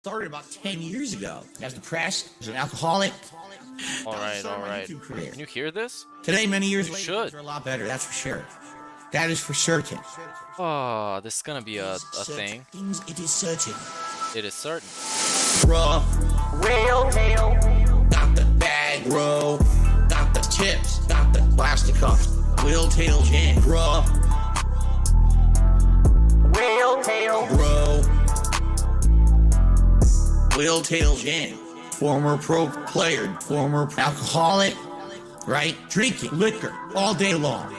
Started about 10 years ago. I was depressed, I was an alcoholic. All right. Can you hear this? Today, many years later, should. things are a lot better, that's for sure. That is for certain. Oh, this is gonna be a thing. It is certain. It is certain. Raw, real tail, not the bag, bro, not the chips, not the plastic cups. Wheel tail jam, bro. Wheel tail, bro. Wheel tail jam. Former pro player, former alcoholic, right? Drinking liquor all day long.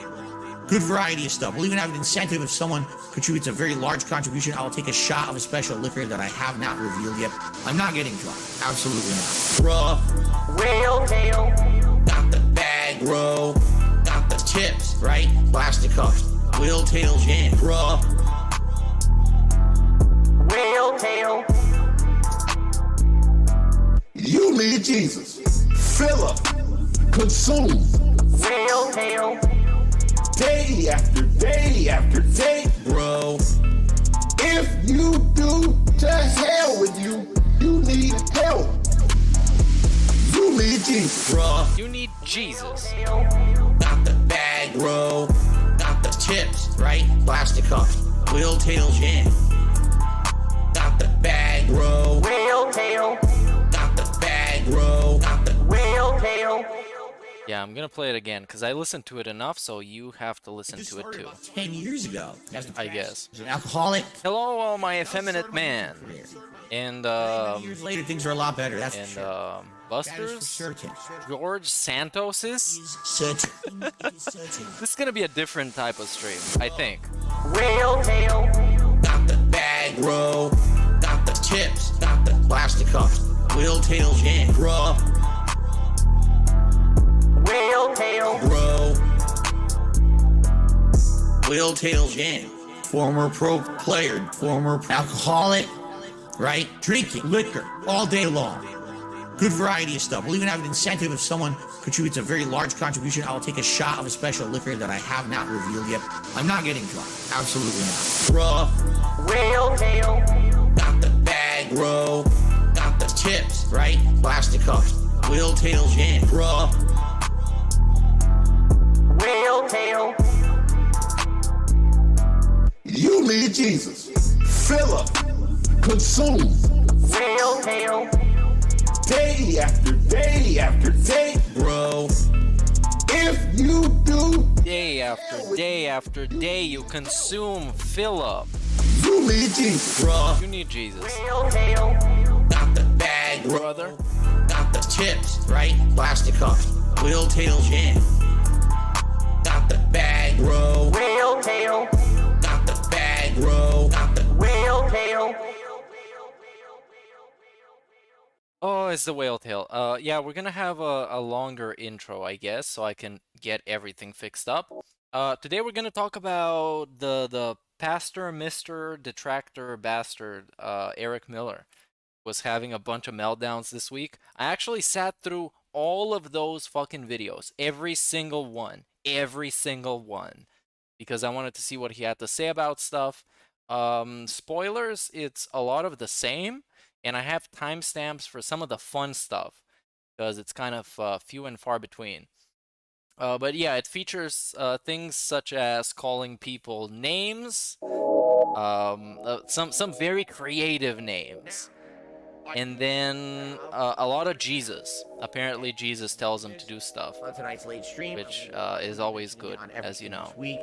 Good variety of stuff. We'll even have an incentive if someone contributes a very large contribution. I'll take a shot of a special liquor that I have not revealed yet. I'm not getting drunk. Absolutely not. Raw, whale tail, not the bag, bro, not the chips, right? Plastic cups. Whale tail jam, bro. Whale tail. You need Jesus. Fill up. Consume. Whale tail. Day after day after day, bro. If you do, to hell with you. You need help. You need Jesus, bro. You need Jesus. Not the bag, bro. Not the chips, right? Plastic cups. Whale tail jam. Not the bag, bro. Whale tail. Not the bag, bro. Not the whale tail. Yeah, I'm gonna play it again because I listened to it enough, so you have to listen to it too. About 10 years ago, I guess. I was an alcoholic. Hello, my effeminate man. And years later, things are a lot better. That's and Buster's. Certain. George Santos's. Certain. This is gonna be a different type of stream, I think. Whale tail. Not the bag, bro. Not the chips. Not the plastic cups. Whale tail jam, bro. Whale tail, bro. Whale tail jam. Former pro player, former alcoholic, right? Drinking liquor all day long. Good variety of stuff. We'll even have an incentive if someone contributes a very large contribution. I'll take a shot of a special liquor that I have not revealed yet. I'm not getting drunk. Absolutely not. Raw, whale tail, not the bag, bro, not the chips, right? Plastic cups. Whale tail jam, bro. Whale tail. You need Jesus. Fill up. Consume. Whale tail. Day after day after day, bro. If you do, day after day after day, you consume. Fill up. You need Jesus, bro. You need Jesus. Whale tail. Not the bag, brother. Not the chips, right? Plastic cups. Whale tail jam. Not the bag, bro. Whale tail. Not the bag, bro. Not the whale tail. Oh, it's the whale tail. Yeah, we're gonna have a longer intro, I guess, so I can get everything fixed up. Today we're gonna talk about the pastor, Mr. Detractor Bastard, Erick Miller. Was having a bunch of meltdowns this week. I actually sat through all of those fucking videos, every single one, because I wanted to see what he had to say about stuff. Spoilers, it's a lot of the same, and I have timestamps for some of the fun stuff, because it's kind of few and far between. But yeah, it features things such as calling people names, some very creative names. And then a lot of Jesus. Apparently Jesus tells him to do stuff, On tonight's late stream, which is always good, as you know. Week.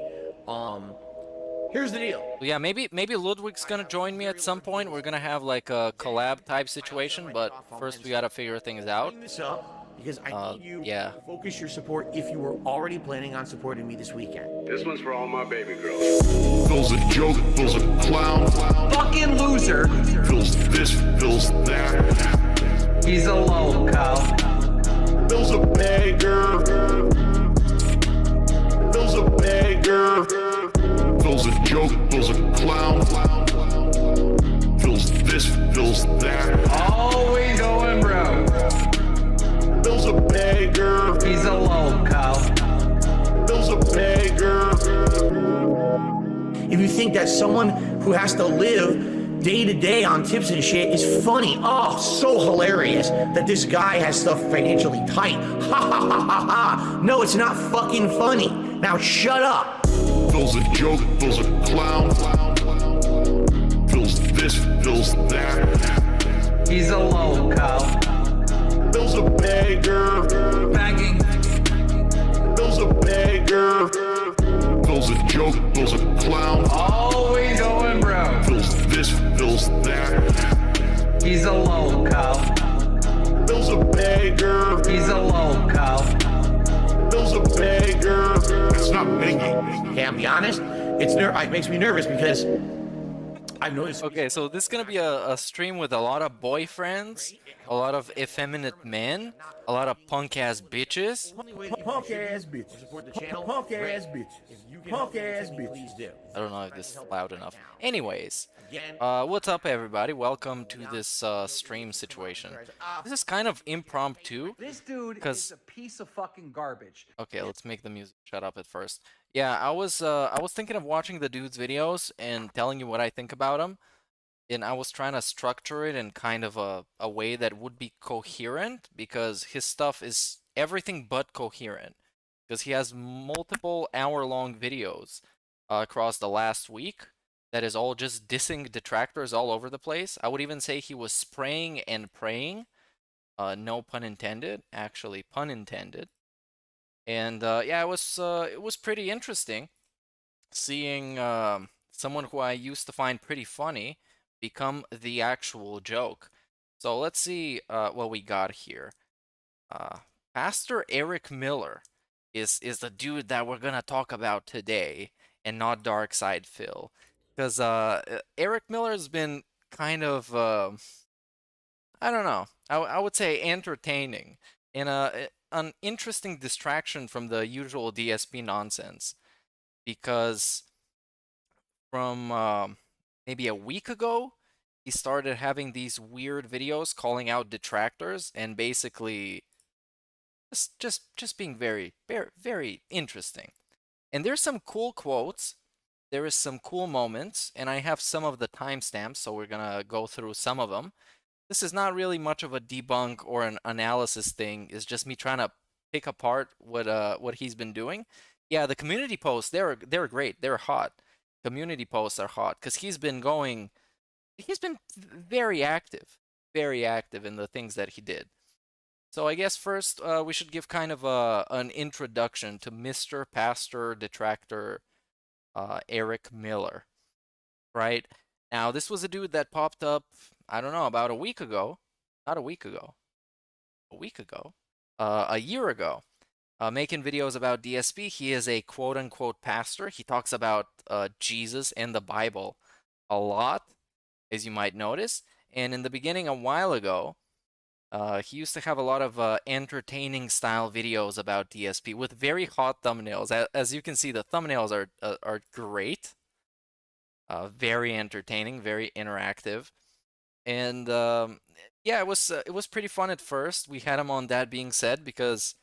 Here's the deal. Yeah, maybe Ludwig's gonna join me at some point. We're gonna have like a collab type situation, but first we gotta figure things out. Bring this up because I need you yeah. to focus your support if you were already planning on supporting me this weekend. This one's for all my baby girls. Phil's a joke, Phil's a clown. Fucking loser. Phil's this, Phil's that. He's a local. Phil's a beggar. Phil's a beggar. Phil's a joke, Phil's a clown. Phil's this, Phil's that. Always going broke. Phil's a beggar. He's a local. Phil's a beggar. If you think that someone who has to live day to day on tips and shit is funny. Oh, so hilarious that this guy has stuff financially tight. Ha ha ha ha ha. No, it's not fucking funny. Now shut up. Phil's a joke, Phil's a clown. Phil's this, Phil's that. He's a low cow. Phil's a beggar. Begging. Phil's a beggar. Phil's a joke, Phil's a clown. Always going broke. Phil's this, Phil's that. He's a low cow. Phil's a beggar. He's a low cow. Phil's a beggar. That's not begging. Okay, I'll be honest. It makes me nervous because I've noticed. Okay, so this is gonna be a stream with a lot of boyfriends, a lot of effeminate men, a lot of punk ass bitches. Punk ass bitch. Support the channel. Punk ass bitch. Punk ass bitch. Please do. I don't know if this is loud enough. Anyways, Again, what's up everybody? Welcome to this stream situation. This is kind of impromptu. This dude 'Cause- is a piece of fucking garbage. Okay, let's make the music shut up at first. Yeah, I was thinking of watching the dude's videos and telling you what I think about him, and I was trying to structure it in kind of a way that would be coherent because his stuff is everything but coherent because he has multiple hour-long videos across the last week that is all just dissing detractors all over the place. I would even say he was spraying and praying. No pun intended, actually pun intended. And yeah, it was pretty interesting seeing someone who I used to find pretty funny become the actual joke. So let's see what we got here. Pastor Erick Miller is the dude that we're gonna talk about today, and not Dark Side Phil, because Erick Miller has been kind of I don't know. I would say entertaining and an interesting distraction from the usual DSP nonsense, because from maybe a week ago he started having these weird videos calling out detractors and basically just being very very interesting. And there's some cool quotes, there is some cool moments, and I have some of the timestamps, so we're gonna go through some of them. This is not really much of a debunk or an analysis thing. It's just me trying to pick apart what he's been doing. Yeah, the community posts, they're great. They're hot. Community posts are hot because he's been very active in the things that he did. So I guess first we should give kind of an introduction to Mr. Pastor Detractor Erick Miller. Right? Now, this was a dude that popped up, I don't know, about a week ago. Not a week ago. A week ago. A year ago. Making videos about DSP. He is a quote-unquote pastor. He talks about Jesus and the Bible a lot, as you might notice. And in the beginning, a while ago, he used to have a lot of entertaining style videos about DSP with very hot thumbnails. As you can see, the thumbnails are great. Very entertaining, very interactive, and yeah, it was pretty fun at first. We had him on That Being Said because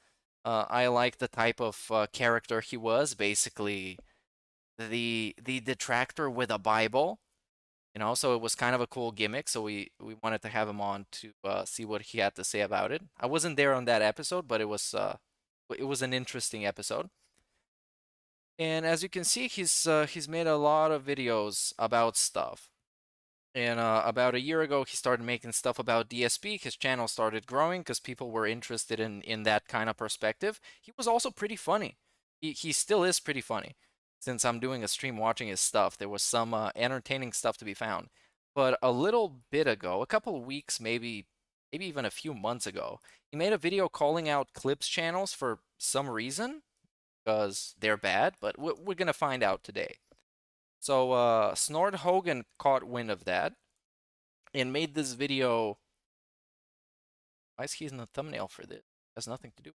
I like the type of character he was, basically the detractor with a Bible, you know. So it was kind of a cool gimmick. So we wanted to have him on to see what he had to say about it. I wasn't there on that episode, but it was an interesting episode. And as you can see, he's made a lot of videos about stuff. And about a year ago, he started making stuff about DSP. His channel started growing because people were interested in that kind of perspective. He was also pretty funny. He still is pretty funny. Since I'm doing a stream watching his stuff, there was some entertaining stuff to be found. But a little bit ago, a couple of weeks, maybe even a few months ago, he made a video calling out Clips channels for some reason, because they're bad, but we're gonna find out today. So Snort Hogan caught wind of that and made this video. Why is he in the thumbnail for this? Has nothing to do.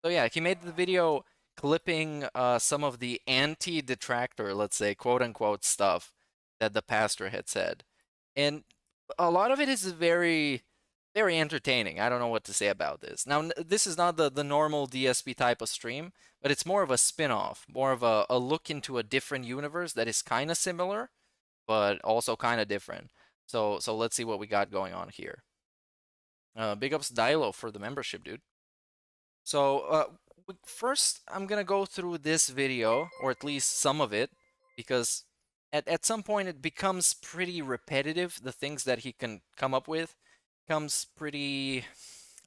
So yeah, he made the video clipping some of the anti-detractor, let's say, quote-unquote stuff that the pastor had said. And a lot of it is very entertaining. I don't know what to say about this. Now, this is not the normal DSP type of stream, but it's more of a spin-off, more of a look into a different universe that is kind of similar, but also kind of different. So let's see what we got going on here. Big ups Dilo for the membership, dude. So first, I'm gonna go through this video, or at least some of it, because at some point it becomes pretty repetitive. The things that he can come up with becomes pretty,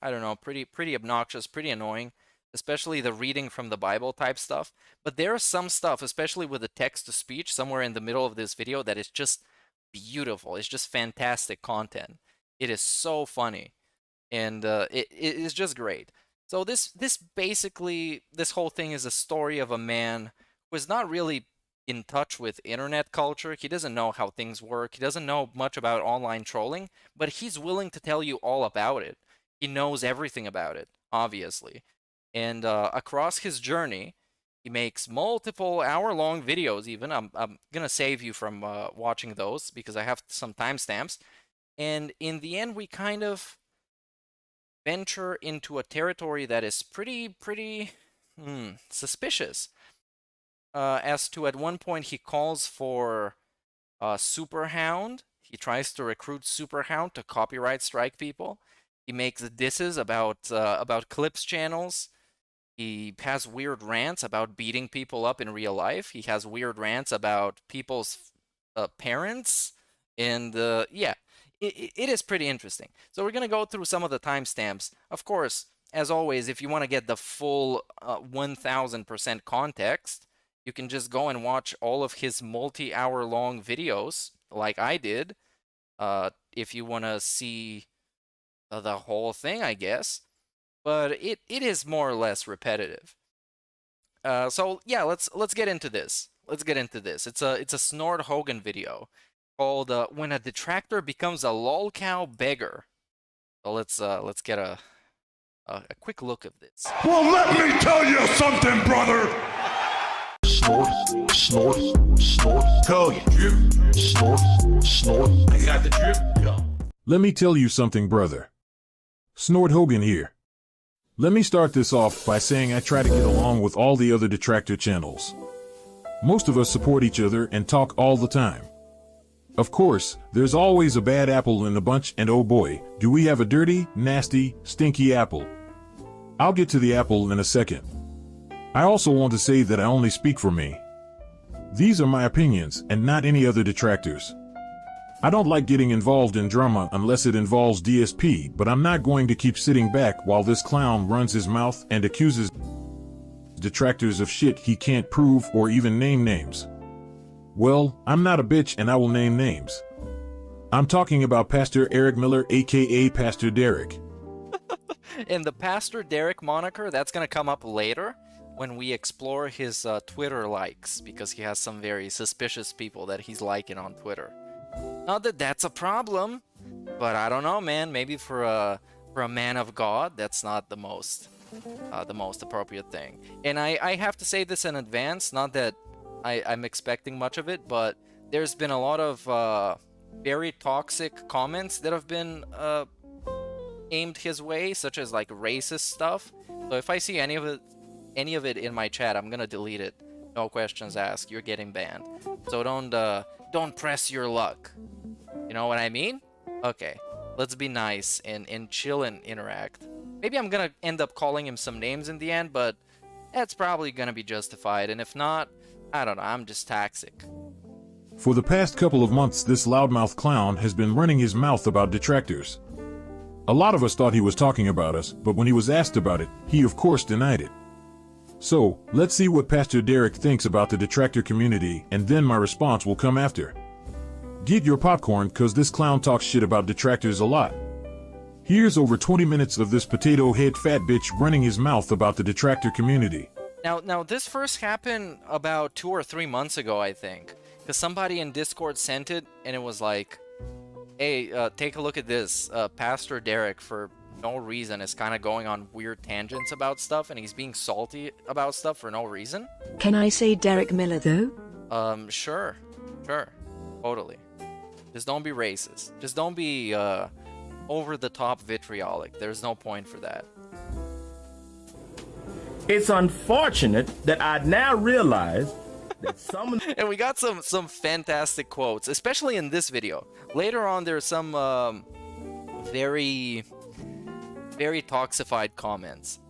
I don't know, pretty obnoxious, pretty annoying, especially the reading from the Bible type stuff. But there is some stuff, especially with the text-to-speech, somewhere in the middle of this video that is just beautiful. It's just fantastic content. It is so funny, and it is just great. So this basically, this whole thing is a story of a man who is not really in touch with internet culture. He doesn't know how things work. He doesn't know much about online trolling, but he's willing to tell you all about it. He knows everything about it, obviously. And across his journey, he makes multiple hour-long videos even. I'm gonna save you from watching those because I have some timestamps. And in the end, we kind of venture into a territory that is pretty suspicious. As to at one point he calls for Superhound. He tries to recruit Superhound to copyright strike people. He makes disses about clips channels. He has weird rants about beating people up in real life. He has weird rants about people's parents, and yeah. It is pretty interesting. So we're going to go through some of the timestamps. Of course, as always, if you want to get the full 1000% context, you can just go and watch all of his multi-hour long videos like I did. If you want to see the whole thing, I guess. But it is more or less repetitive. So yeah, let's get into this. Let's get into this. It's a Snort Hogan video called "When a Detractor Becomes a Lolcow Beggar." So let's get a quick look of this. Well, let me tell you something, brother. Snort, snort, snort. Hogan, drip. Snort, snort. I got the drip. Go. Let me tell you something, brother. Snort Hogan here. Let me start this off by saying I try to get along with all the other detractor channels. Most of us support each other and talk all the time. Of course, there's always a bad apple in the bunch, and oh boy, do we have a dirty, nasty, stinky apple. I'll get to the apple in a second. I also want to say that I only speak for me. These are my opinions and not any other detractors. I don't like getting involved in drama unless it involves DSP, but I'm not going to keep sitting back while this clown runs his mouth and accuses detractors of shit he can't prove or even name names. Well, I'm not a bitch and I will name names. I'm talking about Pastor Erick Miller, aka Pastor Derek. And the Pastor Derek moniker, that's going to come up later when we explore his Twitter likes, because he has some very suspicious people that he's liking on Twitter. Not that that's a problem, but I don't know, man. Maybe for a man of God, that's not the most appropriate thing. And I have to say this in advance, not that I'm expecting much of it, but there's been a lot of very toxic comments that have been aimed his way, such as like racist stuff. So if I see any of it in my chat, I'm gonna delete it. No questions asked. You're getting banned. So don't press your luck. You know what I mean? Okay, let's be nice and chill and interact. Maybe I'm gonna end up calling him some names in the end, but that's probably gonna be justified. And if not, I don't know, I'm just toxic. For the past couple of months, this loudmouth clown has been running his mouth about detractors. A lot of us thought he was talking about us, but when he was asked about it, he of course denied it. So, let's see what Pastor Derek thinks about the detractor community, and then my response will come after. Get your popcorn, cause this clown talks shit about detractors a lot. Here's over 20 minutes of this potato head fat bitch running his mouth about the detractor community. Now this first happened about 2 or 3 months ago, I think, because somebody in Discord sent it, and it was like, hey, take a look at this. Pastor Derek, for no reason, is kind of going on weird tangents about stuff, and he's being salty about stuff for no reason. Can I say Derek Miller, though? Sure, totally. Just don't be racist. Just don't be over-the-top vitriolic. There's no point for that. It's unfortunate that I now realize Some And we got some fantastic quotes, especially in this video. Later on, there's some very toxified comments.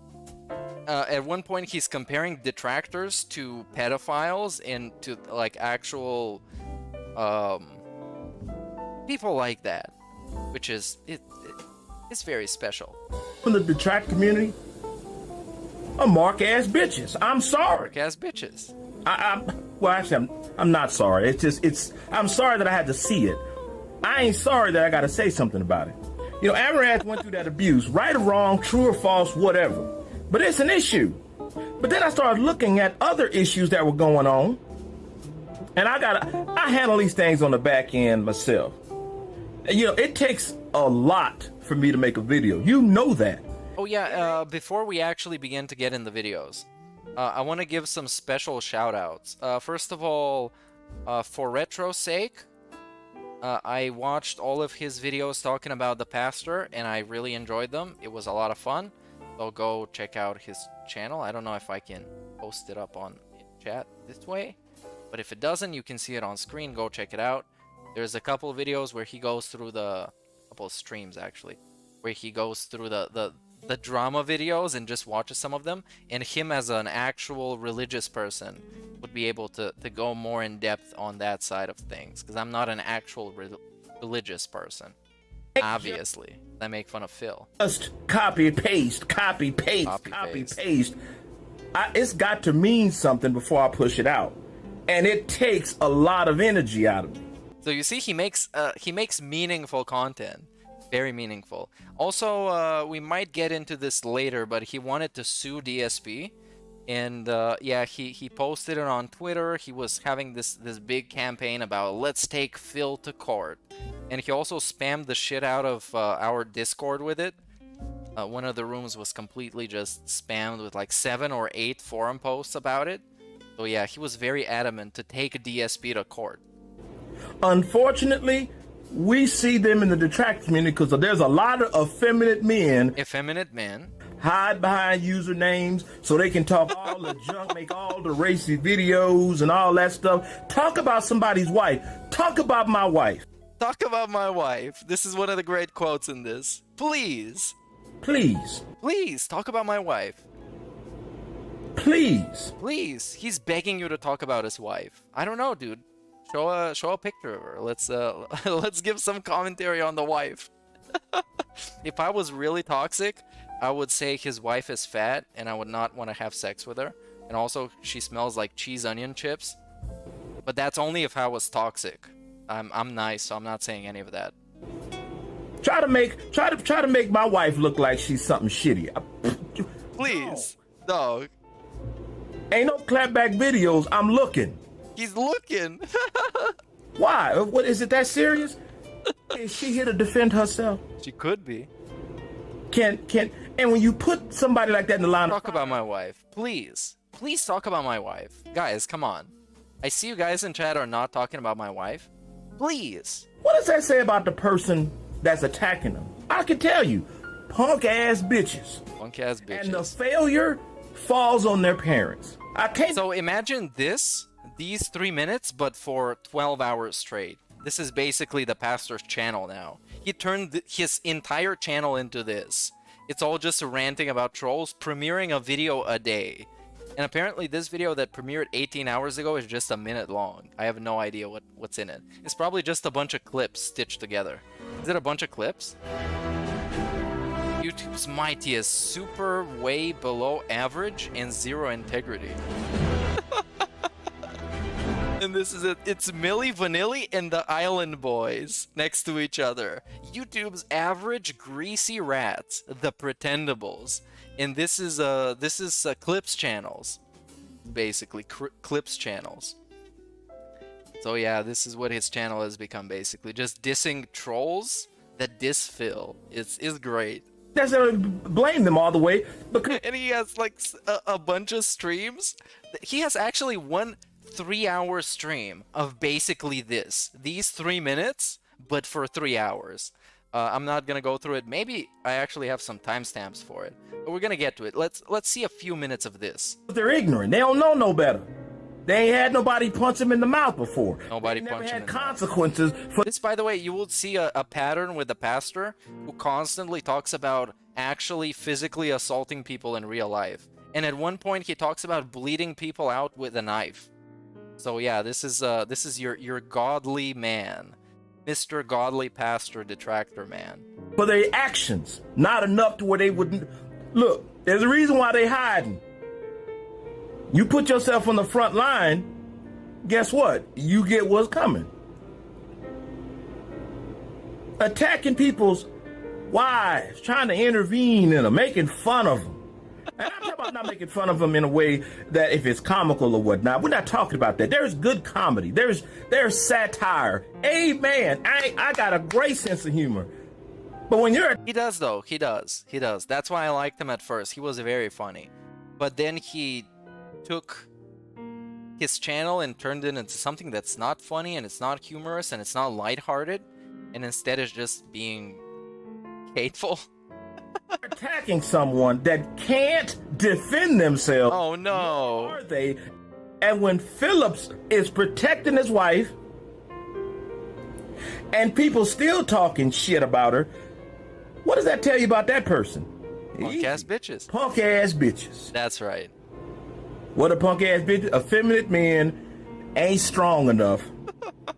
At one point, he's comparing detractors to pedophiles and to like actual people like that, which is it's very special. from the detract community are mark-ass bitches. I'm sorry. Mark-ass bitches. Well, actually, I'm not sorry. I'm sorry that I had to see it. I ain't sorry that I got to say something about it. You know, Amaranth went through that abuse, right or wrong, true or false, whatever. But it's an issue. But then I started looking at other issues that were going on, and I handle these things on the back end myself. You know, it takes a lot for me to make a video. You know that. Oh yeah, before we actually begin to get in the videos, I want to give some special shout-outs. First of all, for Retro's sake, I watched all of his videos talking about the pastor, and I really enjoyed them. It was a lot of fun. So go check out his channel. I don't know if I can post it up on chat this way, but if it doesn't, you can see it on screen. Go check it out. There's a couple of videos where he goes through couple of streams actually, where he goes through the drama videos and just watches some of them, and him as an actual religious person would be able to go more in depth on that side of things, because I'm not an actual religious person, obviously. I make fun of Phil. Just copy paste. It's got to mean something before I push it out, and it takes a lot of energy out of me. So you see, he makes meaningful content. Very meaningful. Also, we might get into this later, but he wanted to sue DSP, and yeah, he posted it on Twitter. He was having this big campaign about let's take Phil to court, and he also spammed the shit out of our Discord with it. One of the rooms was completely just spammed with like 7 or 8 forum posts about it. So yeah, he was very adamant to take DSP to court. Unfortunately, we see them in the detract community because there's a lot of effeminate men hide behind usernames so they can talk all the junk, make all the racy videos and all that stuff. Talk about somebody's wife. Talk about my wife. Talk about my wife. This is one of the great quotes in this. Please. Please. Please, talk about my wife. Please. Please. He's begging you to talk about his wife. I don't know, dude. Show a picture of her. Let's give some commentary on the wife. If I was really toxic, I would say his wife is fat and I would not want to have sex with her. And also, she smells like cheese onion chips. But that's only if I was toxic. I'm nice, so I'm not saying any of that. Try to make my wife look like she's something shitty. Please, dog. Ain't no clapback videos. I'm looking. He's looking. Why? What is it that serious? Is she here to defend herself? She could be. And when you put somebody like that in the line, talk about my wife, please. Please talk about my wife, guys. Come on. I see you guys in chat are not talking about my wife. Please. What does that say about the person that's attacking them? I can tell you, punk ass bitches. Punk ass bitches. And the failure falls on their parents. I can't. So imagine these 3 minutes, but for 12 hours straight. This is basically the pastor's channel now. He turned his entire channel into this. It's all just ranting about trolls, premiering a video a day. And apparently this video that premiered 18 hours ago is just a minute long. I have no idea what's in it. It's probably just a bunch of clips stitched together. Is it a bunch of clips? YouTube's mightiest, super way below average and zero integrity. And this is it. It's Milli Vanilli and the Island Boys next to each other. YouTube's average greasy rats, the Pretendables. And this is Clips channels, basically Clips channels. So yeah, this is what his channel has become basically, just dissing trolls that diss Phil. It's great. Necessarily blame them all the way, because and he has like a bunch of streams. He has actually one 3-hour stream of basically these 3 minutes, but for 3 hours. I'm not gonna go through it. Maybe I actually have some timestamps for it, but we're gonna get to it. Let's see a few minutes of this. they're ignorant. They don't know no better. They ain't had nobody punch him in the mouth before. Nobody they never punch him had in the mouth. consequences for This, by the way, you will see a pattern with the pastor who constantly talks about actually physically assaulting people in real life. And at one point, he talks about bleeding people out with a knife. So yeah, this is your godly man, Mr. Godly Pastor Detractor Man. for their actions. Not enough to where they wouldn't. Look, there's a reason why they hiding. You put yourself on the front line, guess what? You get what's coming. Attacking people's wives, trying to intervene in them, making fun of them. And I'm talking about not making fun of them in a way that if it's comical or whatnot. We're not talking about that. There's good comedy. There's satire. Amen. I got a great sense of humor. But when you're He does, though. He does. That's why I liked him at first. He was very funny. But then he took his channel and turned it into something that's not funny, and it's not humorous, and it's not lighthearted, and instead is just being hateful. attacking someone that can't defend themselves, Oh no. are they? And when Phillips is protecting his wife, and people still talking shit about her, what does that tell you about that person? Punk ass bitches. Punk ass bitches. That's right. What a punk ass bitch. Effeminate men ain't strong enough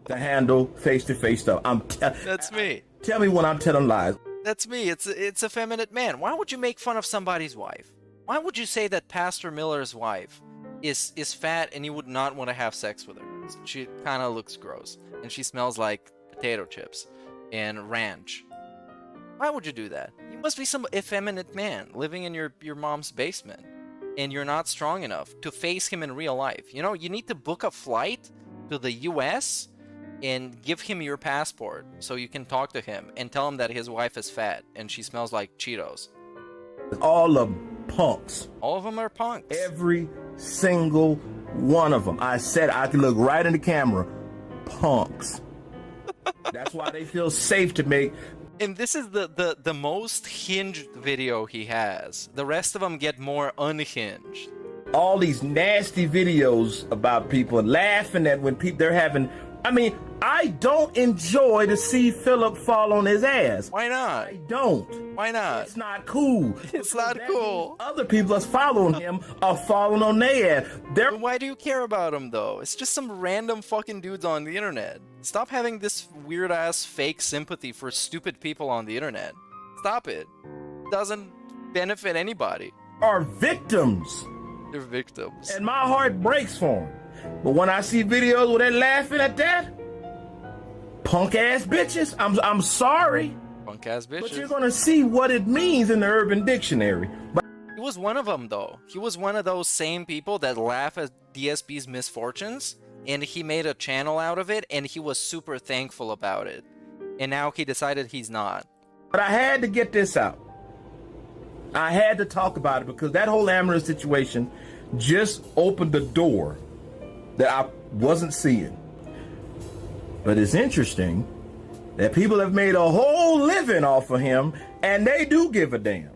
to handle face to face stuff. That's me. Tell me when I'm telling lies. That's me. It's effeminate man. Why would you make fun of somebody's wife? Why would you say that Pastor Miller's wife is fat and you would not want to have sex with her? She kind of looks gross and she smells like potato chips and ranch. Why would you do that? You must be some effeminate man living in your mom's basement, and you're not strong enough to face him in real life. You know, you need to book a flight to the US and give him your passport so you can talk to him and tell him that his wife is fat and she smells like Cheetos. All of them punks. All of them are punks. Every single one of them. I said I could look right in the camera. Punks. That's why they feel safe to make. And this is the most hinged video he has. The rest of them get more unhinged. All these nasty videos about people laughing at when people they're having. I mean, I don't enjoy to see Philip fall on his ass. Why not? I don't. Why not? It's not cool. It's not cool. Other people that's following him are falling on their ass. They're Why do you care about him though? It's just some random fucking dudes on the internet. Stop having this weird ass fake sympathy for stupid people on the internet. Stop it. It doesn't benefit anybody. are victims. They're victims. And my heart breaks for them. But when I see videos where they're laughing at that, punk ass bitches, I'm sorry. Punk ass bitches. But you're gonna see what it means in the Urban Dictionary. But he was one of them, though. He was one of those same people that laugh at DSP's misfortunes, and he made a channel out of it, and he was super thankful about it. And now he decided he's not. But I had to get this out. I had to talk about it because that whole Amorous situation just opened the door that I wasn't seeing. But it's interesting that people have made a whole living off of him, and they do give a damn.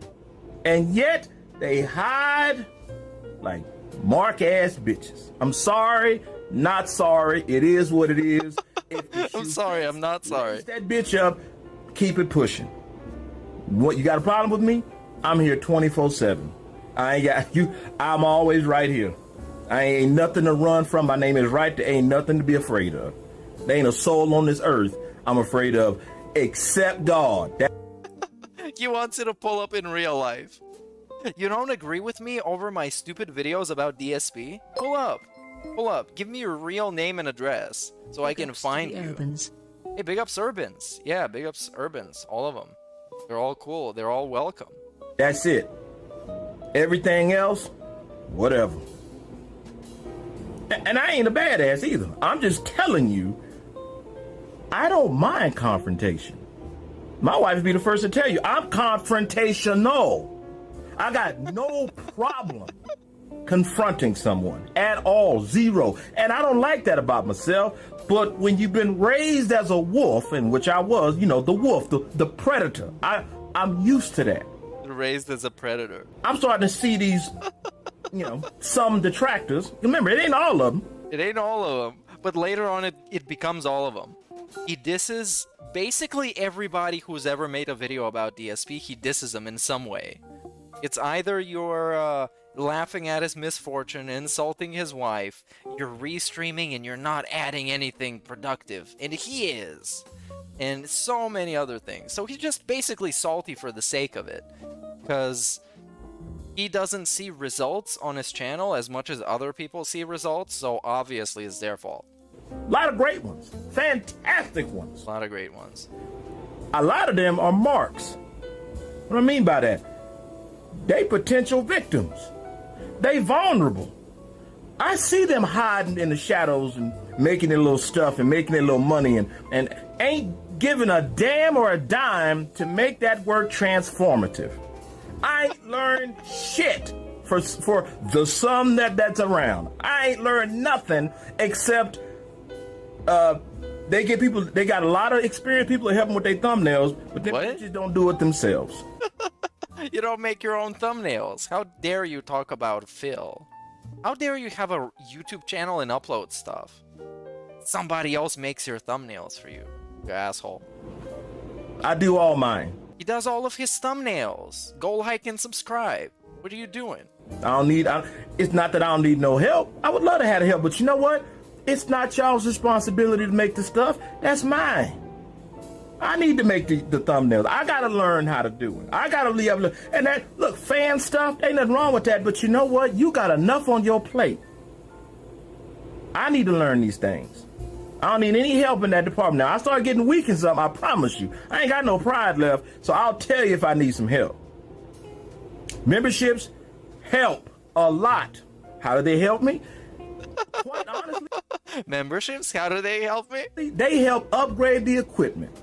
And yet they hide like mark-ass bitches. I'm sorry, not sorry. It is what it is. I'm sorry, I'm not sorry. Raise that bitch up, keep it pushing. What, you got a problem with me? I'm here 24/7. I ain't got you. I'm always right here. I ain't nothing to run from. My name is right there. Ain't nothing to be afraid of. There ain't a soul on this earth I'm afraid of except God. He wants you to pull up in real life. You don't agree with me over my stupid videos about DSP? Pull up. Pull up. Give me your real name and address so I can find you. Urbans. Hey, big ups Urbans. Yeah, big ups Urbans. All of them. They're all cool. They're all welcome. That's it. Everything else, whatever. And I ain't a badass either. I'm just telling you, I don't mind confrontation. My wife would be the first to tell you, I'm confrontational. I got no problem confronting someone at all, zero. And I don't like that about myself. But when you've been raised as a wolf, in which I was, you know, the wolf, the predator, I'm used to that. Raised as a predator. I'm starting to see these, you know, some detractors. Remember, it ain't all of them. It ain't all of them, but later on it becomes all of them. He disses basically everybody who's ever made a video about DSP. He disses them in some way. It's either you're laughing at his misfortune, insulting his wife, you're restreaming, and you're not adding anything productive. And he is. And so many other things. So he's just basically salty for the sake of it. Because he doesn't see results on his channel as much as other people see results, so obviously it's their fault. A lot of great ones. Fantastic ones. A lot of great ones. A lot of them are marks. What do I mean by that? They potential victims. They vulnerable. I see them hiding in the shadows and making their little stuff and making their little money and ain't giving a damn or a dime to make that work transformative. I ain't learned shit for the sum that's around. I ain't learned nothing except they got a lot of experienced people to help them with their thumbnails, but them bitches don't do it themselves. You don't make your own thumbnails. How dare you talk about Phil? How dare you have a YouTube channel and upload stuff? Somebody else makes your thumbnails for you, you asshole. I do all mine. He does all of his thumbnails. Go like and subscribe. What are you doing? It's not that I don't need no help. I would love to have the help, but you know what? It's not y'all's responsibility to make the stuff. That's mine. I need to make the thumbnails. I gotta learn how to do it. I gotta be able to. And that, look, fan stuff, ain't nothing wrong with that, but you know what? You got enough on your plate. I need to learn these things. I don't need any help in that department. Now, I start getting weak in something, I promise you. I ain't got no pride left, so I'll tell you if I need some help. Memberships help a lot. How do they help me? Quite honestly. Memberships? How do they help me? They help upgrade the equipment.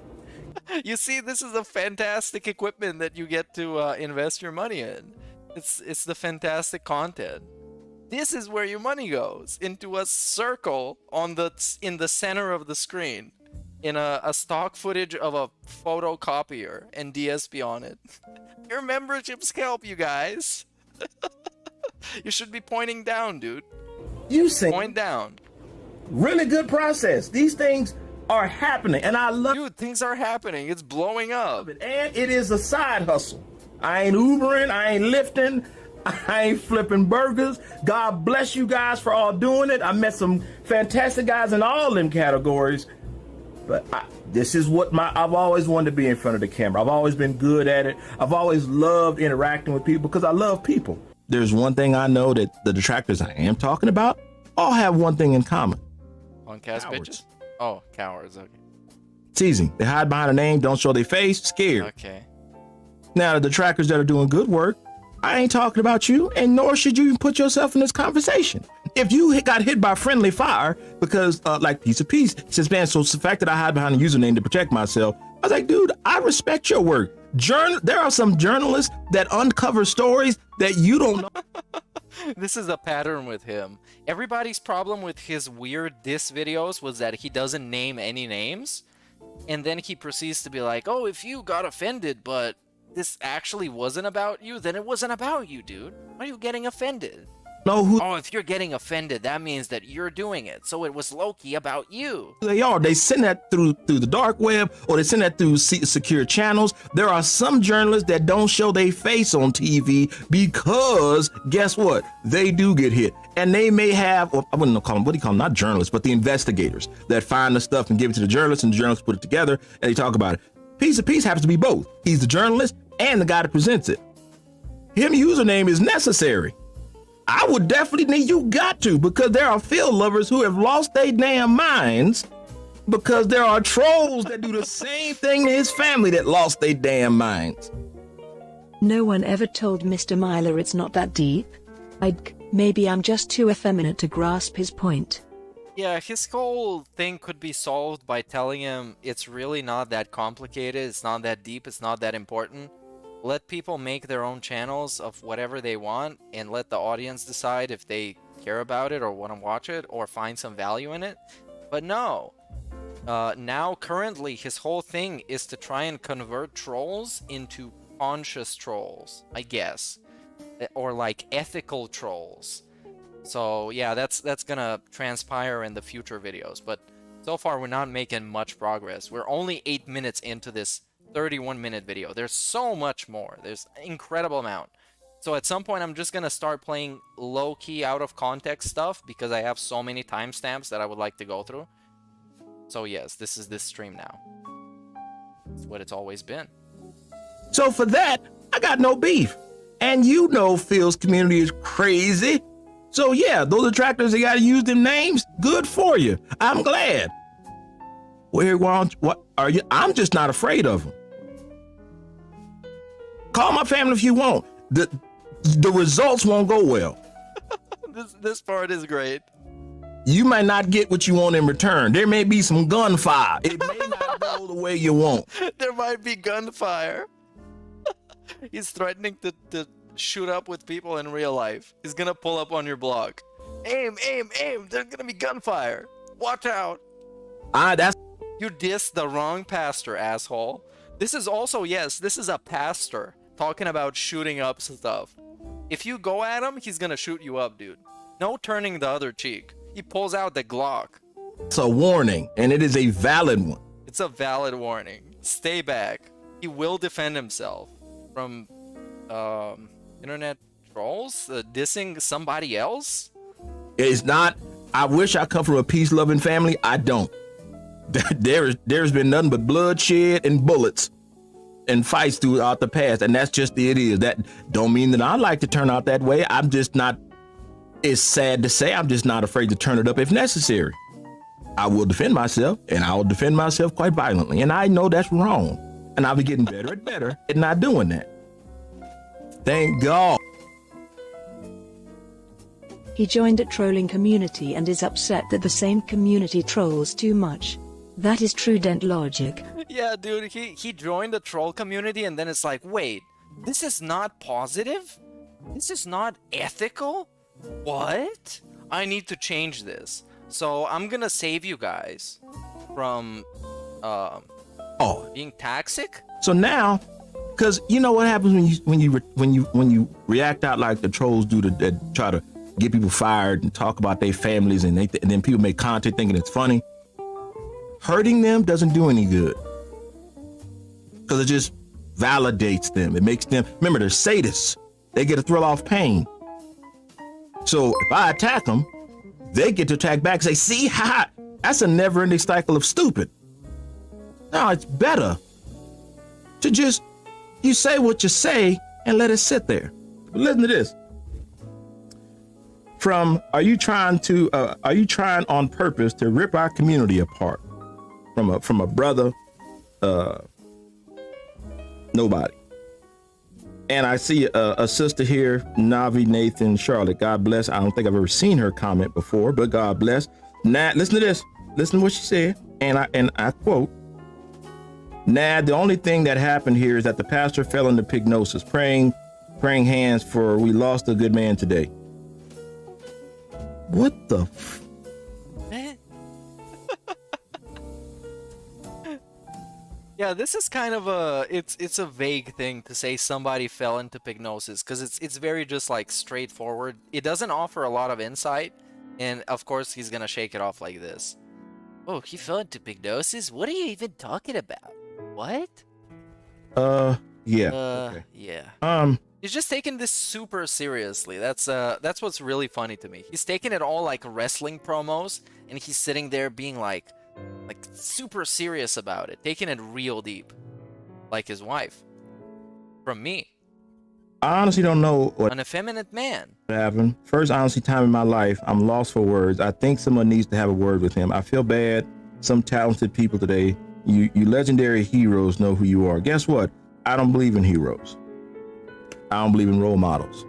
You see, this is a fantastic equipment that you get to invest your money in. It's the fantastic content. This is where your money goes, into a circle in the center of the screen, in a stock footage of a photocopier and DSP on it. Your memberships help you guys. You should be pointing down, dude. You see, point down. Really good process. These things are happening, and I love. Dude, things are happening. It's blowing up, and it is a side hustle. I ain't Ubering. I ain't lifting. I ain't flipping burgers. God bless you guys for all doing it. I met some fantastic guys in all them categories. But this is what I've always wanted to be in front of the camera. I've always been good at it. I've always loved interacting with people because I love people. There's one thing I know that the detractors I am talking about all have one thing in common. On-cast bitches? Oh, cowards, okay. It's easy. They hide behind a name, don't show their face, scared. Okay. Now, the detractors that are doing good work, I ain't talking about you, and nor should you even put yourself in this conversation. If you got hit by friendly fire, because like Piece of Peace says, man, so it's the fact that I hide behind a username to protect myself, I was like, dude, I respect your work. There are some journalists that uncover stories that you don't know. This is a pattern with him. Everybody's problem with his weird diss videos was that he doesn't name any names. And then he proceeds to be like, oh, if you got offended, but this actually wasn't about you, then it wasn't about you, dude. Why are you getting offended? Oh, if you're getting offended, that means that you're doing it. So it was low-key about you. They are. They send that through the dark web, or they send that through secure channels. There are some journalists that don't show their face on TV because, guess what? They do get hit. And they may have, or I wouldn't call them, what do you call them? Not journalists, but the investigators that find the stuff and give it to the journalists, and the journalists put it together, and they talk about it. Piece of Peace happens to be both. He's the journalist and the guy that presents it. Him username is necessary. I would definitely need, you got to, because there are field lovers who have lost their damn minds because there are trolls that do the same thing to his family that lost their damn minds. No one ever told Mr. Myler it's not that deep. Maybe I'm just too effeminate to grasp his point. Yeah, his whole thing could be solved by telling him it's really not that complicated, it's not that deep, it's not that important. Let people make their own channels of whatever they want and let the audience decide if they care about it or want to watch it or find some value in it. But no. Now, currently, his whole thing is to try and convert trolls into conscious trolls, I guess. Or like ethical trolls. So yeah, that's gonna transpire in the future videos. But so far, we're not making much progress. We're only 8 minutes into this 31-minute video. There's so much more. There's an incredible amount. So at some point, I'm just gonna start playing low-key, out-of-context stuff because I have so many timestamps that I would like to go through. So yes, this is this stream now. It's what it's always been. So for that, I got no beef. And you know Phil's community is crazy. So yeah, those attractors, they gotta use them names. Good for you. I'm glad. What are you? I'm just not afraid of them. Call my family if you want. The results won't go well. This part is great. You might not get what you want in return. There may be some gunfire. It may not go the way you want. There might be gunfire. He's threatening to shoot up with people in real life. He's gonna pull up on your block. Aim, aim, aim. There's gonna be gunfire. Watch out. You dissed the wrong pastor, asshole. This is also, yes, this is a pastor talking about shooting up stuff. If you go at him, he's gonna shoot you up, dude. No turning the other cheek. He pulls out the Glock. It's a warning, and it is a valid one. It's a valid warning. Stay back. He will defend himself from internet trolls dissing somebody else. It's not. I wish I come from a peace-loving family. I don't. There's been nothing but bloodshed and bullets and fights throughout the past, and that's just it is. That don't mean that I like to turn out that way. I'm just not. It's sad to say, I'm just not afraid to turn it up if necessary. I will defend myself, and I will defend myself quite violently, and I know that's wrong, and I'll be getting better at not doing that. Thank God. He joined a trolling community and is upset that the same community trolls too much. That is true dent logic. Yeah, dude, he joined the troll community and then it's like, wait, this is not positive? This is not ethical? What? I need to change this. So I'm gonna save you guys from being toxic. So now, because you know what happens when you react out like the trolls do that try to get people fired and talk about their families, and then people make content thinking it's funny. Hurting them doesn't do any good because it just validates them. It makes them, remember, they're sadists. They get a thrill off pain. So if I attack them, they get to attack back and say, see, ha, that's a never-ending cycle of stupid. No, it's better to just, you say what you say and let it sit there. But listen to this. Are you trying on purpose to rip our community apart? From a brother, nobody. And I see a sister here, Navi Nathan Charlotte. God bless. I don't think I've ever seen her comment before, but God bless. Now, listen to this. Listen to what she said. And I quote, "Nah, the only thing that happened here is that the pastor fell into pignosis, praying hands for we lost a good man today." What the Yeah, this is kind of it's a vague thing to say somebody fell into pignosis because it's very just like straightforward. It doesn't offer a lot of insight, and of course he's gonna shake it off like this. Oh, he fell into pignosis? What are you even talking about? What? Yeah. Okay. Yeah. He's just taking this super seriously. That's what's really funny to me. He's taking it all like wrestling promos, and he's sitting there being like super serious about it, taking it real deep, like his wife. From me. I honestly don't know what an effeminate man happened. First honestly time in my life, I'm lost for words. I think someone needs to have a word with him. I feel bad. Some talented people today, you legendary heroes know who you are. Guess what? I don't believe in heroes. I don't believe in role models.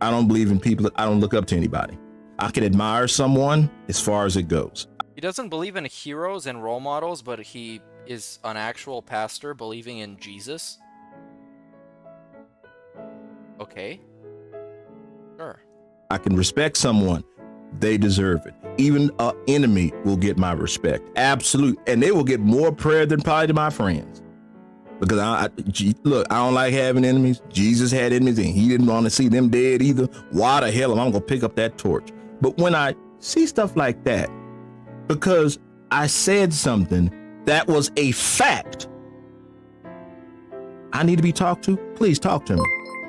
I don't believe in people I don't look up to anybody. I can admire someone as far as it goes. He doesn't believe in heroes and role models, but he is an actual pastor believing in Jesus. Okay. Sure. I can respect someone. They deserve it. Even an enemy will get my respect. Absolute. And they will get more prayer than probably to my friends. Because look, I don't like having enemies. Jesus had enemies and he didn't want to see them dead either. Why the hell am I going to pick up that torch? But when I see stuff like that, because I said something that was a fact, I need to be talked to. Please talk to me.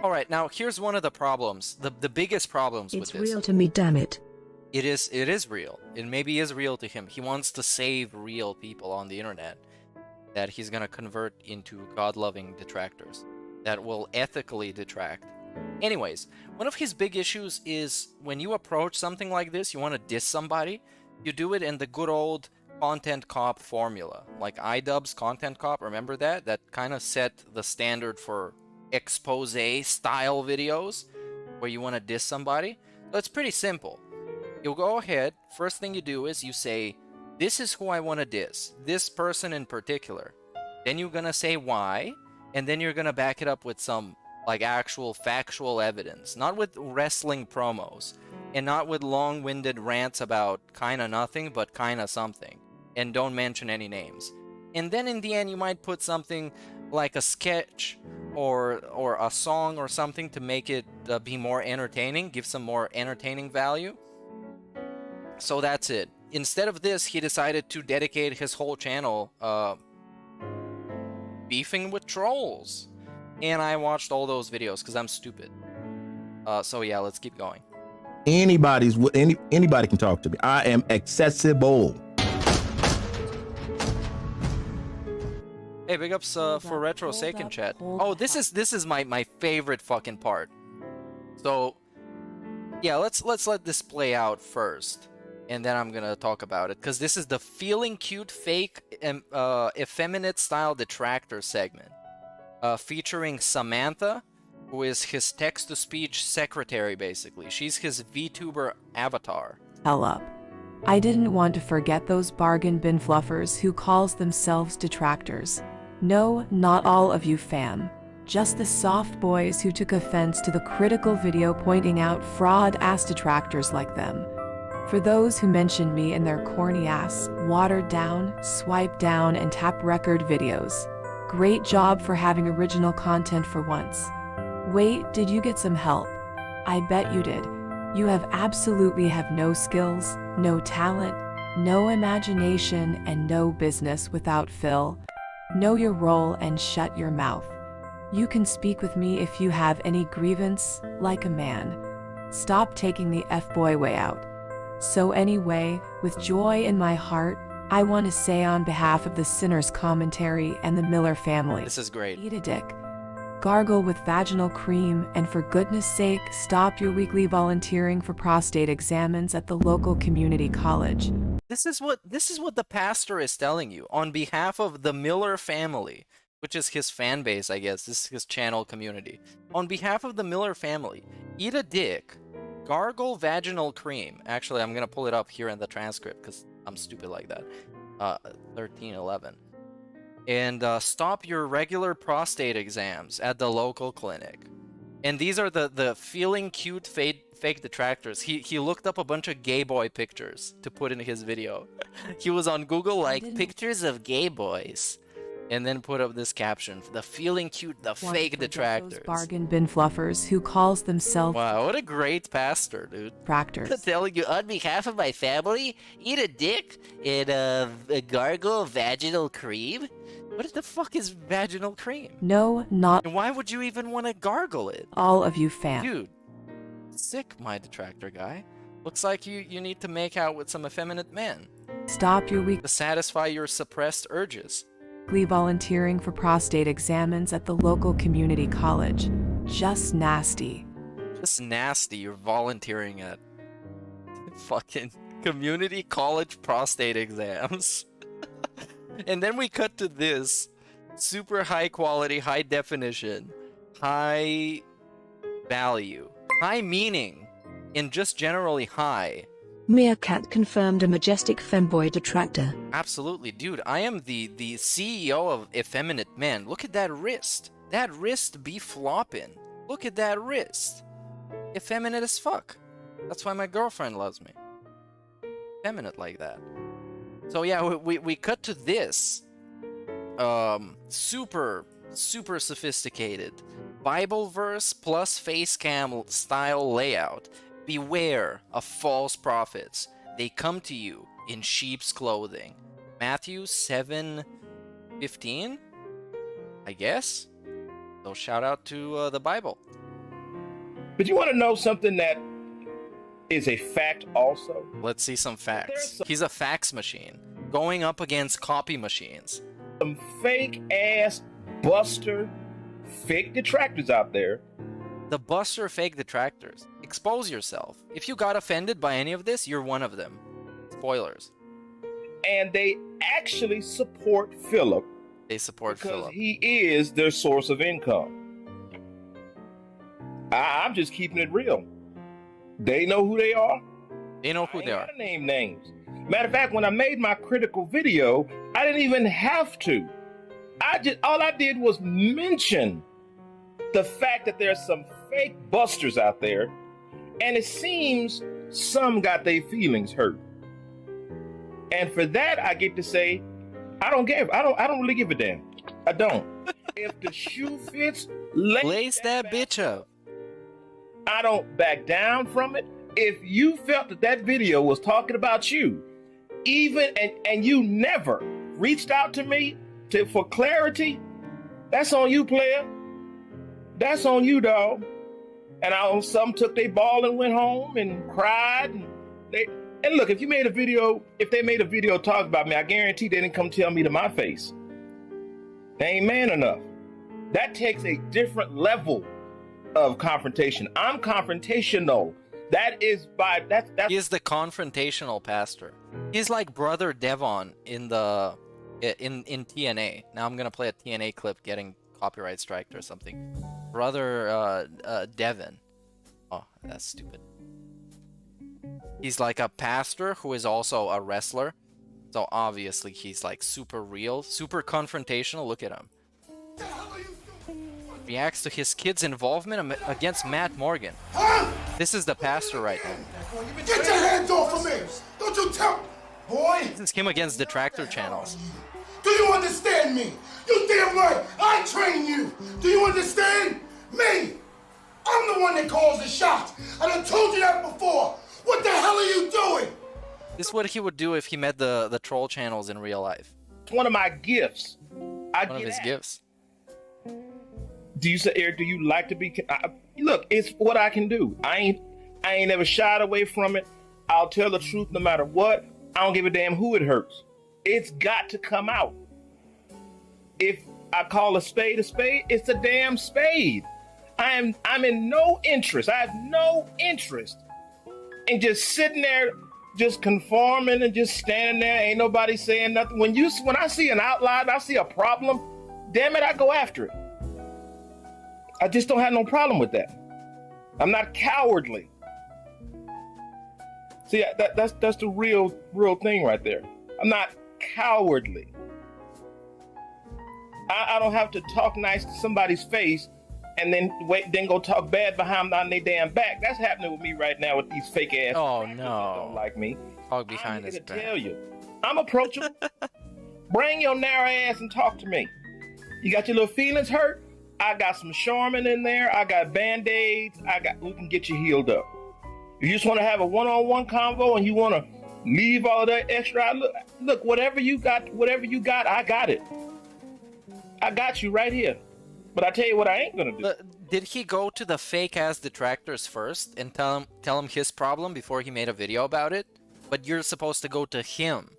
All right, now here's one of the problems. The biggest problems with It's this. real to me, damn it. It is real. It maybe is real to him. He wants to save real people on the internet that he's gonna convert into God-loving detractors that will ethically detract. Anyways, one of his big issues is when you approach something like this, you want to diss somebody, you do it in the good old content cop formula. Like iDubbbz content cop, remember that? That kind of set the standard for expose style videos where you want to diss somebody. So it's pretty simple. You'll go ahead, first thing you do is you say, this is who I want to diss, this person in particular. Then you're gonna say why, and then you're gonna back it up with some like actual factual evidence, not with wrestling promos, and not with long-winded rants about kinda nothing but kinda something, and don't mention any names. And then in the end you might put something like a sketch or a song or something to make it be more entertaining, give some more entertaining value. So that's it. Instead of this, he decided to dedicate his whole channel beefing with trolls. And I watched all those videos because I'm stupid. So yeah, let's keep going. Anybody can talk to me. I am accessible. Hey, big ups for Retro Seiken chat. Oh, this is my favorite fucking part. So yeah, let's let this play out first, and then I'm gonna talk about it, because this is the feeling cute fake effeminate style detractor segment, featuring Samantha, who is his text-to-speech secretary basically. She's his VTuber avatar. Hell up. I didn't want to forget those bargain bin fluffers who calls themselves detractors. No, not all of you fam. Just the soft boys who took offense to the critical video pointing out fraud-ass detractors like them. For those who mentioned me in their corny-ass, watered-down, swipe-down, and tap-record videos. Great job for having original content for once. Wait, did you get some help? I bet you did. You have absolutely no skills, no talent, no imagination, and no business without Phil. Know your role and shut your mouth. You can speak with me if you have any grievance, like a man. Stop taking the F-boy way out. So anyway, with joy in my heart, I want to say on behalf of the Sinners Commentary and the Miller family, This is great. eat a dick. Gargle with vaginal cream, and for goodness sake, stop your weekly volunteering for prostate examines at the local community college. This is what the pastor is telling you on behalf of the Miller family, which is his fan base, I guess. This is his channel community. On behalf of the Miller family, eat a dick, gargle vaginal cream. Actually, I'm gonna pull it up here in the transcript because I'm stupid like that. 1311. And stop your regular prostate exams at the local clinic. And these are the feeling cute fake detractors. He looked up a bunch of gay boy pictures to put in his video. He was on Google like pictures of gay boys, and then put up this caption: the feeling cute, the fake detractors. Bargain bin fluffers who calls themselves Wow, what a great pastor, dude. detractors. Telling you on behalf of my family, eat a dick and gargle vaginal cream. What the fuck is vaginal cream? No, not And why would you even want to gargle it? all of you fam. Dude, sick, my detractor guy. Looks like you need to make out with some effeminate men Stop your to satisfy your suppressed urges. weekly volunteering for prostate examines at the local community college. Just nasty. Just nasty, you're volunteering at fucking community college prostate exams. And then we cut to this super high quality, high definition, high value, high meaning, and just generally high. Meerkat confirmed a majestic femboy detractor. Absolutely, dude. I am the CEO of Effeminate Men. Look at that wrist. That wrist be flopping. Look at that wrist. Effeminate as fuck. That's why my girlfriend loves me. Effeminate like that. So yeah, we cut to this super super sophisticated. Bible verse plus face cam style layout. Beware of false prophets. They come to you in sheep's clothing. Matthew 7:15, I guess. So shout out to the Bible. But you want to know something that is a fact also? Let's see some facts. He's a fax machine going up against copy machines. Some fake ass buster fake detractors out there. The buster fake detractors. Expose yourself. If you got offended by any of this, you're one of them. Spoilers. And they actually support Philip. They support because Philip. he is their source of income. I'm just keeping it real. They know who they are. They know who they are. I ain't gotta name names. Matter of fact, when I made my critical video, I didn't even have to. All I did was mention the fact that there's some fake busters out there, and it seems some got their feelings hurt. And for that, I get to say, I don't really give a damn. I don't. If the shoe fits, lace that bitch up. I don't back down from it. If you felt that video was talking about you, and you never reached out to me for clarity, that's on you, player. That's on you, dog. And some took their ball and went home and cried. And look, if they made a video talking about me, I guarantee they didn't come tell me to my face. They ain't man enough. That takes a different level of confrontation. I'm confrontational. He is the confrontational pastor. He's like Brother Devon in TNA. Now I'm gonna play a TNA clip getting copyright striked or something. Brother Devon. Oh, that's stupid. He's like a pastor who is also a wrestler. So obviously he's like super real, super confrontational. Look at him. Reacts to his kid's involvement against Matt Morgan. This is the pastor right now. Get your hands off of me! Don't you tell... Boy! This is him against detractor channels. Do you understand me? You damn right! I train you! Do you understand? Me! I'm the one that calls the shots! I done told you that before! What the hell are you doing? This is what he would do if he met the troll channels in real life. It's one of my gifts. One of his gifts. Do you say, Eric, do you like to be... look, it's what I can do. I ain't never shied away from it. I'll tell the truth no matter what. I don't give a damn who it hurts. It's got to come out. If I call a spade, it's a damn spade. I'm in no interest. I have no interest in just sitting there, just conforming and just standing there. Ain't nobody saying nothing. When I see an outlier, I see a problem, damn it, I go after it. I just don't have no problem with that. I'm not cowardly. See, that's the real thing right there. I'm not cowardly. I don't have to talk nice to somebody's face and then go talk bad behind their damn back. That's happening with me right now with these fake ass. Oh no! That don't like me. Talk behind his back. Tell you, I'm approachable. Bring your narrow ass and talk to me. You got your little feelings hurt? I got some Charmin in there. I got Band-Aids. We can get you healed up. If you just want to have a one-on-one convo and you want to leave all of that extra, look, whatever you got, I got it. I got you right here. But I tell you what I ain't gonna do. Did he go to the fake-ass detractors first and tell him his problem before he made a video about it? But you're supposed to go to him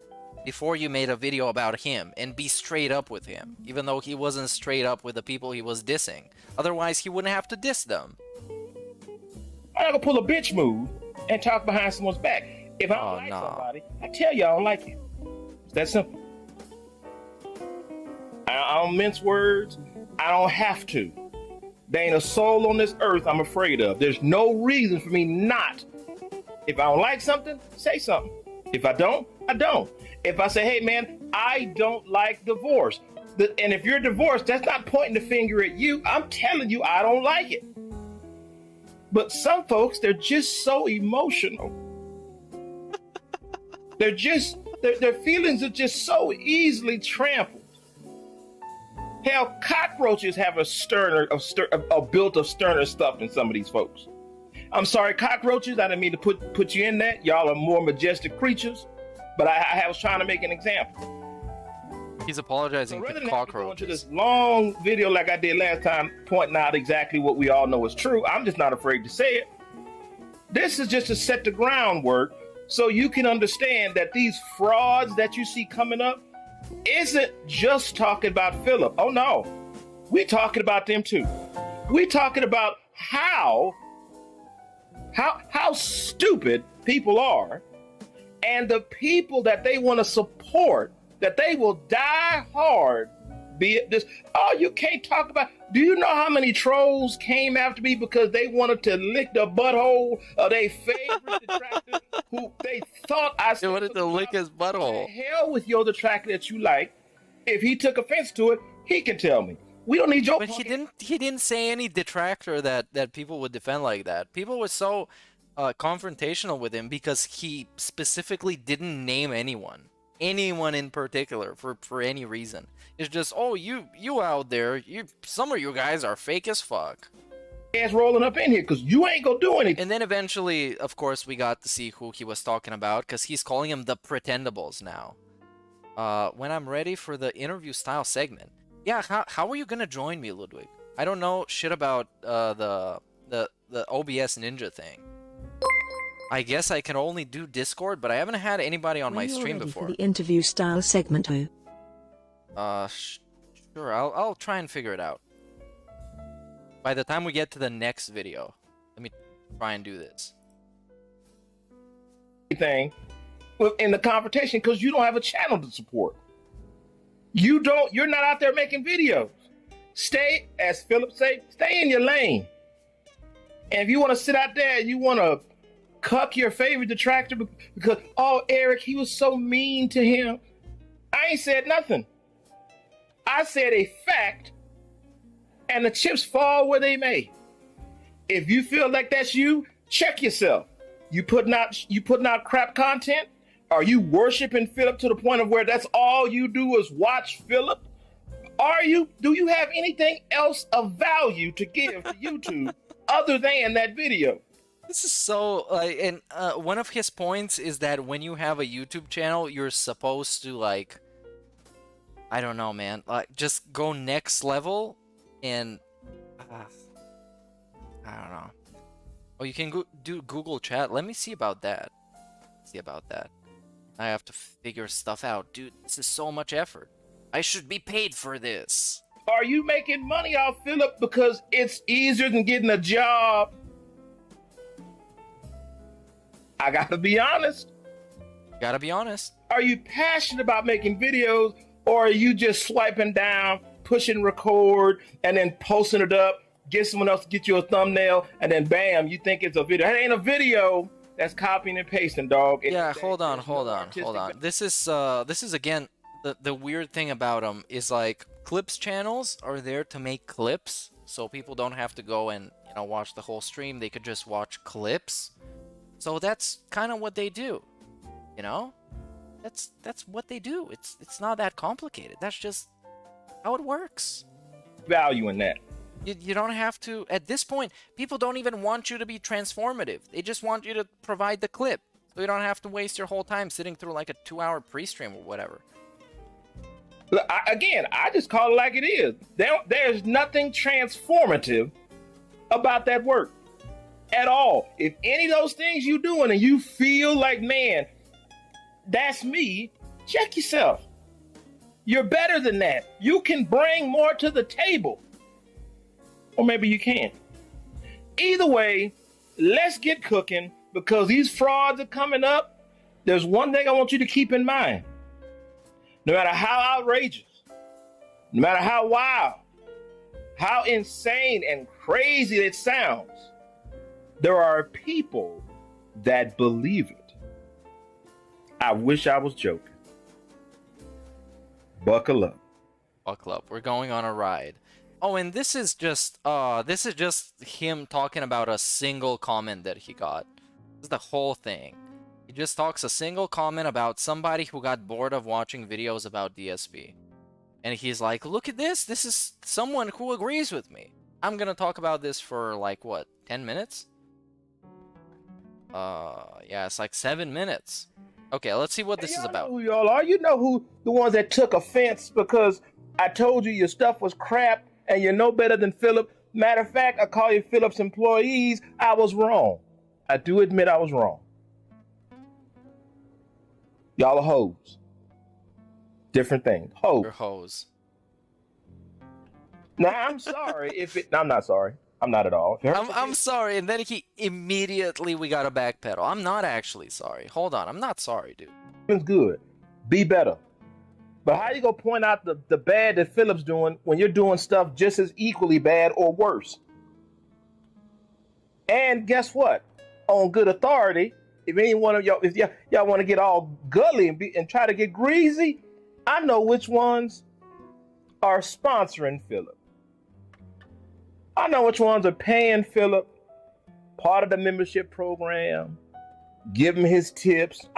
before you made a video about him and be straight up with him, even though he wasn't straight up with the people he was dissing. Otherwise, he wouldn't have to diss them. I gotta pull a bitch move and talk behind someone's back. If I don't like somebody, I tell you I don't like you. It's that simple. I don't mince words. I don't have to. There ain't a soul on this earth I'm afraid of. There's no reason for me not. If I don't like something, say something. If I don't, I don't. If I say, hey man, I don't like divorce. And if you're divorced, that's not pointing the finger at you. I'm telling you, I don't like it. But some folks, they're just so emotional. Their feelings are just so easily trampled. Hell, cockroaches have a built of sterner stuff than some of these folks. I'm sorry, cockroaches. I didn't mean to put you in that. Y'all are more majestic creatures, but I was trying to make an example. He's apologizing rather to than have to go into cockroaches. this long video like I did last time, pointing out exactly what we all know is true, I'm just not afraid to say it. This is just to set the groundwork so you can understand that these frauds that you see coming up isn't just talking about Philip. Oh no, we're talking about them too. We're talking about how stupid people are, and the people that they want to support, that they will die hard. Be it this, oh, you can't talk about. Do you know how many trolls came after me because they wanted to lick the butthole of their favorite detractor who they thought I They wanted to lick his butthole. Hell with your detractor that you like. If he took offense to it, he can tell me. We don't need your. But he didn't say any detractor that people would defend like that. People were so confrontational with him because he specifically didn't name anyone in particular for any reason. It's just, oh, you out there, some of you guys are fake as fuck. Ass rolling up in here because you ain't gonna do anything. And then eventually, of course, we got to see who he was talking about because he's calling them the Pretendables now. When I'm ready for the interview style segment. Yeah, how are you gonna join me, Ludwig? I don't know shit about the OBS Ninja thing. I guess I can only do Discord, but I haven't had anybody on my stream before. For the interview style segment, too. Sure, I'll try and figure it out. By the time we get to the next video, let me try and do this. Thing in the confrontation because you don't have a channel to support. You're not out there making videos. Stay, as Philip say, stay in your lane. And if you want to sit out there and you want to cuck your favorite detractor because, oh, Eric, he was so mean to him. I ain't said nothing. I said a fact, and the chips fall where they may. If you feel like that's you, check yourself. You putting out crap content? Are you worshiping Philip to the point of where that's all you do is watch Philip? Do you have anything else of value to give to YouTube other than that video? This is so, and one of his points is that when you have a YouTube channel, you're supposed to, like, I don't know, man, like, just go next level, and, I don't know. Oh, you can do Google Chat? Let me see about that. I have to figure stuff out. Dude, this is so much effort. I should be paid for this. Are you making money off Philip because it's easier than getting a job? I gotta be honest. Gotta be honest. Are you passionate about making videos, or are you just swiping down, pushing record, and then posting it up, get someone else to get you a thumbnail, and then bam, you think it's a video. It ain't a video. That's copying and pasting, dog. Yeah, hold on. This is again, the weird thing about them is, like, clips channels are there to make clips, so people don't have to go and, watch the whole stream. They could just watch clips. So that's kind of what they do, That's what they do. It's not that complicated. That's just how it works. Value in that. You don't have to. At this point, people don't even want you to be transformative. They just want you to provide the clip, so you don't have to waste your whole time sitting through like a 2-hour pre-stream or whatever. Look, I just call it like it is. There's nothing transformative about that work at all. If any of those things you're doing and you feel like, man, that's me, check yourself. You're better than that. You can bring more to the table. Or maybe you can't. Either way, let's get cooking because these frauds are coming up. There's one thing I want you to keep in mind. No matter how outrageous, no matter how wild, how insane and crazy it sounds, there are people that believe it. I wish I was joking. Buckle up. Buckle up. We're going on a ride. Oh, and this is just him talking about a single comment that he got. This is the whole thing. He just talks a single comment about somebody who got bored of watching videos about DSP. And he's like, look at this. This is someone who agrees with me. I'm gonna talk about this for like, what, 10 minutes? Yeah, it's like 7 minutes. Okay, let's see what this is about. Know who y'all are. You know who the ones that took offense because I told you your stuff was crap and you're no better than Philip. Matter of fact, I call you Philip's employees. I was wrong. I do admit I was wrong. Y'all are hoes. Different things. Hoes. You're hoes. Now, I'm sorry if it... I'm not sorry. I'm not at all. I'm sorry, and then he immediately, we got to backpedal. I'm not actually sorry. Hold on, I'm not sorry, dude. It's good. Be better. But how you gonna point out the bad that Philip's doing when you're doing stuff just as equally bad or worse? And guess what? On good authority, if any one of y'all, if y'all want to get all gully and try to get greasy, I know which ones are sponsoring Philip. I know which ones are paying Philip part of the membership program, give him his tips.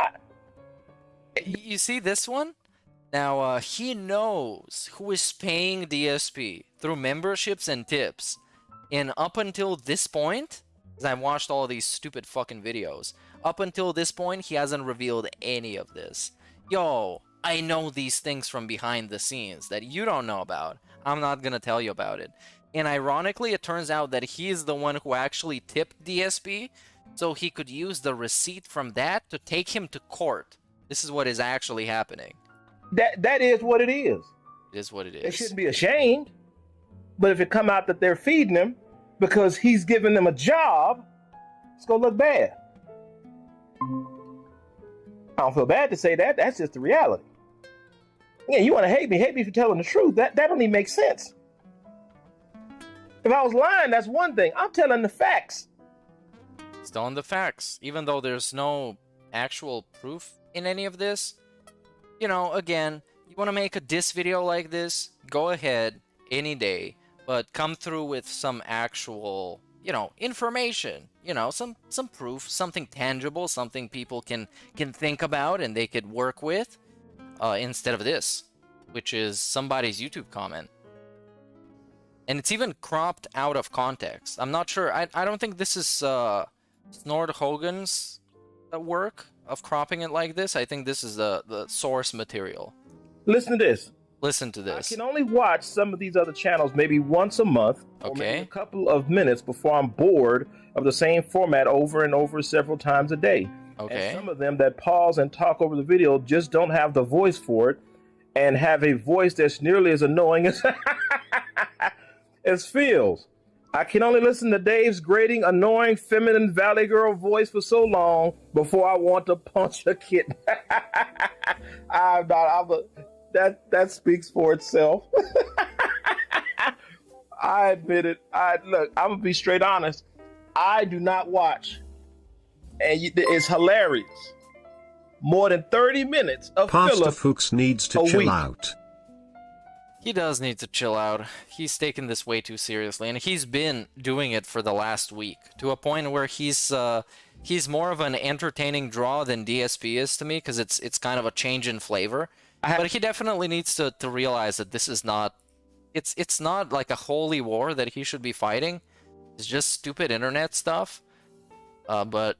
You see this one? Now, he knows who is paying DSP through memberships and tips. And up until this point, as I watched all of these stupid fucking videos, up until this point, he hasn't revealed any of this. Yo, I know these things from behind the scenes that you don't know about. I'm not gonna tell you about it. And ironically, it turns out that he's the one who actually tipped DSP, so he could use the receipt from that to take him to court. This is what is actually happening. That is what it is. It is what it is. They shouldn't be ashamed. But if it come out that they're feeding him because he's giving them a job, it's gonna look bad. I don't feel bad to say that. That's just the reality. Yeah, you want to hate me for telling the truth. That don't even make sense. If I was lying, that's one thing. I'm telling the facts. Still on the facts. Even though there's no actual proof in any of this. You know, again, you want to make a diss video like this? Go ahead, any day. But come through with some actual, you know, information. You know, some proof, something tangible, something people can think about and they could work with. Instead of this, which is somebody's YouTube comment. And it's even cropped out of context. I'm not sure. I don't think this is Snort Hogan's work of cropping it like this. I think this is the source material. Listen to this. Listen to this. I can only watch some of these other channels maybe once a month. Or maybe a couple of minutes before I'm bored of the same format over and over several times a day. Okay. And some of them that pause and talk over the video just don't have the voice for it and have a voice that's nearly as annoying as, as Phil's. I can only listen to Dave's grating, annoying, feminine Valley Girl voice for so long before I want to punch a kitten. That speaks for itself. I admit it. Look, I'm going to be straight honest. I do not watch. And it's hilarious. More than 30 minutes of Pastor Fuchs needs to chill out. He does need to chill out. He's taken this way too seriously, and he's been doing it for the last week to a point where he's more of an entertaining draw than DSP is to me, because it's kind of a change in flavor. But he definitely needs to realize that this is not it's not like a holy war that he should be fighting. It's just stupid internet stuff. But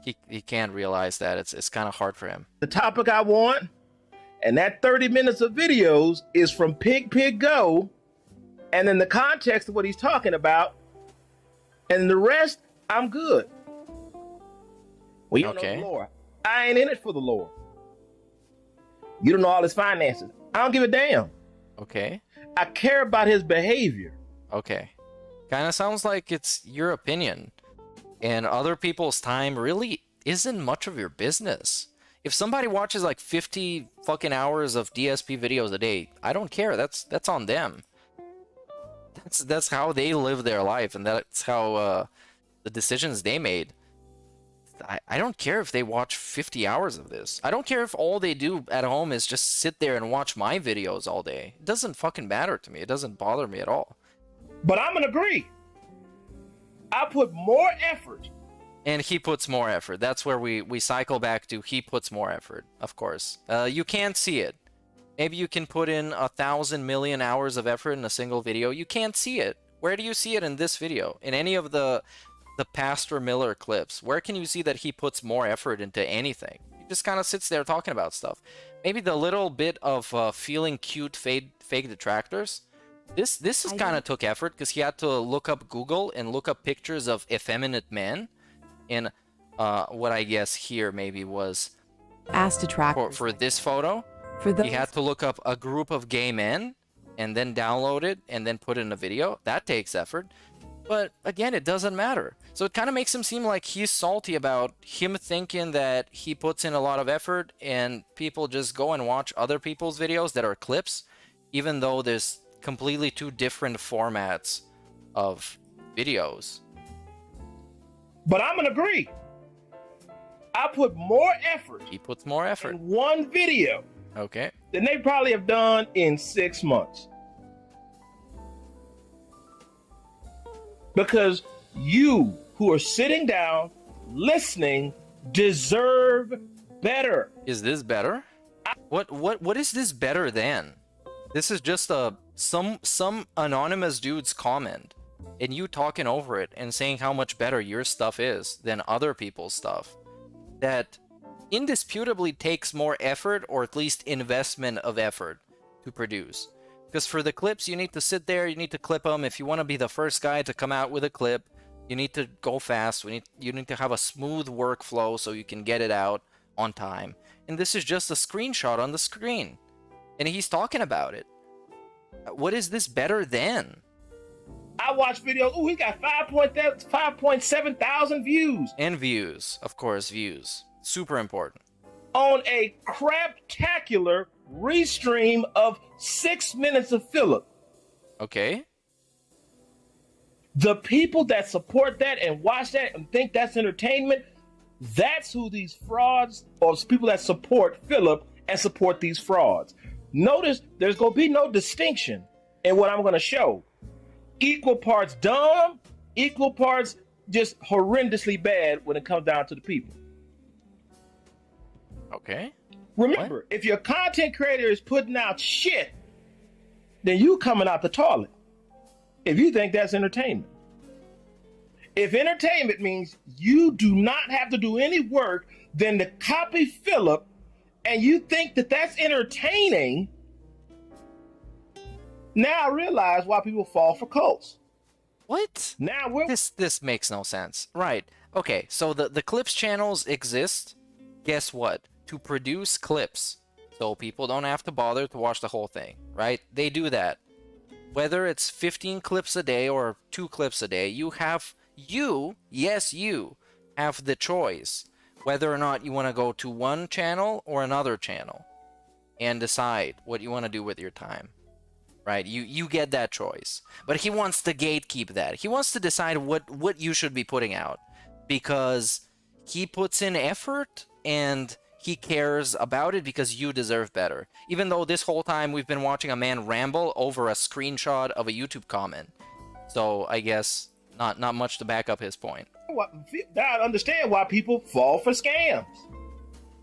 he can't realize that. It's kind of hard for him. The topic I want, and that 30 minutes of videos is from Pig Go, and in the context of what he's talking about, and the rest, I'm good. We don't know the lore. I ain't in it for the lore. You don't know all his finances. I don't give a damn. Okay. I care about his behavior. Okay. Kind of sounds like it's your opinion. And other people's time really isn't much of your business. If somebody watches like 50 fucking hours of DSP videos a day, I don't care. That's on them. That's how they live their life, and that's how the decisions they made. I don't care if they watch 50 hours of this. I don't care if all they do at home is just sit there and watch my videos all day. It doesn't fucking matter to me. It doesn't bother me at all. But I'm gonna agree. I put more effort. And he puts more effort. That's where we cycle back to he puts more effort, of course. You can't see it. Maybe you can put in 1,000 million hours of effort in a single video. You can't see it. Where do you see it in this video? In any of the Pastor Miller clips? Where can you see that he puts more effort into anything? He just kind of sits there talking about stuff. Maybe the little bit of feeling cute fake detractors. This kind of took effort because he had to look up Google and look up pictures of effeminate men. And what I guess here maybe was Ass detractors. for this photo. For those He had to look up a group of gay men and then download it and then put it in a video. That takes effort. But again, it doesn't matter. So it kind of makes him seem like he's salty about him thinking that he puts in a lot of effort and people just go and watch other people's videos that are clips, even though there's completely two different formats of videos. But I'm gonna agree. I put more effort He puts more effort. in one video Okay. than they probably have done in 6 months. Because you who are sitting down, listening, deserve better. Is this better? What is this better than? This is just some anonymous dude's comment and you talking over it and saying how much better your stuff is than other people's stuff. That indisputably takes more effort, or at least investment of effort, to produce. Because for the clips, you need to sit there, you need to clip them. If you want to be the first guy to come out with a clip, you need to go fast. You need to have a smooth workflow so you can get it out on time. And this is just a screenshot on the screen. And he's talking about it. What is this better than? I watch videos. Oh, he got 5.7 thousand views. And views, of course, views. Super important. On a craptacular restream of 6 minutes of Philip. Okay. The people that support that and watch that and think that's entertainment, that's who these frauds, or people that support Philip and support these frauds. Notice there's going to be no distinction in what I'm going to show. Equal parts dumb, equal parts just horrendously bad when it comes down to the people. Okay. Remember, if your content creator is putting out shit, then you coming out the toilet if you think that's entertainment. If entertainment means you do not have to do any work than to copy Philip, and you think that that's entertaining, now I realize why people fall for cults. What? Now we're This makes no sense. Right. Okay, so the clips channels exist. Guess what? To produce clips. So people don't have to bother to watch the whole thing, right? They do that. Whether it's 15 clips a day or 2 clips a day, you have the choice whether or not you want to go to one channel or another channel and decide what you want to do with your time. Right? You get that choice. But he wants to gatekeep that. He wants to decide what you should be putting out because he puts in effort and he cares about it because you deserve better. Even though this whole time we've been watching a man ramble over a screenshot of a YouTube comment. So I guess not much to back up his point. Now I understand why people fall for scams.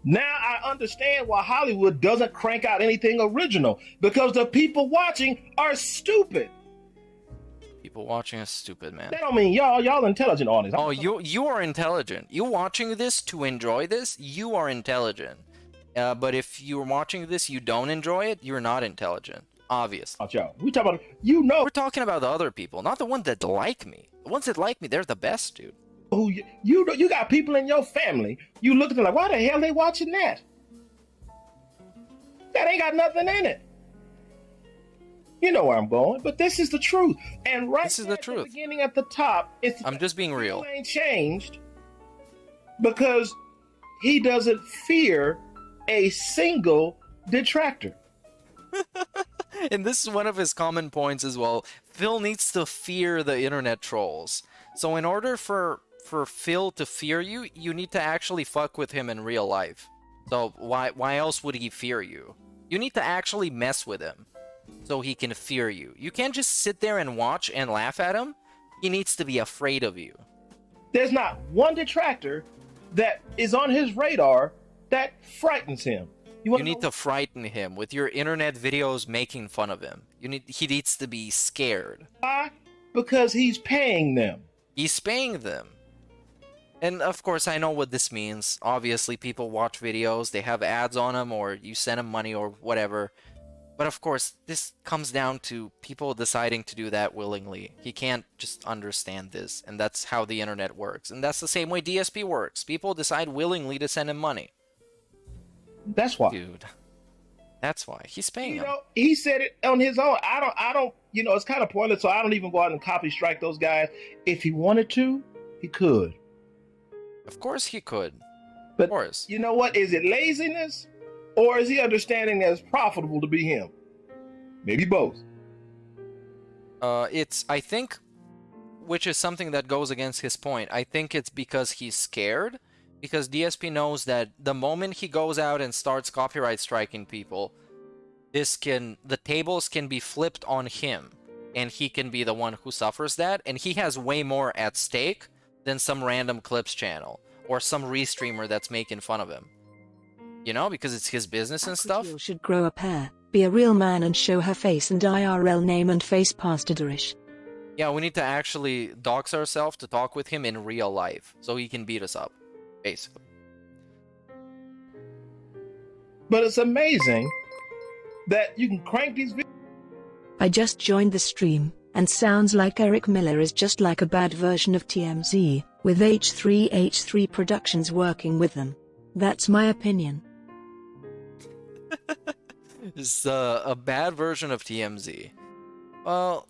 Now I understand why Hollywood doesn't crank out anything original, because the people watching are stupid. People watching is stupid, man. That don't mean y'all intelligent audience. Oh, you are intelligent. You watching this to enjoy this, you are intelligent. But if you're watching this, you don't enjoy it, you're not intelligent. Obviously. Y'all. We talk about, you know. We're talking about the other people, not the ones that like me. The ones that like me, they're the best, dude. Who you got people in your family. You look at them like, why the hell they watching that? That ain't got nothing in it. You know where I'm going, but this is the truth. And right this is the truth. At the beginning at the top, I'm just being real. Ain't changed because he doesn't fear a single detractor. And this is one of his common points as well. Phil needs to fear the internet trolls. So in order for Phil to fear you, you need to actually fuck with him in real life. So why else would he fear you? You need to actually mess with him so he can fear you. You can't just sit there and watch and laugh at him. He needs to be afraid of you. There's not one detractor that is on his radar that frightens him. You need to frighten him with your internet videos making fun of him. He needs to be scared. Why? Because he's paying them. He's paying them. And of course, I know what this means. Obviously, people watch videos, they have ads on them, or you send them money or whatever. But of course, this comes down to people deciding to do that willingly. He can't just understand this, and that's how the internet works. And that's the same way DSP works. People decide willingly to send him money. That's why. Dude. That's why. He's paying him. He said it on his own. I don't, it's kind of pointless, so I don't even go out and copy strike those guys. If he wanted to, he could. Of course he could. But of course. You know what? Is it laziness? Or is he understanding that it's profitable to be him? Maybe both. I think, which is something that goes against his point. I think it's because he's scared. Because DSP knows that the moment he goes out and starts copyright striking people, the tables can be flipped on him. And he can be the one who suffers that. And he has way more at stake than some random clips channel. Or some restreamer that's making fun of him. You know, because it's his business and stuff. Aquatiel should grow a pair, be a real man and show her face and IRL name and face past Dorish. Yeah, we need to actually dox ourselves to talk with him in real life. So he can beat us up. Basically. But it's amazing that you can crank these videos. I just joined the stream, and sounds like Eric Miller is just like a bad version of TMZ, with H3H3 Productions working with them. That's my opinion. It's a bad version of TMZ. Well,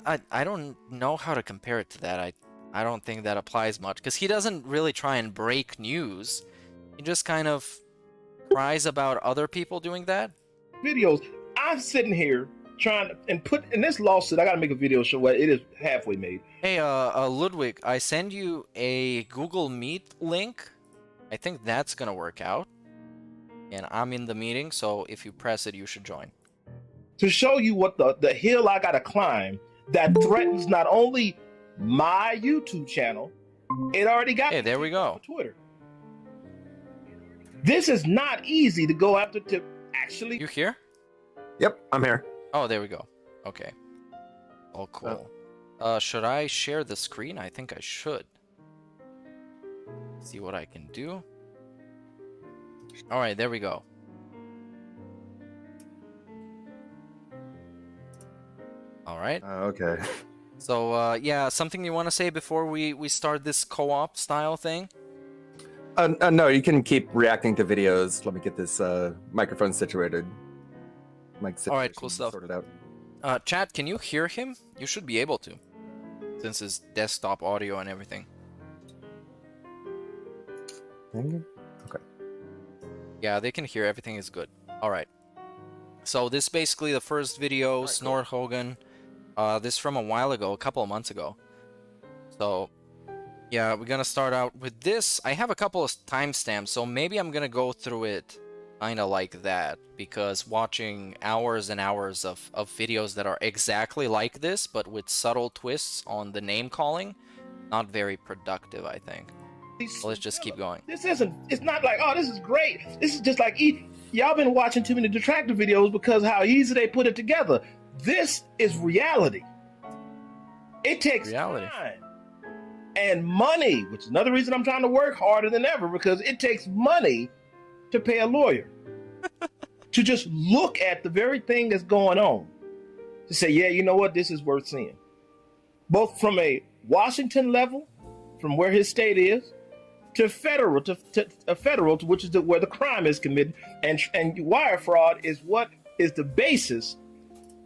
I don't know how to compare it to that. I don't think that applies much, because he doesn't really try and break news. He just kind of cries about other people doing that. Videos. I'm sitting here trying to, and put in this lawsuit, I gotta make a video show what it is halfway made. Hey, Ludwig, I send you a Google Meet link. I think that's gonna work out. And I'm in the meeting, so if you press it, you should join. To show you what the hill I gotta climb that threatens not only my YouTube channel, it already got. Hey, there we go. Twitter. This is not easy to go after to actually. You here? Yep, I'm here. Oh, there we go. Okay. Oh, cool. Should I share the screen? I think I should. See what I can do. Alright, there we go. Alright. Okay. So, yeah, something you want to say before we start this co-op style thing? No, you can keep reacting to videos. Let me get this microphone situated. Alright, cool stuff. Sorted out. Chat, can you hear him? You should be able to. Since his desktop audio and everything. Okay. Yeah, they can hear. Everything is good. Alright. So this is basically the first video, Snort Hogan. This from a while ago, a couple of months ago. So, yeah, we're gonna start out with this. I have a couple of timestamps, so maybe I'm gonna go through it kinda like that. Because watching hours and hours of videos that are exactly like this, but with subtle twists on the name calling, not very productive, I think. So let's just keep going. It's not like, oh, this is great. This is just like, y'all been watching too many detractor videos because how easy they put it together. This is reality. It takes time and money, which is another reason I'm trying to work harder than ever, because it takes money to pay a lawyer to just look at the very thing that's going on, to say, yeah, you know what, this is worth seeing. Both from a Washington level, from where his state is, to federal, which is where the crime is committed, and wire fraud is what is the basis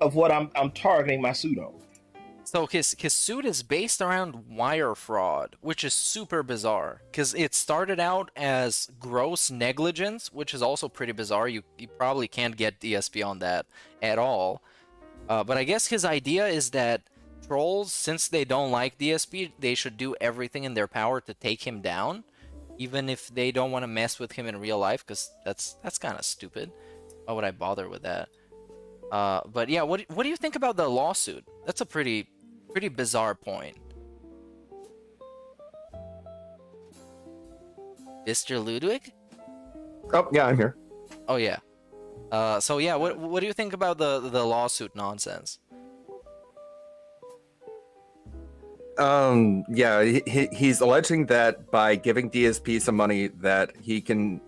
of what I'm targeting my suit on. So his suit is based around wire fraud, which is super bizarre, because it started out as gross negligence, which is also pretty bizarre. You probably can't get DSP on that at all. But I guess his idea is that trolls, since they don't like DSP, they should do everything in their power to take him down, even if they don't want to mess with him in real life, because that's kind of stupid. Why would I bother with that? But yeah, what do you think about the lawsuit? That's a pretty bizarre point. Mr. Ludwig? Oh, yeah, I'm here. Oh yeah. So yeah, what do you think about the lawsuit nonsense? Yeah, he's alleging that by giving DSP some money that he can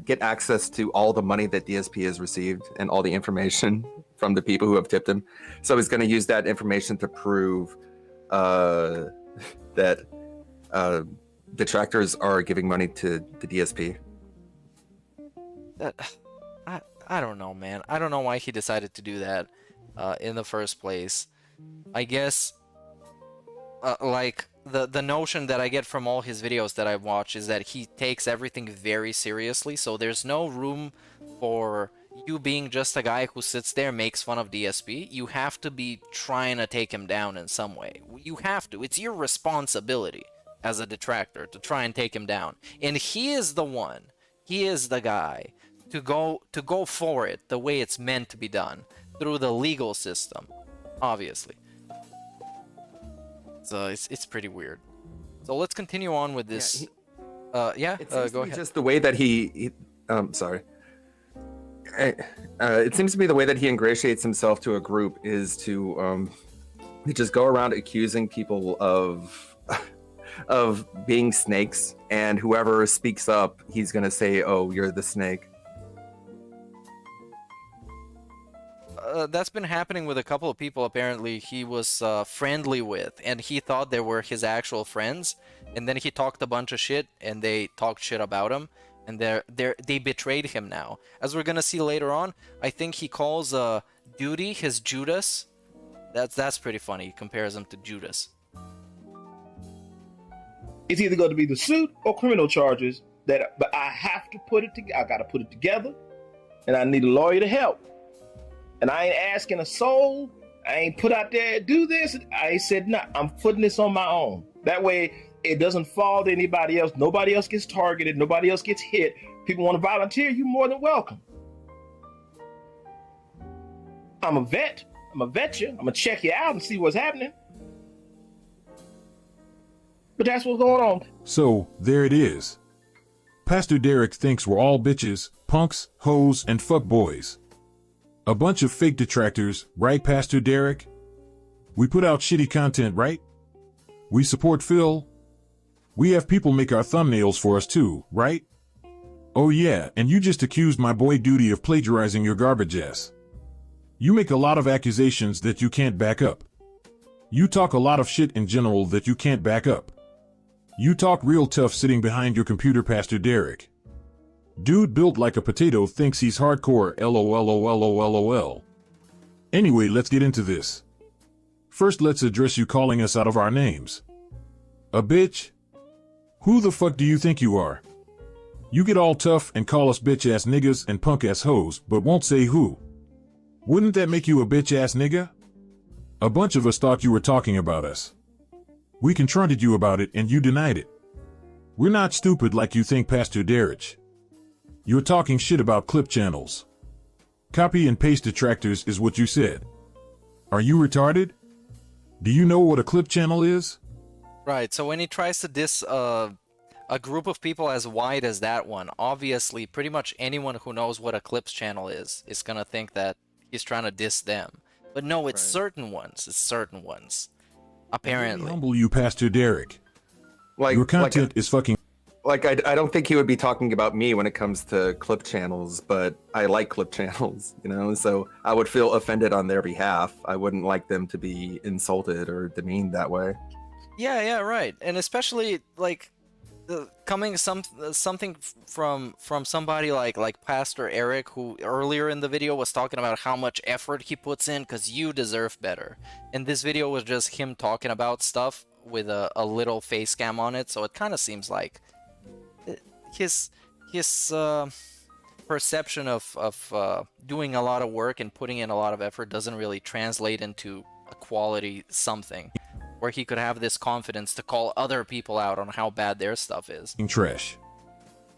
get access to all the money that DSP has received and all the information from the people who have tipped him. So he's going to use that information to prove that detractors are giving money to the DSP. I don't know, man. I don't know why he decided to do that in the first place. I guess like the notion that I get from all his videos that I've watched is that he takes everything very seriously, so there's no room for you being just a guy who sits there, makes fun of DSP. You have to be trying to take him down in some way. You have to. It's your responsibility as a detractor to try and take him down. And he is the one, he is the guy to go for it the way it's meant to be done, through the legal system, obviously. So it's pretty weird. So let's continue on with this. Go ahead. Just the way that he sorry. It seems to me the way that he ingratiates himself to a group is to just go around accusing people of being snakes, and whoever speaks up, he's gonna say, "Oh, you're the snake." That's been happening with a couple of people apparently he was friendly with, and he thought they were his actual friends, and then he talked a bunch of shit and they talked shit about him, and they betrayed him now. As we're gonna see later on, I think he calls Duty his Judas. That's pretty funny. He compares him to Judas. It's either going to be the suit or criminal charges but I have to put it together. I got to put it together, and I need a lawyer to help. And I ain't asking a soul. I ain't put out there, do this. I ain't said, nah, I'm putting this on my own. That way it doesn't fall to anybody else. Nobody else gets targeted. Nobody else gets hit. People want to volunteer, you're more than welcome. I'm a vet. I'm going to vet you. I'm going to check you out and see what's happening. But that's what's going on. So, there it is. Pastor Derek thinks we're all bitches, punks, hoes, and fuckboys. A bunch of fake detractors, right, Pastor Derek? We put out shitty content, right? We support Phil. We have people make our thumbnails for us too, right? Oh yeah, and you just accused my boy Duty of plagiarizing your garbage ass. You make a lot of accusations that you can't back up. You talk a lot of shit in general that you can't back up. You talk real tough sitting behind your computer, Pastor Derek. Dude built like a potato thinks he's hardcore, LOL. Anyway, let's get into this. First, let's address you calling us out of our names. A bitch? Who the fuck do you think you are? You get all tough and call us bitch-ass niggas and punk-ass hoes, but won't say who. Wouldn't that make you a bitch-ass nigga? A bunch of us thought you were talking about us. We confronted you about it and you denied it. We're not stupid like you think, Pastor Derek. You're talking shit about clip channels. Copy and paste detractors is what you said. Are you retarded? Do you know what a clip channel is? Right, so when he tries to diss a group of people as wide as that one, obviously pretty much anyone who knows what a clips channel is gonna think that he's trying to diss them. But no, it's certain ones. It's certain ones. Apparently. Humble you, Pastor Derek. Your content is fucking... Like, I don't think he would be talking about me when it comes to clip channels, but I like clip channels, you know? So I would feel offended on their behalf. I wouldn't like them to be insulted or demeaned that way. Yeah, right. And especially, like, coming something from somebody like Pastor Erick, who earlier in the video was talking about how much effort he puts in because you deserve better. And this video was just him talking about stuff with a little face cam on it, so it kind of seems like his perception of doing a lot of work and putting in a lot of effort doesn't really translate into a quality something where he could have this confidence to call other people out on how bad their stuff is. Trash.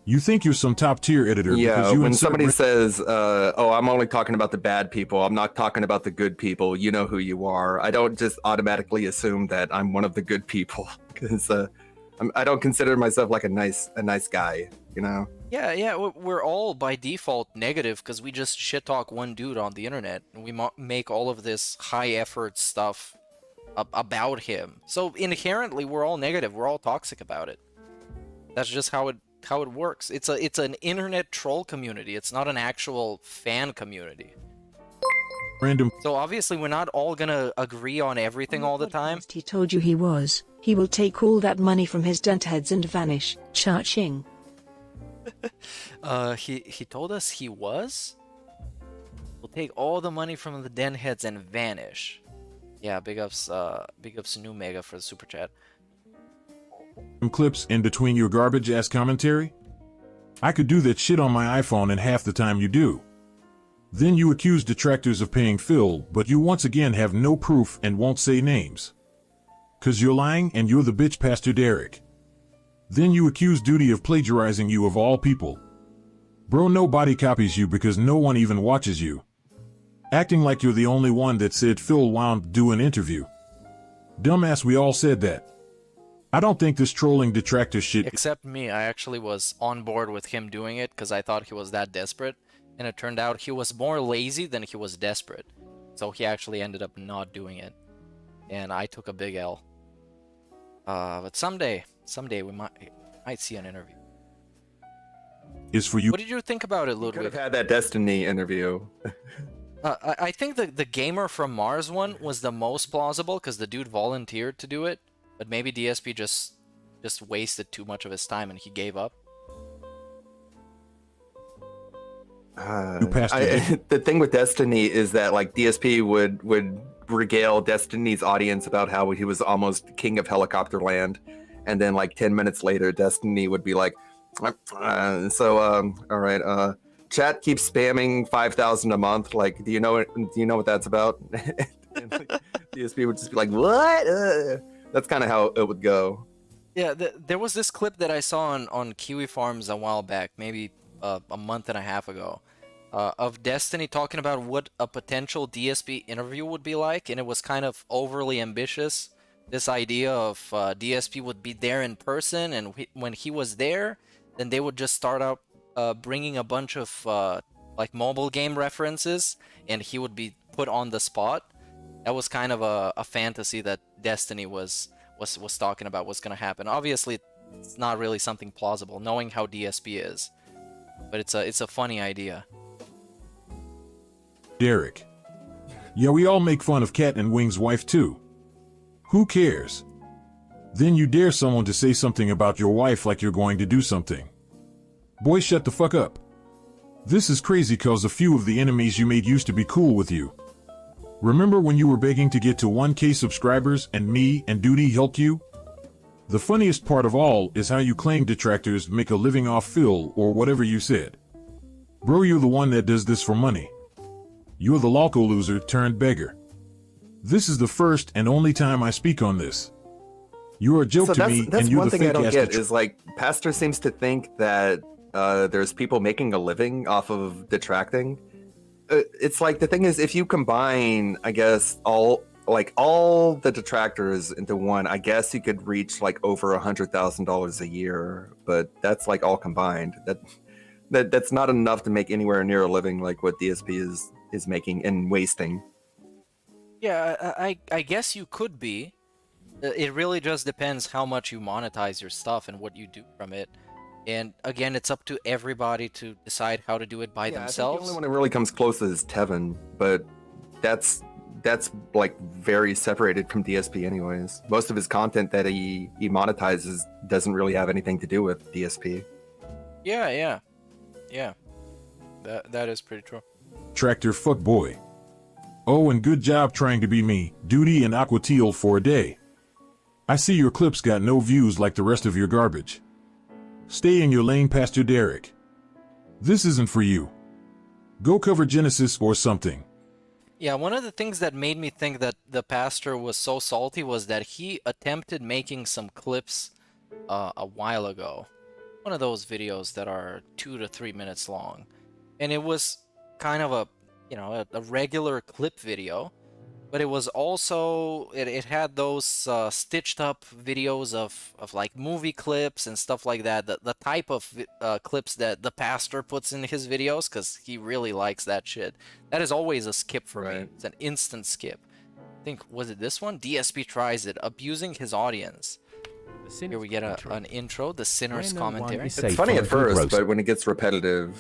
You think you're some top tier editor yeah, because you when somebody says, oh, I'm only talking about the bad people, I'm not talking about the good people, you know who you are. I don't just automatically assume that I'm one of the good people because I don't consider myself like a nice guy. you know? Yeah, yeah, we're all by default negative because we just shit talk one dude on the internet, and we make all of this high effort stuff about him. So inherently, we're all negative. We're all toxic about it. That's just how it works. It's an internet troll community. It's not an actual fan community. Random. So obviously, we're not all gonna agree on everything all the time. He told you he was. He will take all that money from his dent heads and vanish. Cha-ching. He told us he was. We'll take all the money from the den heads and vanish. Yeah, big ups New Mega for the super chat. Clips in between your garbage ass commentary? I could do that shit on my iPhone in half the time you do. Then you accuse detractors of paying Phil, but you once again have no proof and won't say names. 'Cause you're lying and you're the bitch Pastor Erick. Then you accuse Duty of plagiarizing you of all people. Bro, nobody copies you because no one even watches you. Acting like you're the only one that said Phil won't do an interview. Dumbass, we all said that. I don't think this trolling detractor shit... Except me, I actually was on board with him doing it because I thought he was that desperate. And it turned out he was more lazy than he was desperate. So he actually ended up not doing it. And I took a big L. But someday we might see an interview. Is for you. What did you think about it, Ludwig? Could have had that Destiny interview. I think the gamer from Mars one was the most plausible because the dude volunteered to do it. But maybe DSP just wasted too much of his time and he gave up. The thing with Destiny is that like DSP would regale Destiny's audience about how he was almost king of helicopter land, and then like 10 minutes later Destiny would be like, all right, chat keeps spamming 5,000 a month, like do you know what that's about? And, like, DSP would just be like, what? That's kind of how it would go. Yeah, there was this clip that I saw on Kiwi Farms a while back, maybe a month and a half ago, of Destiny talking about what a potential DSP interview would be like, and it was kind of overly ambitious. This idea of DSP would be there in person, and when he was there, then they would just start out bringing a bunch of like mobile game references, and he would be put on the spot. That was kind of a fantasy that Destiny was talking about was going to happen. Obviously, it's not really something plausible, knowing how DSP is. But it's a funny idea. Erick. Yeah, we all make fun of Cat and Wing's wife too. Who cares? Then you dare someone to say something about your wife like you're going to do something. Boy, shut the fuck up. This is crazy cause a few of the enemies you made used to be cool with you. Remember when you were begging to get to 1K subscribers and me and Duty helped you? The funniest part of all is how you claim detractors make a living off Phil or whatever you said. Bro, you're the one that does this for money. You're the local loser turned beggar. This is the first and only time I speak on this. You're a joke to me, and you're the fake ass. That's one thing I don't get is like Pastor seems to think that there's people making a living off of detracting. It's like the thing is, if you combine, I guess all the detractors into one, I guess you could reach like over $100,000 a year. But that's like all combined. That's not enough to make anywhere near a living like what DSP is making and wasting. Yeah, I guess you could be. It really just depends how much you monetize your stuff and what you do from it. And again, it's up to everybody to decide how to do it by themselves. I think the only one that really comes close is Tevin, but that's like very separated from DSP anyways. Most of his content that he monetizes doesn't really have anything to do with DSP. Yeah. That is pretty true. Tractor fuckboy. Oh, and good job trying to be me, Duty and Aquateal for a day. I see your clips got no views like the rest of your garbage. Stay in your lane, Pastor Erick. This isn't for you. Go cover Genesis or something. Yeah, one of the things that made me think that the pastor was so salty was that he attempted making some clips a while ago. One of those videos that are 2 to 3 minutes long. And it was kind of a regular clip video. but it was also it had those stitched up videos of like movie clips and stuff like that. The type of clips that the pastor puts in his videos, because he really likes that shit. That is always a skip for me. It's an instant skip. I think, was it this one? DSP tries it, abusing his audience. Here we get an intro, the sinner's commentary. It's funny at first, but when it gets repetitive.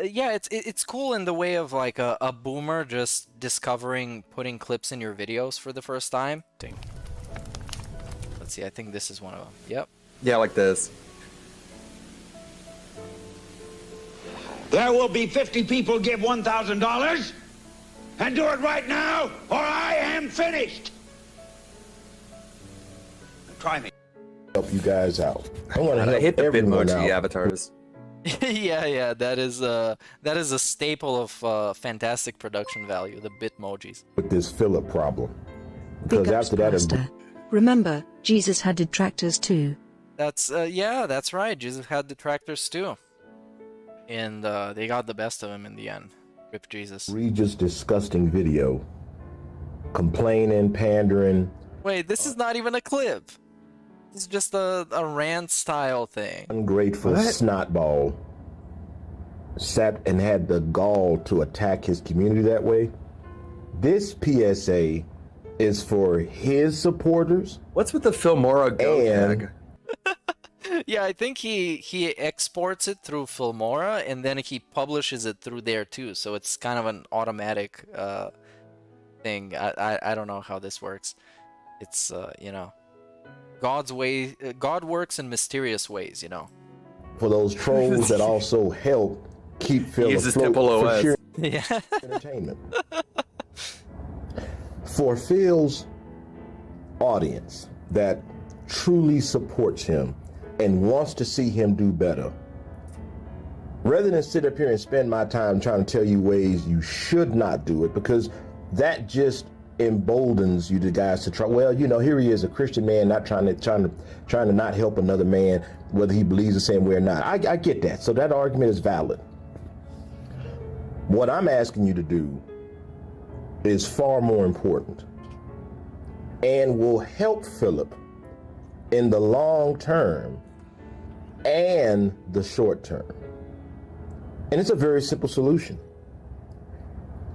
Yeah, it's cool in the way of like a boomer just discovering putting clips in your videos for the first time. Let's see, I think this is one of them. Yep. Yeah, like this. There will be 50 people give $1,000, and do it right now, or I am finished. Try me. Help you guys out. I want to help I hate the everyone Bitmoji out. avatars. yeah, that is a staple of fantastic production value, the Bitmojis. With this Philip problem. Big Because ups, after that, Pastor. Remember, Jesus had detractors too. That's yeah, that's right. Jesus had detractors too, and they got the best of him in the end. Rip Jesus. egregious, disgusting video. Complaining, pandering. Wait, this is not even a clip. This is just a rant style thing. Ungrateful snotball sat and had the gall to attack his community that way. This PSA is for his supporters. What's with the Filmora go tag? Yeah, I think he exports it through Filmora and then he publishes it through there too. So it's kind of an automatic thing. I don't know how this works. It's you know, God's way. God works in mysterious ways, you know. For those trolls that also help keep Phil Uses afloat Temple for OS. sheer Yeah. entertainment. For Phil's audience that truly supports him and wants to see him do better, rather than sit up here and spend my time trying to tell you ways you should not do it, because that just emboldens you the guys to try. Well, you know, here he is, a Christian man, not trying to not help another man, whether he believes the same way or not. I get that. So that argument is valid. What I'm asking you to do is far more important and will help Philip in the long term and the short term. And it's a very simple solution.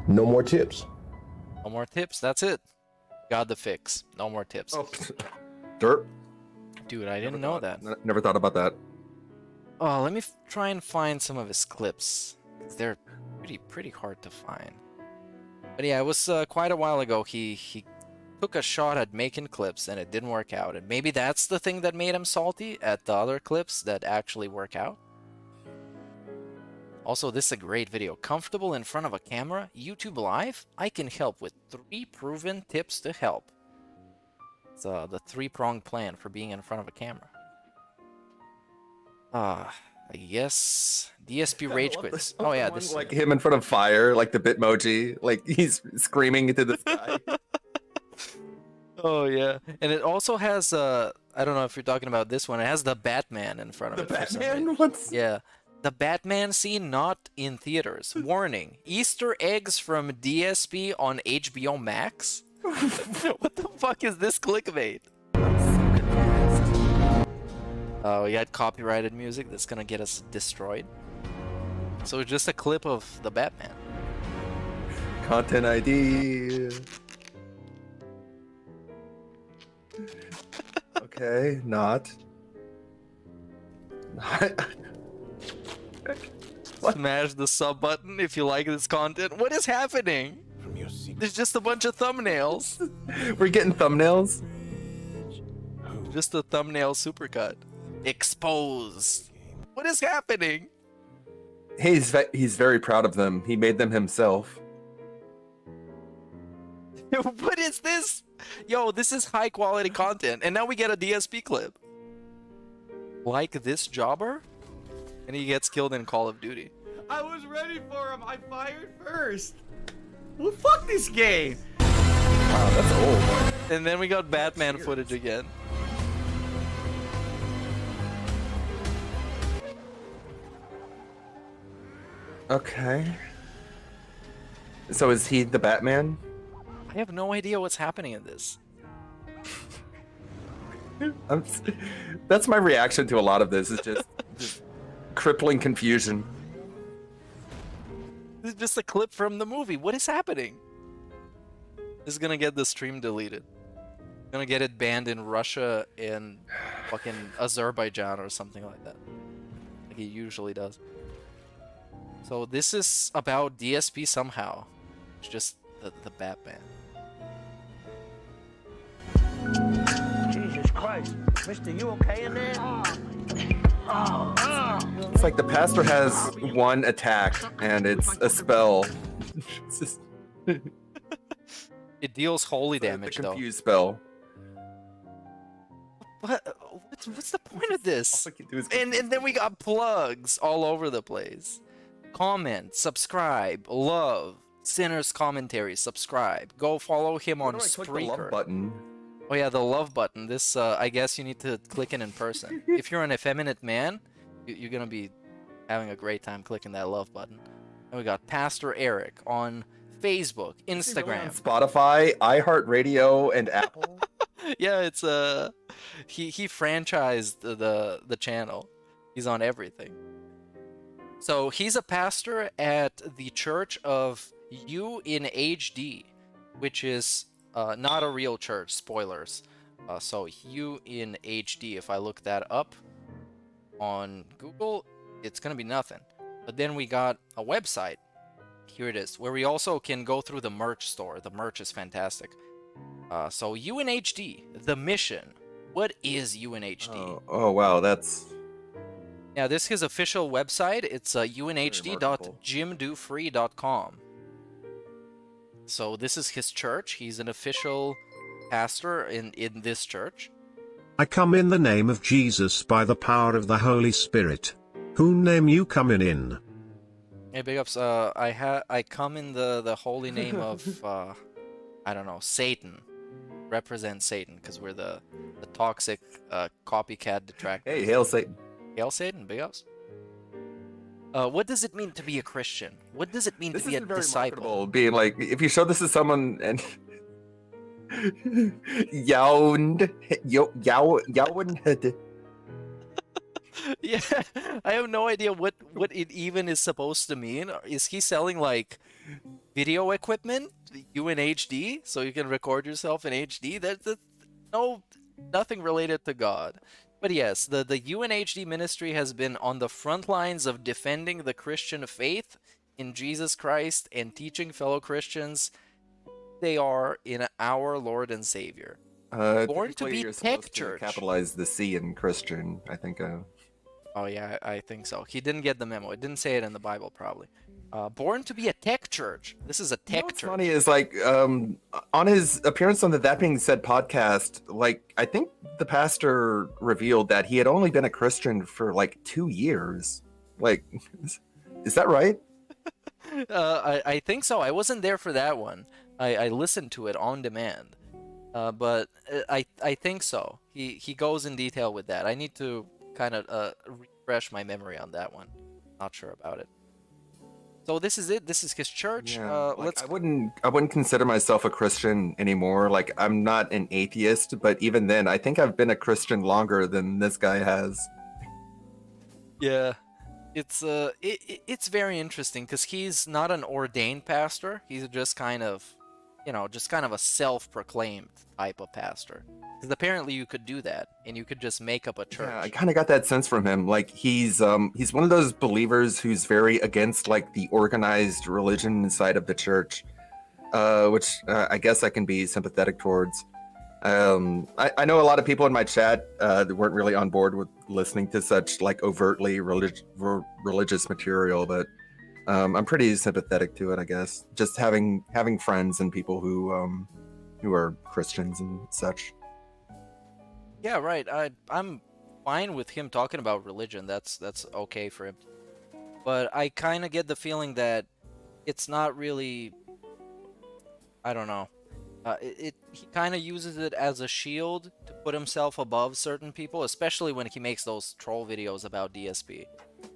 No more tips. No more tips. That's it. Got the fix. No more tips. Oh, dirt. Dude, I didn't know that. Never thought about that. Oh, let me try and find some of his clips. They're pretty hard to find. But yeah, it was quite a while ago. He took a shot at making clips and it didn't work out. And maybe that's the thing that made him salty at the other clips that actually work out. Also, this is a great video. Comfortable in front of a camera? YouTube Live? I can help with 3 proven tips to help. It's the 3-pronged plan for being in front of a camera. I guess DSP rage quits. Oh yeah, this like him in front of fire, like the Bitmoji, like he's screaming into the sky. Oh yeah, and it also has I don't know if you're talking about this one. It has the Batman in front of it. The Batman? What's... Yeah. The Batman scene not in theaters. Warning. Easter eggs from DSP on HBO Max? What the fuck is this clickbait? Oh, we got copyrighted music that's gonna get us destroyed. So it's just a clip of the Batman. Content ID. Okay, not. Smash the sub button if you like this content. What is happening? There's just a bunch of thumbnails. We're getting thumbnails? Just a thumbnail supercut. Exposed. What is happening? He's very proud of them. He made them himself. What is this? Yo, this is high quality content. And now we get a DSP clip. Like this jobber? And he gets killed in Call of Duty. I was ready for him. I fired first. Well, fuck this game. Wow, that's old. And then we got Batman footage again. Okay. So is he the Batman? I have no idea what's happening in this. That's my reaction to a lot of this. Is just crippling confusion. This is just a clip from the movie. What is happening? This is gonna get the stream deleted. Gonna get it banned in Russia and fucking Azerbaijan or something like that. Like he usually does. So this is about DSP somehow. It's just the Batman. Jesus Christ. Mister, you okay in there? It's like the pastor has one attack and it's a spell. It's just It deals holy the damage though. confused spell. What's the point of this? All I can do is And then we got plugs all over the place. Comment, subscribe, love, Sinner's Commentary, subscribe. Go follow him on Where do I click the love Spreaker. button? Oh yeah, the love button. This, I guess you need to click it in person. If you're an effeminate man, you're gonna be having a great time clicking that love button. And we got Pastor Erick on Facebook, Instagram. Spotify, iHeartRadio, and Apple. Yeah, it's he franchised the channel. He's on everything. So he's a pastor at the Church of You in HD, which is not a real church. Spoilers. So You in HD. If I look that up on Google, it's gonna be nothing. But then we got a website. Here it is, where we also can go through the merch store. The merch is fantastic. So UNHD, the mission. What is UNHD? Oh wow, that's... Yeah, this is his official website. It's unhd.jimdofree.com. So this is his church. He's an official pastor in this church. I come in the name of Jesus by the power of the Holy Spirit. Whose name you coming in? Hey, big ups. I come in the holy name of I don't know, Satan. Represent Satan, because we're the toxic copycat detractors. Hey, hail Satan. Hail Satan, big ups. What does it mean to be a Christian? What does it mean to be a disciple? Being like, if you show this to someone and Yound. Yeah, I have no idea what it even is supposed to mean. Is he selling like video equipment, UNHD, so you can record yourself in HD? That's nothing related to God. But yes, the UNHD ministry has been on the front lines of defending the Christian faith in Jesus Christ and teaching fellow Christians they are in our Lord and Savior. Born to be tech church. Capitalize the C in Christian, I think. Oh yeah, I think so. He didn't get the memo. It didn't say it in the Bible, probably. Born to be a tech church. This is a tech church. What's funny is like on his appearance on the That Being Said podcast, like I think the pastor revealed that he had only been a Christian for like 2 years. Like, is that right? I think so. I wasn't there for that one. I listened to it on demand. But I think so. He goes in detail with that. I need to kind of refresh my memory on that one. Not sure about it. So this is it. This is his church. Yeah, I wouldn't consider myself a Christian anymore. Like I'm not an atheist, but even then, I think I've been a Christian longer than this guy has. Yeah, it's very interesting because he's not an ordained pastor. He's just kind of, a self-proclaimed type of pastor. Because apparently you could do that, and you could just make up a church. Yeah, I kind of got that sense from him. Like he's one of those believers who's very against like the organized religion side of the church, which I guess I can be sympathetic towards. I know a lot of people in my chat that weren't really on board with listening to such like overtly religious material, but I'm pretty sympathetic to it, I guess. Just having friends and people who are Christians and such. Yeah, right. I'm fine with him talking about religion. That's okay for him. But I kind of get the feeling that it's not really. I don't know. He kind of uses it as a shield to put himself above certain people, especially when he makes those troll videos about DSP.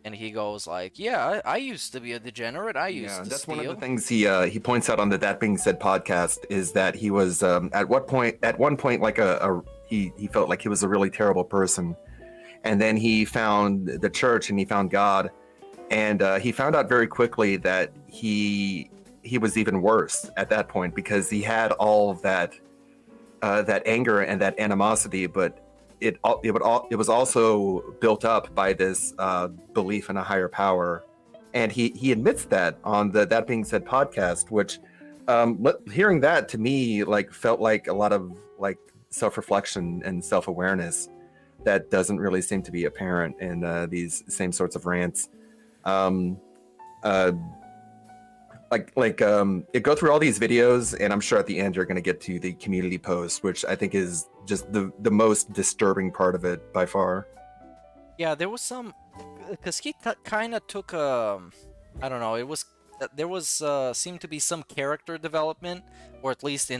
and he goes like, "Yeah, I used to be a degenerate. I used Yeah, to that's steal." one of the things he points out on the That Being Said podcast is that he was at one point like he felt like he was a really terrible person, and then he found the church and he found God, and he found out very quickly that he was even worse at that point because he had all of that anger and that animosity, but it was also built up by this belief in a higher power, and he admits that on the That Being Said podcast, which hearing that to me like felt like a lot of like self-reflection and self-awareness that doesn't really seem to be apparent in these same sorts of rants. It go through all these videos, and I'm sure at the end you're going to get to the community post, which I think is just the most disturbing part of it by far. Yeah, there was some, because he kind of took I don't know, there was seemed to be some character development, or at least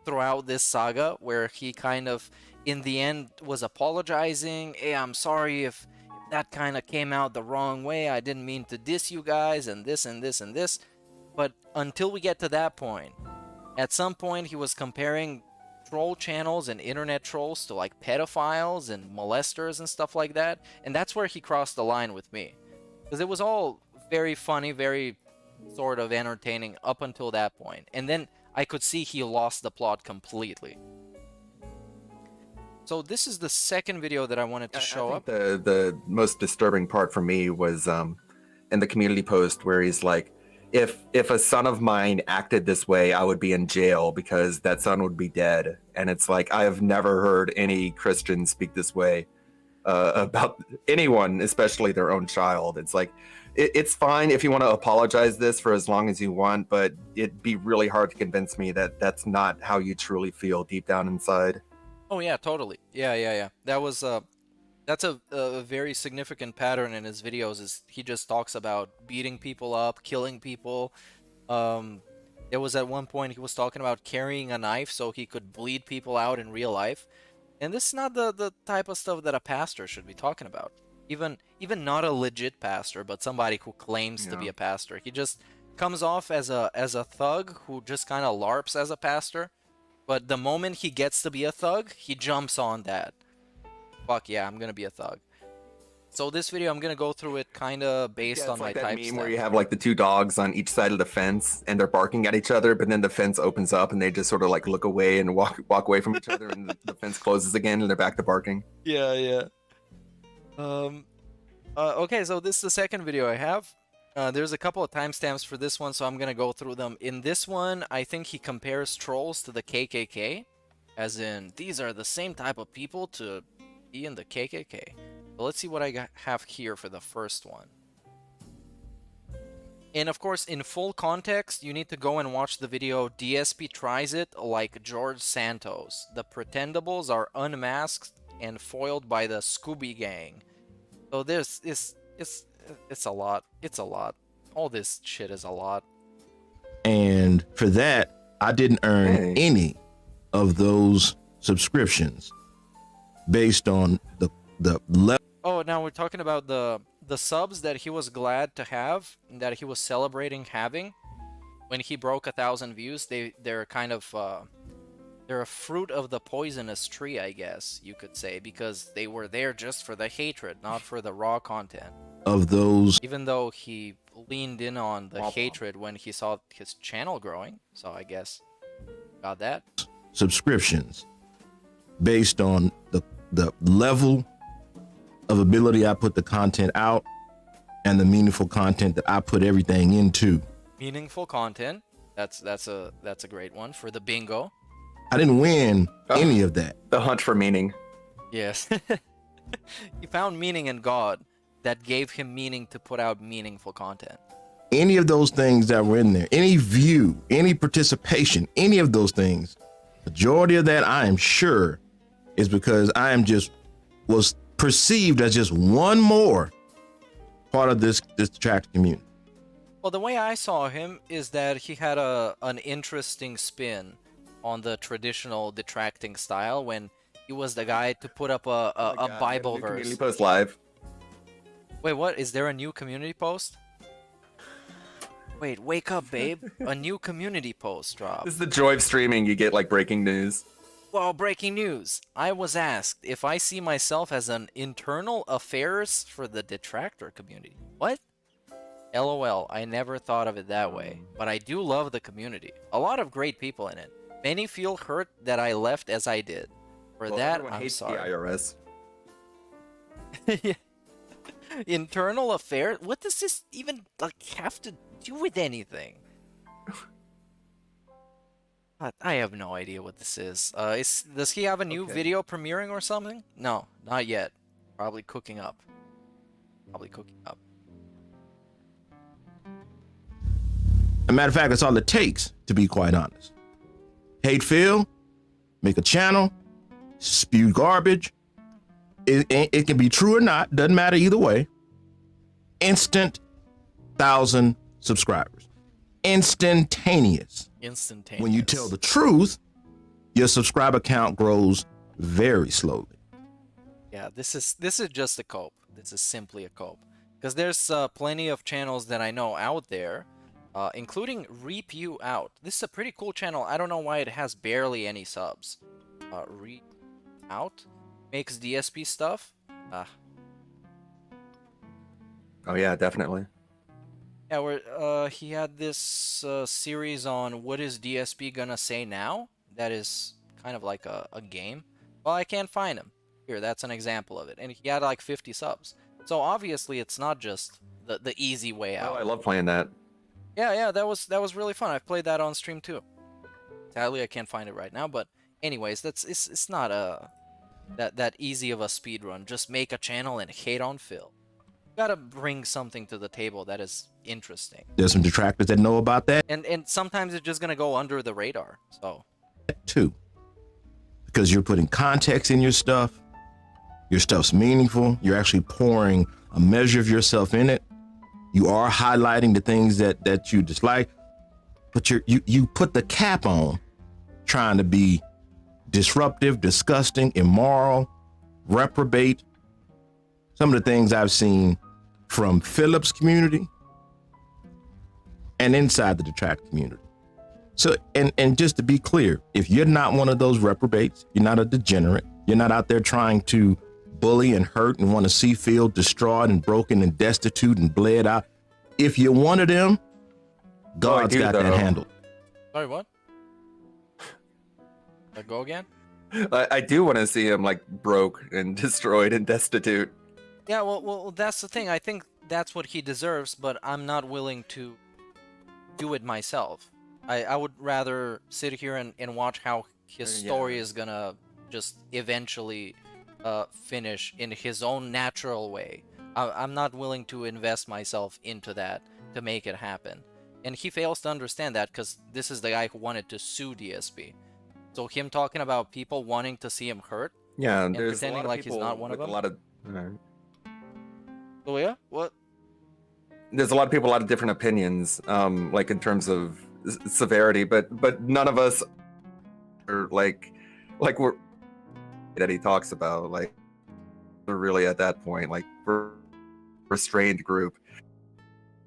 throughout this saga, where he kind of in the end was apologizing. Hey, I'm sorry if that kind of came out the wrong way. I didn't mean to diss you guys and this and this and this. But until we get to that point, at some point he was comparing troll channels and internet trolls to like pedophiles and molesters and stuff like that, and that's where he crossed the line with me, because it was all very funny, very sort of entertaining up until that point, and then I could see he lost the plot completely. So this is the second video that I wanted to show up. The most disturbing part for me was in the community post where he's like, if a son of mine acted this way, I would be in jail because that son would be dead. And it's like, I have never heard any Christian speak this way about anyone, especially their own child. It's like, it's fine if you want to apologize this for as long as you want, but it'd be really hard to convince me that that's not how you truly feel deep down inside. Oh yeah, totally. Yeah. That was that's a very significant pattern in his videos. Is he just talks about beating people up, killing people. There was at one point he was talking about carrying a knife so he could bleed people out in real life, and this is not the type of stuff that a pastor should be talking about. Even not a legit pastor, but somebody who claims to be a pastor. He just comes off as a thug who just kind of LARPs as a pastor. But the moment he gets to be a thug, he jumps on that. Fuck yeah, I'm gonna be a thug. So this video, I'm gonna go through it kind of based on my type meme where you have like the two dogs on each side of the fence and they're barking at each other, but then the fence opens up and they just sort of like look away and walk away from each other, and the fence closes again and they're back to barking. Yeah. Okay, so this is the second video I have. There's a couple of timestamps for this one, so I'm gonna go through them. In this one, I think he compares trolls to the KKK, as in these are the same type of people to be in the KKK. So let's see what I have here for the first one. And of course, in full context, you need to go and watch the video DSP Tries It Like George Santos. The pretendables are unmasked and foiled by the Scooby Gang. So this is it's a lot. It's a lot. All this shit is a lot. And for that, I didn't earn any of those subscriptions based on the level. Oh, now we're talking about the subs that he was glad to have, and that he was celebrating having when he broke 1,000 views. They're kind of they're a fruit of the poisonous tree, I guess you could say, because they were there just for the hatred, not for the raw content. Of those, even though he leaned in on the hatred when he saw his channel growing, so I guess got that. Subscriptions based on the level of ability I put the content out and the meaningful content that I put everything into. Meaningful content. That's a great one for the bingo. I didn't win any of that. The hunt for meaning. Yes. He found meaning in God that gave him meaning to put out meaningful content. Any of those things that were in there, any view, any participation, any of those things, majority of that I am sure is because I am was perceived as just one more part of this detractor community. Well, the way I saw him is that he had an interesting spin on the traditional detracting style when he was the guy to put up a Bible verse. Community post live. Wait, what? Is there a new community post? Wait, wake up, babe. A new community post dropped. This is the joy of streaming. You get like breaking news. Well, breaking news. I was asked if I see myself as an internal affairs for the detractor community. What? LOL, I never thought of it that way, but I do love the community. A lot of great people in it. Many feel hurt that I left as I did. For that, everyone I'm hates sorry. the IRS. Yeah. Internal affairs? What does this even like have to do with anything? I have no idea what this is. Does he have a new video premiering or something? No, not yet. Probably cooking up. As a matter of fact, that's all it takes, to be quite honest. Hate Phil, make a channel, spew garbage. It can be true or not, doesn't matter either way. Instant 1,000 subscribers. Instantaneous. When you tell the truth, your subscriber count grows very slowly. Yeah, this is just a cope. This is simply a cope. Because there's plenty of channels that I know out there, including Reap You Out. This is a pretty cool channel. I don't know why it has barely any subs. Reap Out makes DSP stuff. Oh yeah, definitely. Yeah, where he had this series on what is DSP gonna say now. That is kind of like a game. Well, I can't find him. Here, that's an example of it. And he had like 50 subs. So obviously it's not just the easy way out. Oh, I love playing that. Yeah, that was really fun. I've played that on stream too. Sadly, I can't find it right now, but anyways, it's not that easy of a speed run. Just make a channel and hate on Phil. You gotta bring something to the table that is interesting. There's some detractors that know about that. And sometimes it's just gonna go under the radar. So too. Because you're putting context in your stuff. Your stuff's meaningful. You're actually pouring a measure of yourself in it. You are highlighting the things that you dislike, but you put the cap on trying to be disruptive, disgusting, immoral, reprobate. Some of the things I've seen from Philip's community and inside the detractor community. So, and just to be clear, if you're not one of those reprobates, you're not a degenerate, you're not out there trying to bully and hurt and want to see Phil destroyed and broken and destitute and bled out. If you're one of them, God's got that handled. Sorry, what? Go again? I do want to see him like broke and destroyed and destitute. Yeah, well, that's the thing. I think that's what he deserves, but I'm not willing to do it myself. I would rather sit here and watch how his story is gonna just eventually finish in his own natural way. I'm not willing to invest myself into that to make it happen. And he fails to understand that because this is the guy who wanted to sue DSP. So him talking about people wanting to see him hurt, yeah, and there's pretending like he's not one of them. A lot of, oh yeah, what? There's a lot of people, a lot of different opinions, like in terms of severity, but none of us are like we're that he talks about. Like we're really at that point, like we're a restrained group.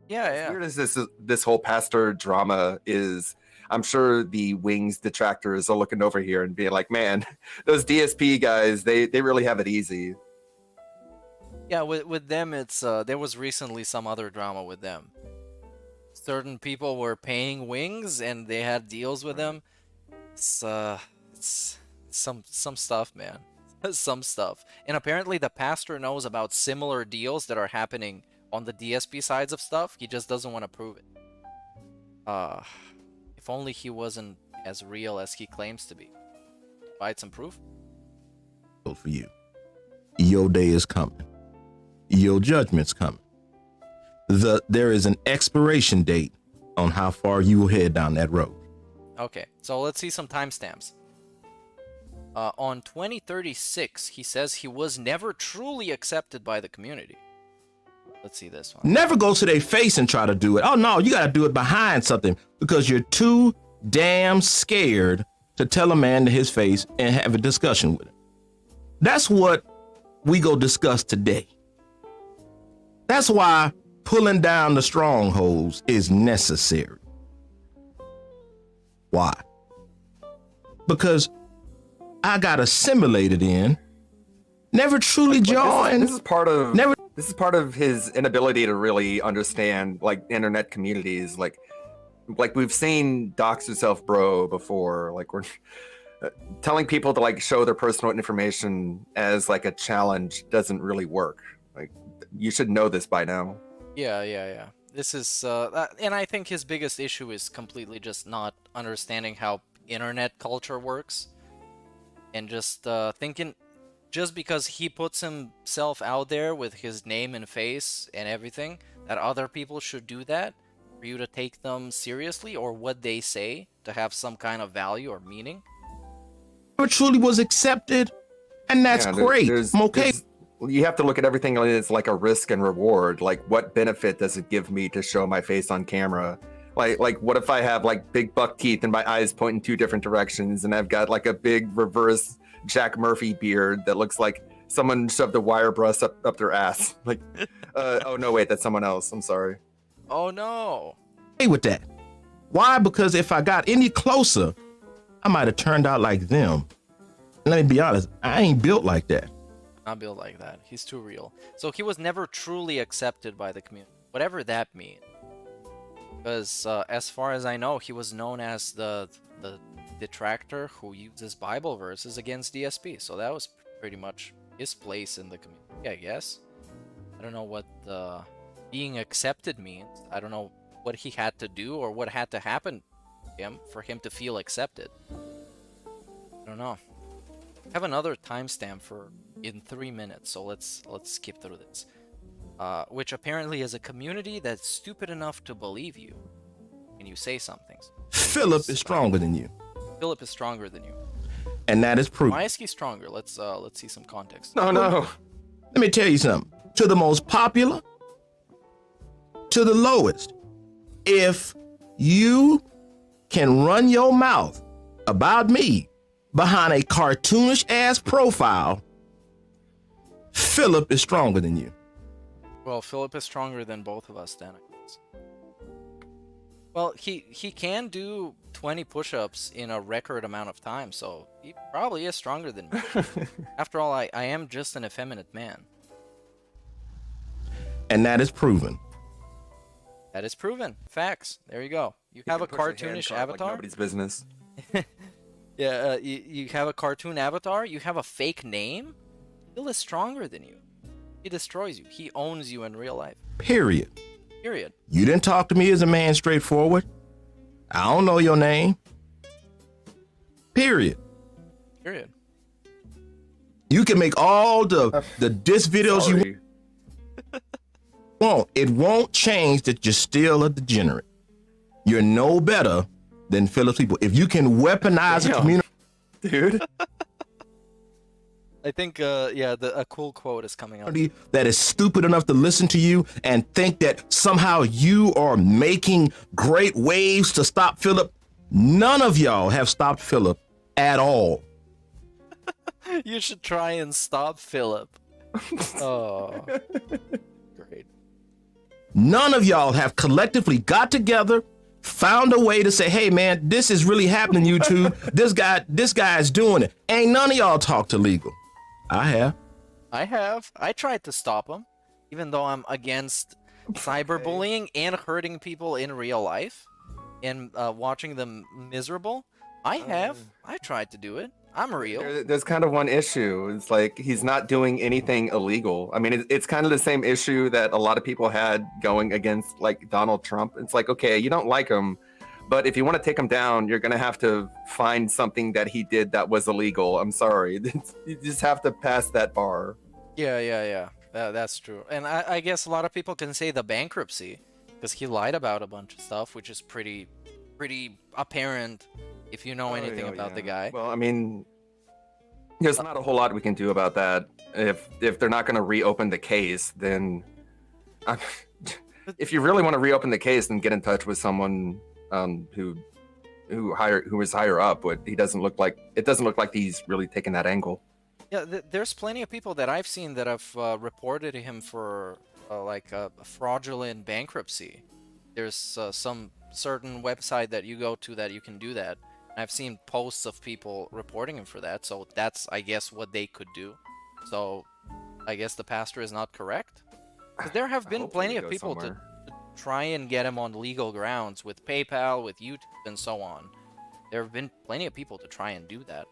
Yeah. As weird as this whole pastor drama is, I'm sure the Wings detractors are looking over here and being like, man, those DSP guys, they really have it easy. Yeah, with them, it's there was recently some other drama with them. Certain people were paying Wings, and they had deals with them. It's some stuff, man. Some stuff. And apparently the pastor knows about similar deals that are happening on the DSP sides of stuff. He just doesn't want to prove it. If only he wasn't as real as he claims to be. Provide some proof. For you. Your day is coming. Your judgment's coming. There is an expiration date on how far you will head down that road. Okay, so let's see some timestamps. On 2036, he says he was never truly accepted by the community. Let's see this one. Never go to their face and try to do it. Oh no, you got to do it behind something because you're too damn scared to tell a man to his face and have a discussion with him. That's what we go discuss today. That's why pulling down the strongholds is necessary. Why? Because I got assimilated in, never truly joined. This is part of his inability to really understand like internet communities. Like we've seen dox yourself bro before. Like we're telling people to like show their personal information as like a challenge doesn't really work. Like you should know this by now. Yeah. This is, and I think his biggest issue is completely just not understanding how internet culture works, and just thinking, just because he puts himself out there with his name and face and everything, that other people should do that for you to take them seriously, or what they say to have some kind of value or meaning. Never truly was accepted, and that's great. I'm okay. You have to look at everything as like a risk and reward. Like, what benefit does it give me to show my face on camera? Like what if I have like big buck teeth and my eyes point in two different directions, and I've got like a big reverse Jack Murphy beard that looks like someone shoved a wire brush up their ass? Like, oh no, wait, that's someone else. I'm sorry. Oh no. Hey, with that. Why? Because if I got any closer, I might have turned out like them. Let me be honest, I ain't built like that. Not built like that. He's too real. So he was never truly accepted by the community, whatever that means. Because as far as I know, he was known as the detractor who uses Bible verses against DSP. So that was pretty much his place in the community, I guess. I don't know what being accepted means. I don't know what he had to do or what had to happen to him for him to feel accepted. I don't know. I have another timestamp for in 3 minutes, so let's skip through this. Which apparently is a community that's stupid enough to believe you when you say something. Philip is stronger than you. Philip is stronger than you. And that is proof. Why is he stronger? Let's see some context. No. Let me tell you something. To the most popular, to the lowest. If you can run your mouth about me behind a cartoonish ass profile, Philip is stronger than you. Well, Philip is stronger than both of us, then. Well, he can do 20 push-ups in a record amount of time, so he probably is stronger than me. After all, I am just an effeminate man. And that is proven. That is proven. Facts. There you go. You have a cartoonish avatar. Like nobody's business. Yeah, you have a cartoon avatar. You have a fake name. Phil is stronger than you. He destroys you. He owns you in real life. Period. Period. You didn't talk to me as a man straightforward. I don't know your name. Period. Period. You can make all the diss videos you want. It won't change that you're still a degenerate. You're no better than Philip's people. If you can weaponize a community, dude. I think, yeah, a cool quote is coming up. That is stupid enough to listen to you and think that somehow you are making great waves to stop Philip. None of y'all have stopped Philip at all. You should try and stop Philip. Oh, great. None of y'all have collectively got together, found a way to say, hey, man, this is really happening, YouTube. This guy is doing it. Ain't none of y'all talk to legal. I have. I tried to stop him, even though I'm against cyberbullying and hurting people in real life and watching them miserable. I tried to do it. I'm real. There's kind of one issue. It's like he's not doing anything illegal. I mean, it's kind of the same issue that a lot of people had going against like Donald Trump. It's like, okay, you don't like him, but if you want to take him down, you're going to have to find something that he did that was illegal. I'm sorry. You just have to pass that bar. Yeah. That's true. And I guess a lot of people can say the bankruptcy because he lied about a bunch of stuff, which is pretty apparent if you know anything about the guy. Well, I mean, there's not a whole lot we can do about that. If they're not going to reopen the case, then if you really want to reopen the case, then get in touch with someone who is higher up. But it doesn't look like he's really taking that angle. Yeah, there's plenty of people that I've seen that have reported him for like a fraudulent bankruptcy. There's some certain website that you go to that you can do that. I've seen posts of people reporting him for that, so that's, I guess, what they could do. So I guess the pastor is not correct. 'Cause there have been plenty of people to try and get him on legal grounds with PayPal, with YouTube, and so on. There have been plenty of people to try and do that.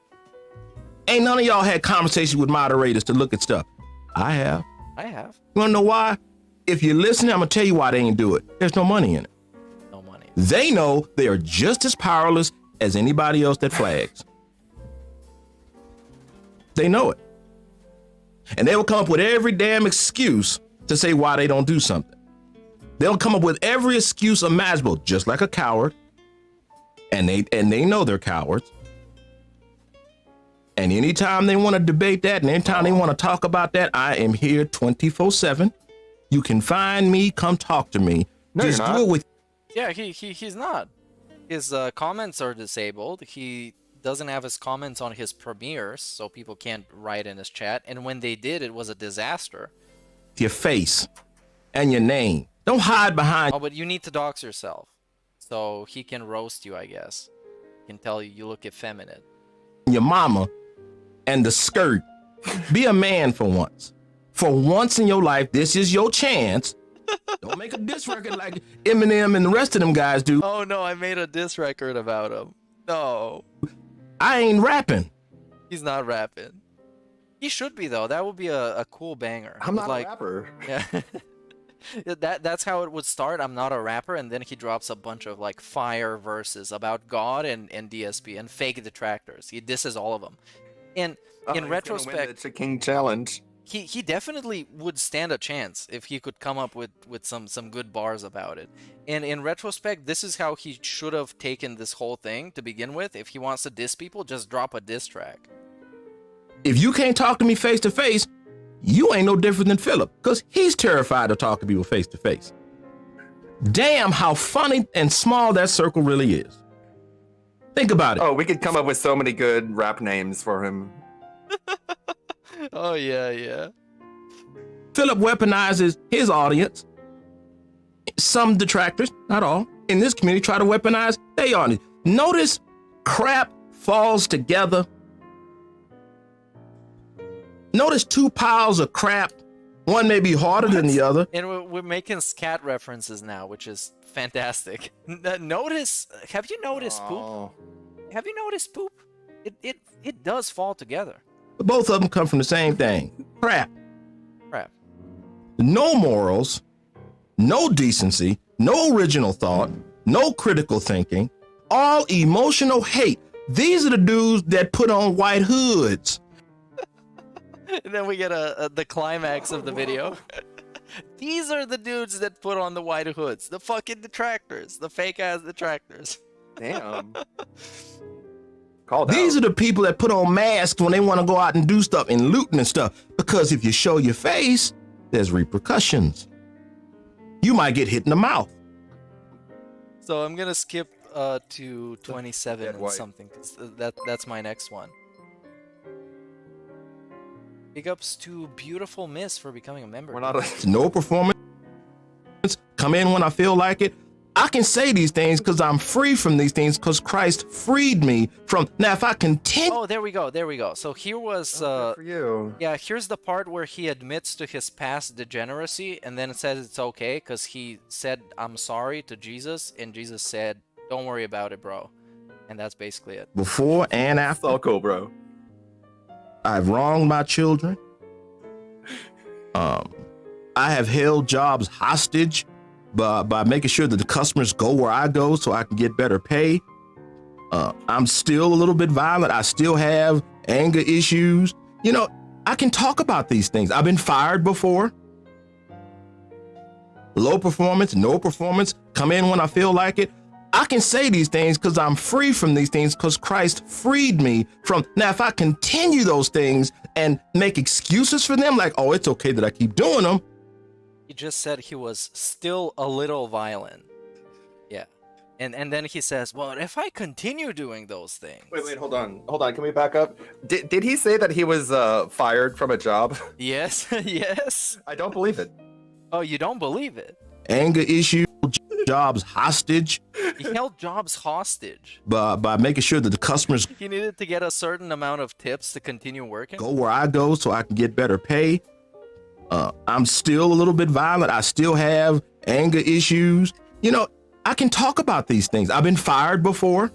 Ain't none of y'all had conversations with moderators to look at stuff. I have. I have. You wanna know why? If you're listening, I'm gonna tell you why they ain't do it. There's no money in it. No money. They know they are just as powerless as anybody else that flags. They know it. And they will come up with every damn excuse to say why they don't do something. They'll come up with every excuse imaginable, just like a coward. And they know they're cowards. And anytime they want to debate that, and anytime they want to talk about that, I am here 24/7. You can find me, come talk to me. No, just you're do not. it with. Yeah, he's not. His comments are disabled. He doesn't have his comments on his premieres, so people can't write in his chat. And when they did, it was a disaster. Your face and your name. Don't hide behind. Oh, but you need to dox yourself, so he can roast you, I guess. He can tell you look effeminate. Your mama and the skirt. Be a man for once. For once in your life, this is your chance. Don't make a diss record like Eminem and the rest of them guys do. Oh no, I made a diss record about him. No. I ain't rapping. He's not rapping. He should be though. That would be a cool banger. I'm not like, a rapper. Yeah. That's how it would start. I'm not a rapper, and then he drops a bunch of like fire verses about God and DSP and fake detractors. He disses all of them. And in retrospect, it's a King challenge. he definitely would stand a chance if he could come up with some good bars about it. And in retrospect, this is how he should have taken this whole thing to begin with. If he wants to diss people, just drop a diss track. If you can't talk to me face to face, you ain't no different than Philip, because he's terrified to talk to people face to face. Damn how funny and small that circle really is. Think about it. Oh, we could come up with so many good rap names for him. Oh, yeah. Philip weaponizes his audience. Some detractors, not all, in this community try to weaponize their audience. Notice crap falls together. Notice two piles of crap. One may be harder than the other. And we're making scat references now, which is fantastic. Notice, have you noticed poop? Have you noticed poop? It does fall together. But both of them come from the same thing. Crap. No morals, no decency, no original thought, no critical thinking, all emotional hate. These are the dudes that put on white hoods. And then we get the climax of the video. These are the dudes that put on the white hoods. The fucking detractors. The fake-ass detractors. Damn. These are the people that put on masks when they want to go out and do stuff and looting and stuff. Because if you show your face, there's repercussions. You might get hit in the mouth. So I'm gonna skip to 27 and something. 'Cause that's my next one. Big ups to Beautiful Miss for becoming a member. No performance. Come in when I feel like it. I can say these things because I'm free from these things because Christ freed me from. Now, if I continue. Oh, there we go. So here was. Good for you. Yeah, here's the part where he admits to his past degeneracy and then it says it's okay because he said, I'm sorry to Jesus. And Jesus said, don't worry about it, bro. And that's basically it. Before and after. So cool, bro. I've wronged my children. I have held jobs hostage by making sure that the customers go where I go so I can get better pay. I'm still a little bit violent. I still have anger issues. You know, I can talk about these things. I've been fired before. Low performance, no performance, come in when I feel like it. I can say these things because I'm free from these things because Christ freed me from. Now, if I continue those things and make excuses for them, like, oh, it's okay that I keep doing them. He just said he was still a little violent. Yeah. And then he says, well, if I continue doing those things. Wait, hold on. Can we back up? Did he say that he was fired from a job? Yes, yes. I don't believe it. Oh, you don't believe it? Anger issue, jobs hostage He held jobs hostage. by making sure that the customers He needed to get a certain amount of tips to continue working. go where I go so I can get better pay. I'm still a little bit violent. I still have anger issues. You know, I can talk about these things. I've been fired before.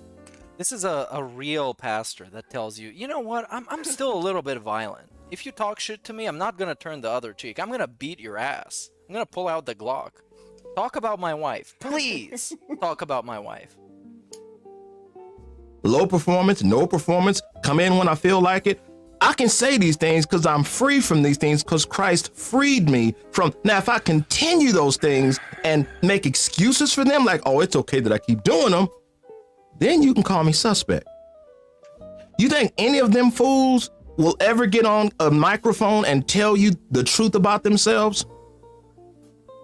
This is a real pastor that tells you, you know what, I'm still a little bit violent. If you talk shit to me, I'm not gonna turn the other cheek. I'm gonna beat your ass. I'm gonna pull out the Glock. Talk about my wife. Please talk about my wife. Low performance, no performance, come in when I feel like it. I can say these things because I'm free from these things because Christ freed me from. Now, if I continue those things and make excuses for them, like, oh, it's okay that I keep doing them, then you can call me suspect. You think any of them fools will ever get on a microphone and tell you the truth about themselves?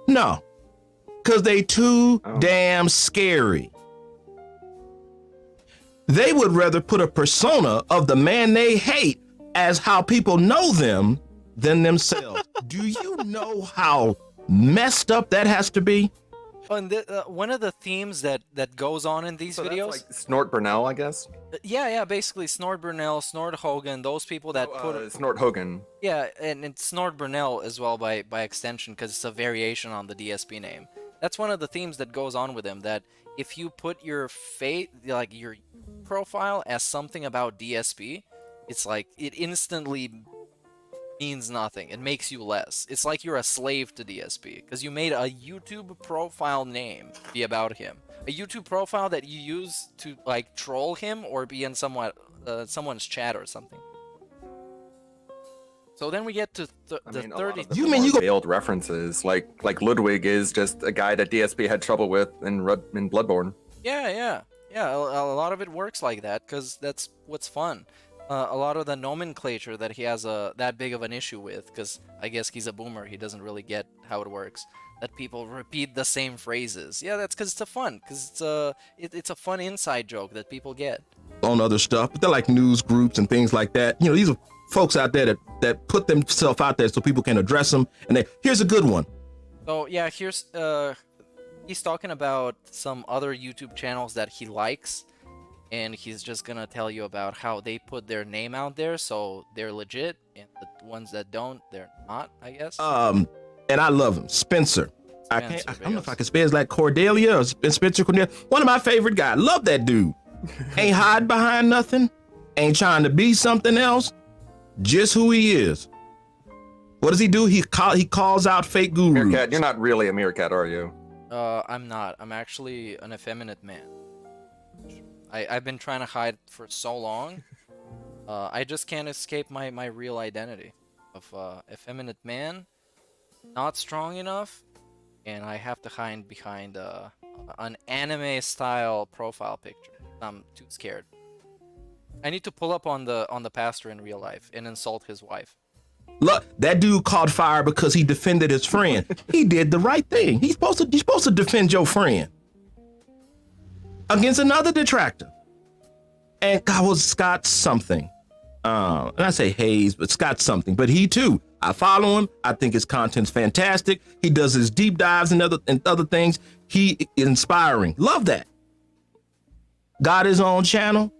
No, because they too damn scary. They would rather put a persona of the man they hate as how people know them than themselves. Do you know how messed up that has to be? Oh, and one of the themes that goes on in these videos, that's like Snort Burnell, I guess. yeah, basically Snort Burnell, Snort Hogan, those people that Snort Hogan. Yeah, and it's Snort Burnell as well by extension because it's a variation on the DSP name. That's one of the themes that goes on with him. That if you put your like your profile as something about DSP, it's like it instantly means nothing. It makes you less. It's like you're a slave to DSP because you made a YouTube profile name be about him. A YouTube profile that you use to like troll him or be in someone's chat or something. So then we get to the 30. You mean you failed references? Like Ludwig is just a guy that DSP had trouble with in Bloodborne. Yeah. A lot of it works like that because that's what's fun. A lot of the nomenclature that he has that big of an issue with, because I guess he's a boomer, he doesn't really get how it works. That people repeat the same phrases. Yeah, that's because it's fun. Because it's a fun inside joke that people get. On other stuff, but they're like news groups and things like that. You know, these are folks out there that put themselves out there so people can address them. And here's a good one. So yeah, here's he's talking about some other YouTube channels that he likes. And he's just gonna tell you about how they put their name out there, so they're legit, and the ones that don't, they're not, I guess. And I love him, Spencer. I don't know if I can spell his like Cordelia or Spencer Cordelia. One of my favorite guys. Love that dude. Ain't hiding behind nothing. Ain't trying to be something else. Just who he is. What does he do? He calls out fake gurus. Meerkat, you're not really a meerkat, are you? I'm not. I'm actually an effeminate man. I've been trying to hide for so long. I just can't escape my real identity of effeminate man, not strong enough, and I have to hide behind an anime-style profile picture. I'm too scared. I need to pull up on the pastor in real life and insult his wife. Look, that dude caught fire because he defended his friend. He did the right thing. You're supposed to defend your friend against another detractor. And God was Scott something. And I say Hayes, but Scott something. But he too. I follow him. I think his content's fantastic. He does his deep dives and other things. He is inspiring. Love that. Got his own channel.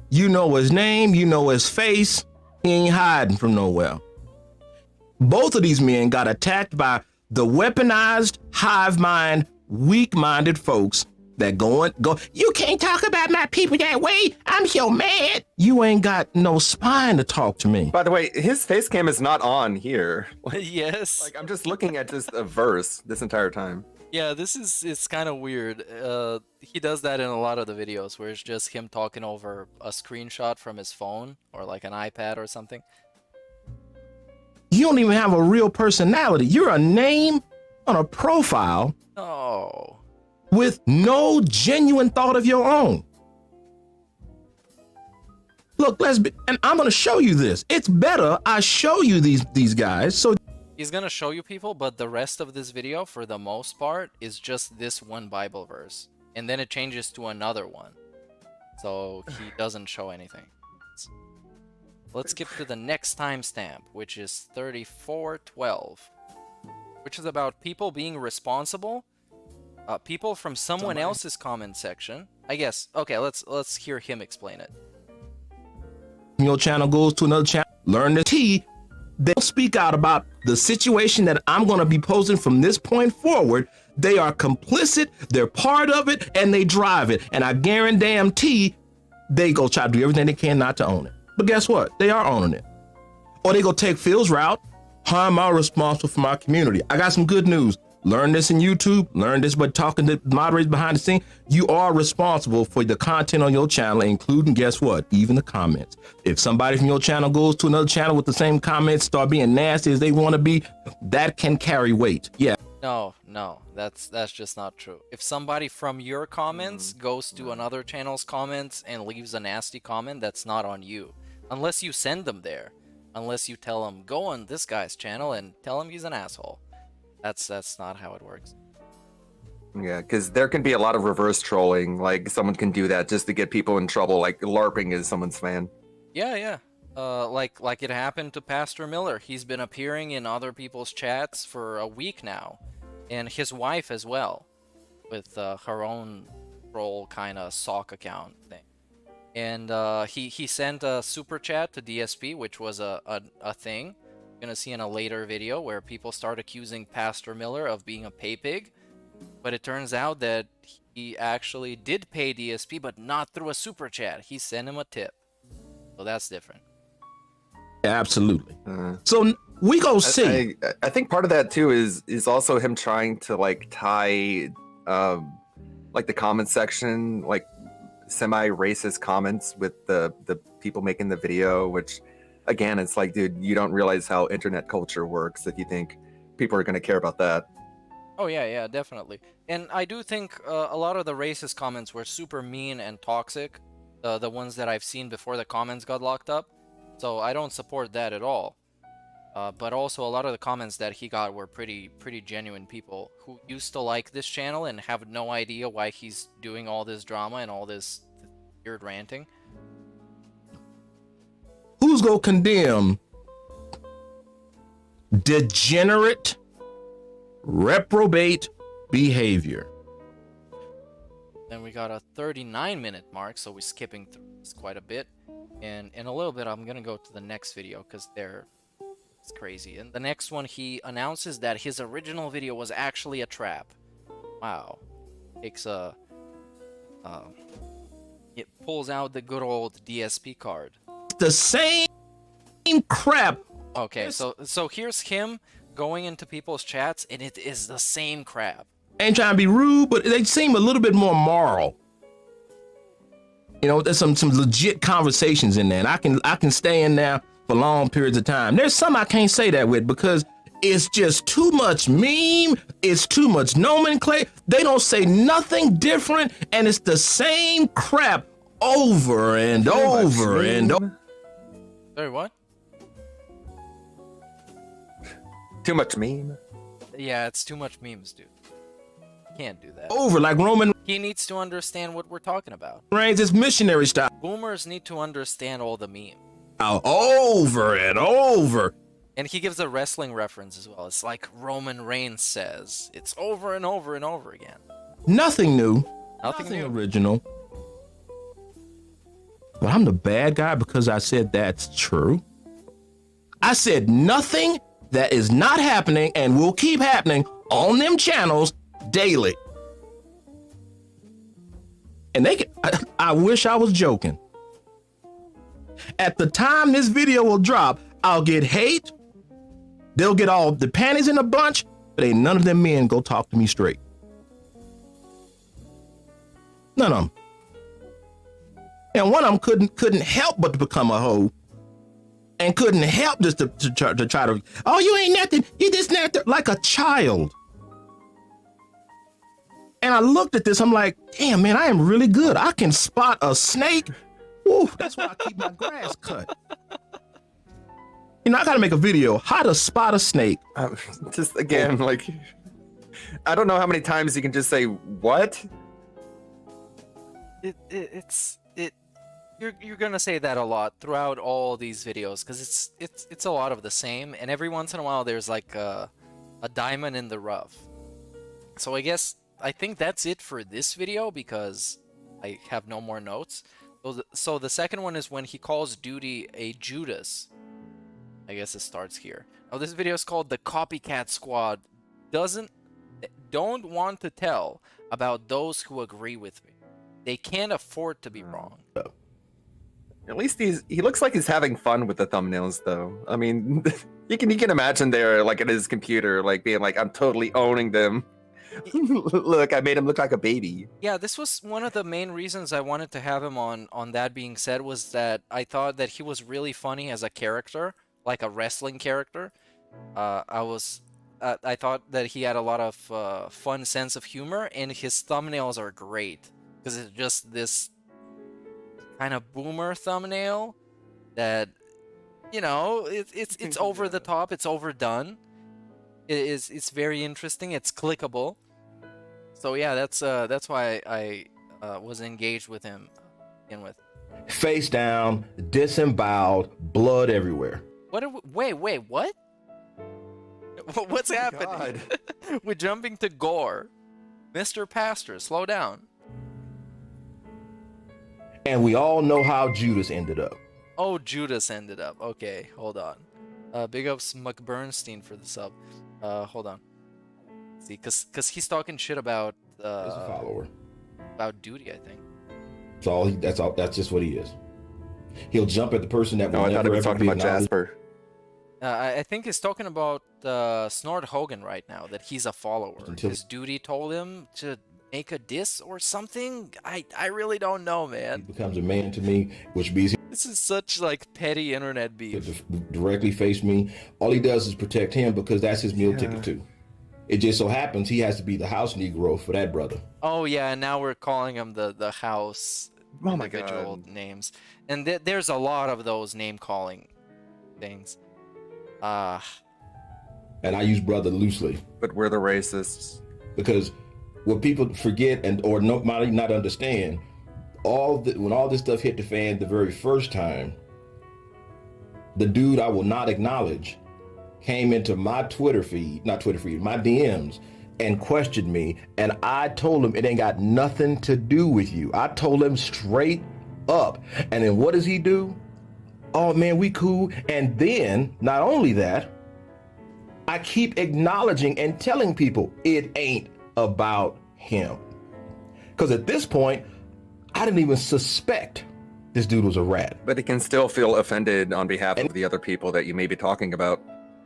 You know his name. You know his face. He ain't hiding from nowhere. Both of these men got attacked by the weaponized, hive mind, weak-minded folks that go, you can't talk about my people that way. I'm so mad. You ain't got no spine to talk to me. By the way, his face cam is not on here. Yes. Like I'm just looking at just a verse this entire time. Yeah, it's kind of weird. He does that in a lot of the videos where it's just him talking over a screenshot from his phone or like an iPad or something. You don't even have a real personality. You're a name on a profile. No. With no genuine thought of your own. Look, and I'm gonna show you this. It's better I show you these guys. So he's gonna show you people, but the rest of this video, for the most part, is just this one Bible verse, and then it changes to another one. So he doesn't show anything. Let's skip to the next timestamp, which is 34:12. which is about people being responsible. People from someone else's comment section. I guess. Okay, let's hear him explain it. Your channel goes to another channel, learn the T. They'll speak out about the situation that I'm going to be posting from this point forward. They are complicit, they're part of it, and they drive it. And I guarantee they go try to do everything they can not to own it. But guess what? They are owning it. Or they go take Phil's route. How am I responsible for my community? I got some good news. Learn this in YouTube. Learn this by talking to moderators behind the scene. You are responsible for the content on your channel, including, guess what? Even the comments. If somebody from your channel goes to another channel with the same comments, start being nasty as they want to be, that can carry weight. Yeah. No, that's just not true. If somebody from your comments goes to another channel's comments and leaves a nasty comment, that's not on you. Unless you send them there. Unless you tell them, go on this guy's channel and tell him he's an asshole. That's not how it works. Yeah, because there can be a lot of reverse trolling. Like, someone can do that just to get people in trouble. Like, LARPing is someone's fan. Yeah. Like it happened to Pastor Miller. He's been appearing in other people's chats for a week now. And his wife as well. With her own troll kind of sock account thing. And he sent a super chat to DSP, which was a thing. Gonna see in a later video where people start accusing Pastor Miller of being a pay pig, but it turns out that he actually did pay DSP, but not through a super chat. He sent him a tip, so that's different. Absolutely. So we go see. I think part of that too is also him trying to like tie like the comment section, like semi-racist comments with the people making the video, which again, it's like, dude, you don't realize how internet culture works if you think people are going to care about that. Oh yeah, definitely. And I do think a lot of the racist comments were super mean and toxic, the ones that I've seen before the comments got locked up. So I don't support that at all. But also a lot of the comments that he got were pretty genuine people who used to like this channel and have no idea why he's doing all this drama and all this weird ranting. Who's gonna condemn degenerate, reprobate behavior? Then we got a 39-minute mark, so we're skipping through this quite a bit. And in a little bit, I'm gonna go to the next video because it's crazy. And the next one, he announces that his original video was actually a trap. Wow. Takes a it pulls out the good old DSP card. The same crap. Okay, so here's him going into people's chats, and it is the same crap. I ain't trying to be rude, but they seem a little bit more moral. You know, there's some legit conversations in there, and I can stay in there for long periods of time. There's some I can't say that with because it's just too much meme. It's too much nomenclature. They don't say nothing different, and it's the same crap over and over and over. Sorry, what? Too much meme? Yeah, it's too much memes, dude. Can't do that. Over like Roman. He needs to understand what we're talking about. Reigns is missionary style. Boomers need to understand all the memes. Over and over. And he gives a wrestling reference as well. It's like Roman Reigns says. It's over and over and over again. Nothing new. Nothing new. Original. But I'm the bad guy because I said that's true. I said nothing that is not happening and will keep happening on them channels daily. And I wish I was joking. At the time this video will drop, I'll get hate. They'll get all the panties in a bunch, but ain't none of them men go talk to me straight. None of them. And one of them couldn't help but to become a hoe. And couldn't help just to try to, oh, you ain't nothing. You just nothing, like a child. And I looked at this, I'm like, damn, man, I am really good. I can spot a snake. Woo, that's why I keep my grass cut. You know, I gotta make a video, how to spot a snake. Just again, like, I don't know how many times you can just say, what? You're gonna say that a lot throughout all these videos because it's a lot of the same, and every once in a while there's like a diamond in the rough. So I think that's it for this video because I have no more notes. So the second one is when he calls Duty a Judas. I guess it starts here. Now this video is called The Copycat Squad don't want to tell about those who agree with me. They can't afford to be wrong. At least he looks like he's having fun with the thumbnails, though. I mean, you can imagine there, like, at his computer, like, being like, I'm totally owning them. Look, I made him look like a baby. Yeah, this was one of the main reasons I wanted to have him on That Being Said, was that I thought that he was really funny as a character, like a wrestling character. I thought that he had a lot of fun sense of humor, and his thumbnails are great because it's just this kind of boomer thumbnail that, you know, it's over the top, it's overdone. It's very interesting, it's clickable. So yeah, that's why I was engaged with him to begin with. Face down, disemboweled, blood everywhere. Wait, what? What's happening? We're jumping to gore. Mr. Pastor, slow down. And we all know how Judas ended up. Oh, Judas ended up. Okay, hold on. Big ups McBernstein for the sub. Hold on. See, cause he's talking shit about He's a follower. About Duty, I think. That's just what he is. He'll jump at the person that will I thought never he was ever talking be about acknowledged. Jasper. I think he's talking about Snort Hogan right now, that he's a follower. His Duty told him to make a diss or something. I really don't know, man. He becomes a man to me, which means This is such like petty internet beef. he directly face me. All he does is protect him because that's his meal ticket too. It just so happens he has to be the house Negro for that brother. Oh yeah, and now we're calling him the house individual names. And there's a lot of those name calling things. And I use brother loosely. But we're the racists. Because what people forget or might not understand, when all this stuff hit the fan the very first time, the dude I will not acknowledge came into my my DMs and questioned me, and I told him it ain't got nothing to do with you. I told him straight up. And then what does he do? Oh man, we cool. And then not only that, I keep acknowledging and telling people it ain't about him. Because at this point, I didn't even suspect this dude was a rat. But he can still feel offended on behalf of the other people that you may be talking about.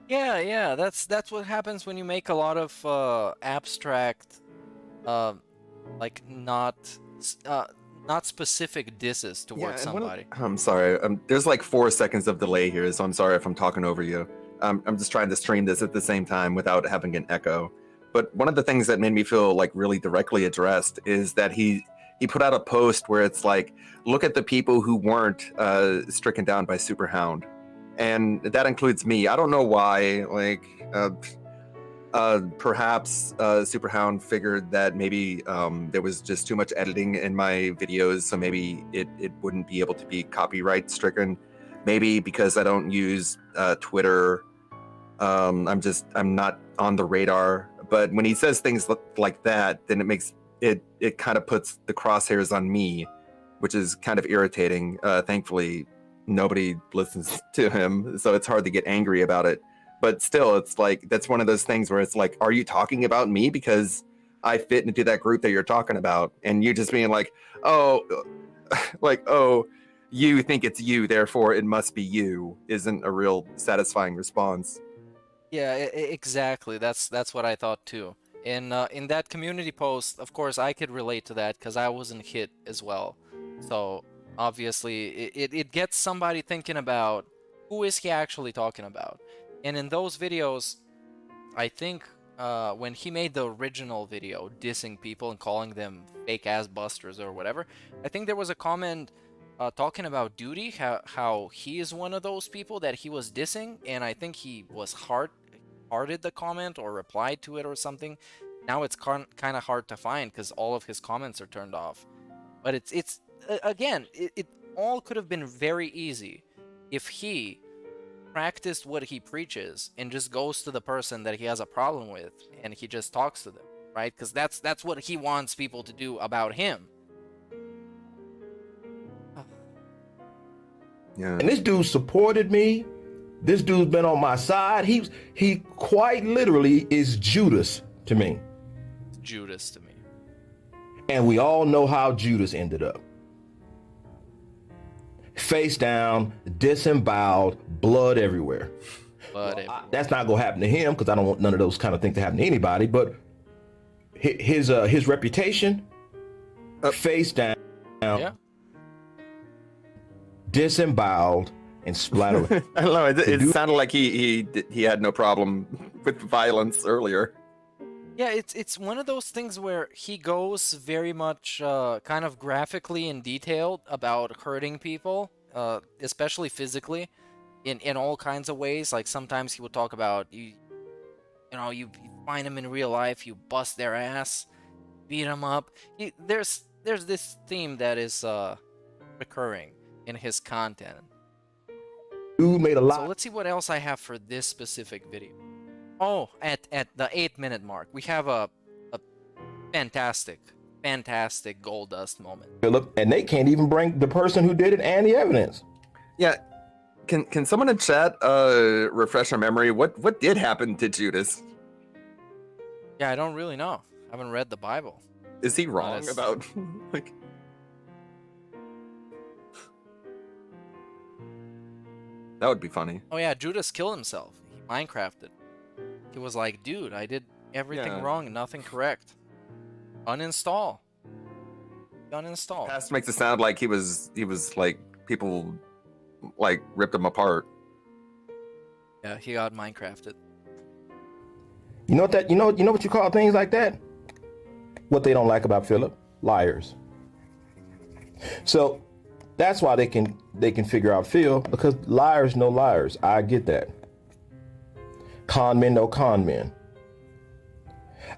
Yeah, that's what happens when you make a lot of abstract, like not specific disses towards somebody. I'm sorry. There's like 4 seconds of delay here, so I'm sorry if I'm talking over you. I'm just trying to stream this at the same time without having an echo. But one of the things that made me feel like really directly addressed is that he put out a post where it's like, look at the people who weren't stricken down by Superhound. And that includes me. I don't know why, like, perhaps Superhound figured that maybe there was just too much editing in my videos, so maybe it wouldn't be able to be copyright stricken. Maybe because I don't use Twitter, I'm not on the radar. But when he says things like that, then it kind of puts the crosshairs on me, which is kind of irritating. Thankfully, nobody listens to him, so it's hard to get angry about it. But still, it's like, that's one of those things where it's like, are you talking about me because I fit into that group that you're talking about? And you just being like, oh, you think it's you, therefore it must be you, isn't a real satisfying response. Yeah, exactly. That's what I thought too. In that community post, of course, I could relate to that because I wasn't hit as well. So obviously, it gets somebody thinking about, who is he actually talking about? And in those videos, I think when he made the original video dissing people and calling them fake ass busters or whatever, I think there was a comment talking about Duty, how he is one of those people that he was dissing, and I think he was hearted the comment or replied to it or something. Now it's kind of hard to find because all of his comments are turned off. But it all could have been very easy if he practiced what he preaches and just goes to the person that he has a problem with and he just talks to them, right? Because that's what he wants people to do about him. Yeah. And this dude supported me. This dude's been on my side. He quite literally is Judas to me. Judas to me. And we all know how Judas ended up. Face down, disemboweled, blood everywhere. That's not gonna happen to him because I don't want none of those kind of things to happen to anybody. But his reputation, face down, disemboweled, and splattered. I don't know. It sounded like he had no problem with violence earlier. Yeah, it's one of those things where he goes very much kind of graphically in detail about hurting people, especially physically, in all kinds of ways. Like sometimes he would talk about you find them in real life, you bust their ass, beat them up. There's this theme that is recurring in his content. Dude made a lot. So let's see what else I have for this specific video. Oh, at the 8-minute mark, we have a fantastic gold dust moment. Philip, and they can't even bring the person who did it and the evidence. Yeah, can someone in chat refresh our memory? What did happen to Judas? Yeah, I don't really know. I haven't read the Bible. Is he wrong about like? That would be funny. Oh yeah, Judas killed himself. He Minecrafted. He was like, dude, I did everything wrong and nothing correct. Uninstall. Uninstall. Past makes it sound like he was like people like ripped him apart. Yeah, he got Minecrafted. You know what that? You know what you call things like that? What they don't like about Philip? Liars. So that's why they can figure out Phil, because liars know liars. I get that. Con men know con men.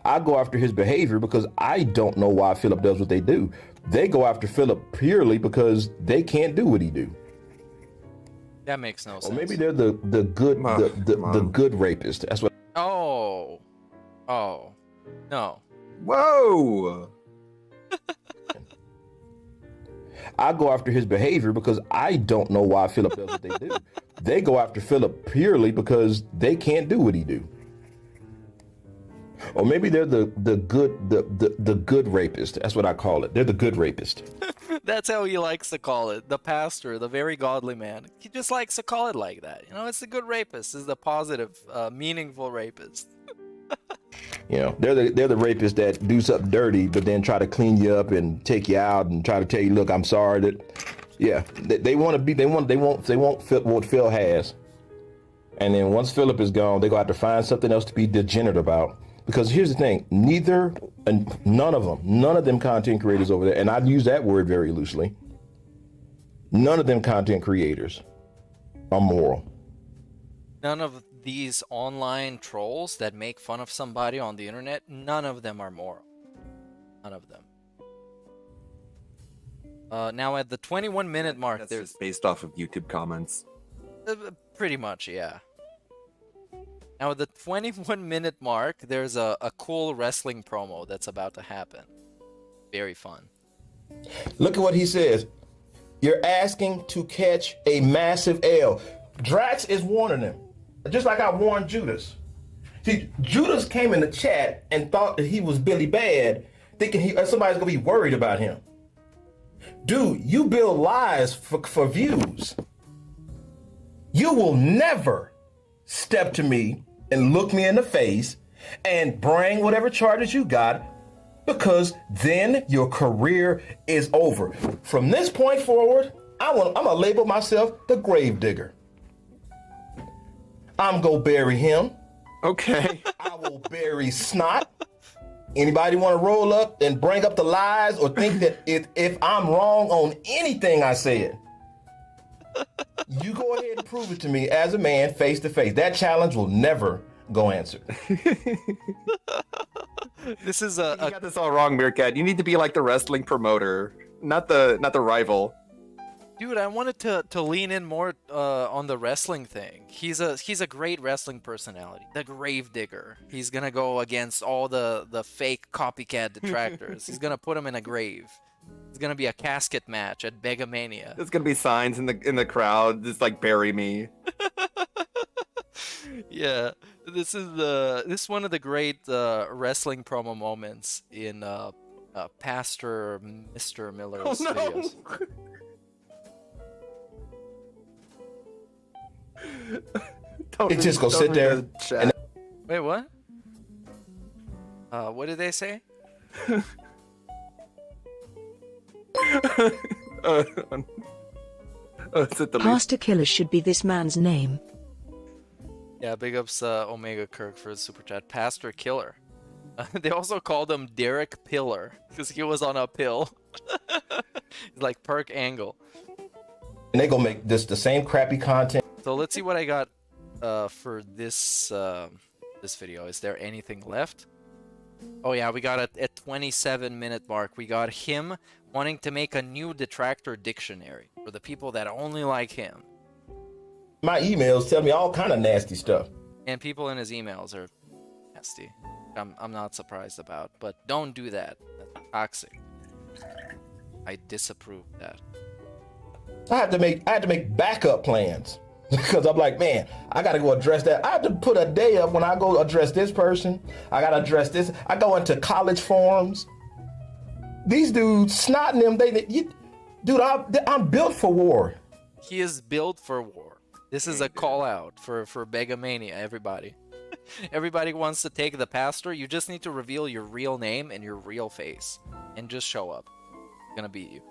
I go after his behavior because I don't know why Philip does what they do. They go after Philip purely because they can't do what he do. That makes no sense. Or maybe they're the good rapist. That's what. Oh, no. Whoa. I go after his behavior because I don't know why Philip does what they do. They go after Philip purely because they can't do what he do. Or maybe they're the good rapist. That's what I call it. They're the good rapist. That's how he likes to call it. The pastor, the very godly man. He just likes to call it like that. You know, it's the good rapist. It's the positive, meaningful rapist. You know, they're the rapists that do something dirty, but then try to clean you up and take you out and try to tell you, look, I'm sorry that. Yeah, they won't fit what Phil has. And then once Philip is gone, they go have to find something else to be degenerate about. Because here's the thing, none of them content creators over there, and I use that word very loosely, none of them content creators are moral. None of these online trolls that make fun of somebody on the internet, none of them are moral. None of them. Now at the 21-minute mark, that's just based off of YouTube comments. Pretty much, yeah. Now at the 21-minute mark, there's a cool wrestling promo that's about to happen. Very fun. Look at what he says. You're asking to catch a massive L. Drax is warning him, just like I warned Judas. See, Judas came in the chat and thought that he was Billy Bad, thinking somebody's gonna be worried about him. Dude, you build lies for views. You will never step to me and look me in the face and bring whatever charges you got, because then your career is over. From this point forward, I'm gonna label myself the grave digger. I'm gonna bury him. Okay. I will bury Snot. Anybody want to roll up and bring up the lies or think that if I'm wrong on anything I said, you go ahead and prove it to me as a man, face to face. That challenge will never go answered. This is You got this all wrong, Meerkat. You need to be like the wrestling promoter, not the rival. Dude, I wanted to lean in more on the wrestling thing. He's a great wrestling personality. The Gravedigger. He's gonna go against all the fake copycat detractors. He's gonna put them in a grave. It's gonna be a casket match at Begamania. There's gonna be signs in the crowd, just like bury me. Yeah, this is one of the great wrestling promo moments in Pastor Mr. Miller's videos. It just go sit there. And Wait, what? What did they say? Pastor Killer should be this man's name. Yeah, big ups Omega Kirk for the super chat. Pastor Killer. They also called him Derek Pillar because he was on a pill. He's like Perk Angle. and they gonna make this the same crappy content. So let's see what I got for this this video. Is there anything left? Oh yeah, we got at 27-minute mark. We got him wanting to make a new detractor dictionary for the people that only like him. My emails tell me all kind of nasty stuff. And people in his emails are nasty. I'm not surprised about, but don't do that. That's toxic. I disapprove that. I had to make backup plans because I'm like, man, I gotta go address that. I have to put a day up when I go address this person. I gotta address this. I go into college forums. These dudes snotting them. Dude, I'm built for war. He is built for war. This is a call out for Begamania, everybody. Everybody wants to take the pastor. You just need to reveal your real name and your real face, and just show up. I'm gonna beat you.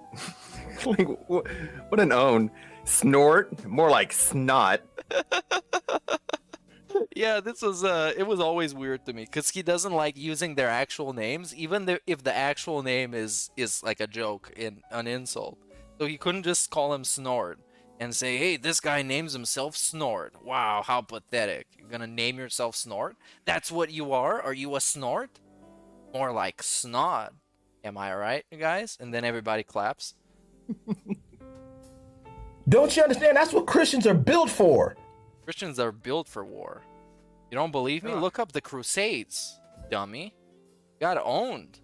Like, what an own. Snort? More like snot. Yeah, this was it was always weird to me because he doesn't like using their actual names, even if the actual name is like a joke, an insult. So he couldn't just call him Snort and say, hey, this guy names himself Snort. Wow, how pathetic. You're gonna name yourself Snort? That's what you are? Are you a snort? More like snot. Am I right, you guys? And then everybody claps. Don't you understand? That's what Christians are built for. Christians are built for war. You don't believe me? Look up the Crusades, dummy. Got owned.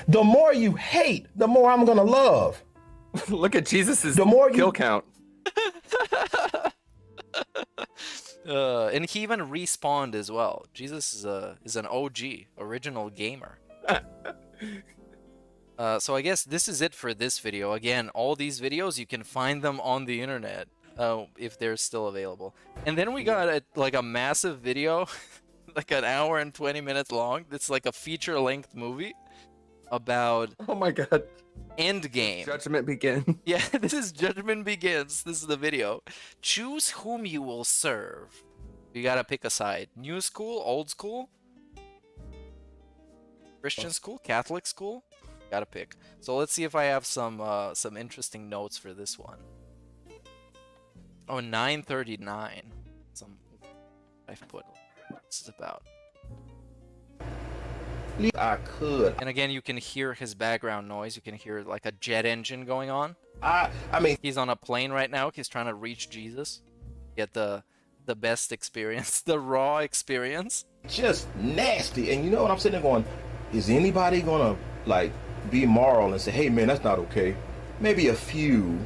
The more you hate, the more I'm gonna love. Look at Jesus's kill count. And he even respawned as well. Jesus is an OG, original gamer. So I guess this is it for this video. Again, all these videos, you can find them on the internet if they're still available. And then we got like a massive video, like an hour and 20 minutes long. It's like a feature-length movie about... Oh my god. Endgame. Judgment Begins. Yeah, this is Judgment Begins. This is the video. Choose whom you will serve. You gotta pick a side. New school, old school, Christian school, Catholic school. Gotta pick. So let's see if I have some interesting notes for this one. Oh, 9:39. I've put. This is about. I could. And again, you can hear his background noise. You can hear like a jet engine going on. I mean, he's on a plane right now. He's trying to reach Jesus. Get the best experience, the raw experience. Just nasty. And you know what I'm sitting there going, is anybody gonna like be moral and say, hey man, that's not okay? Maybe a few.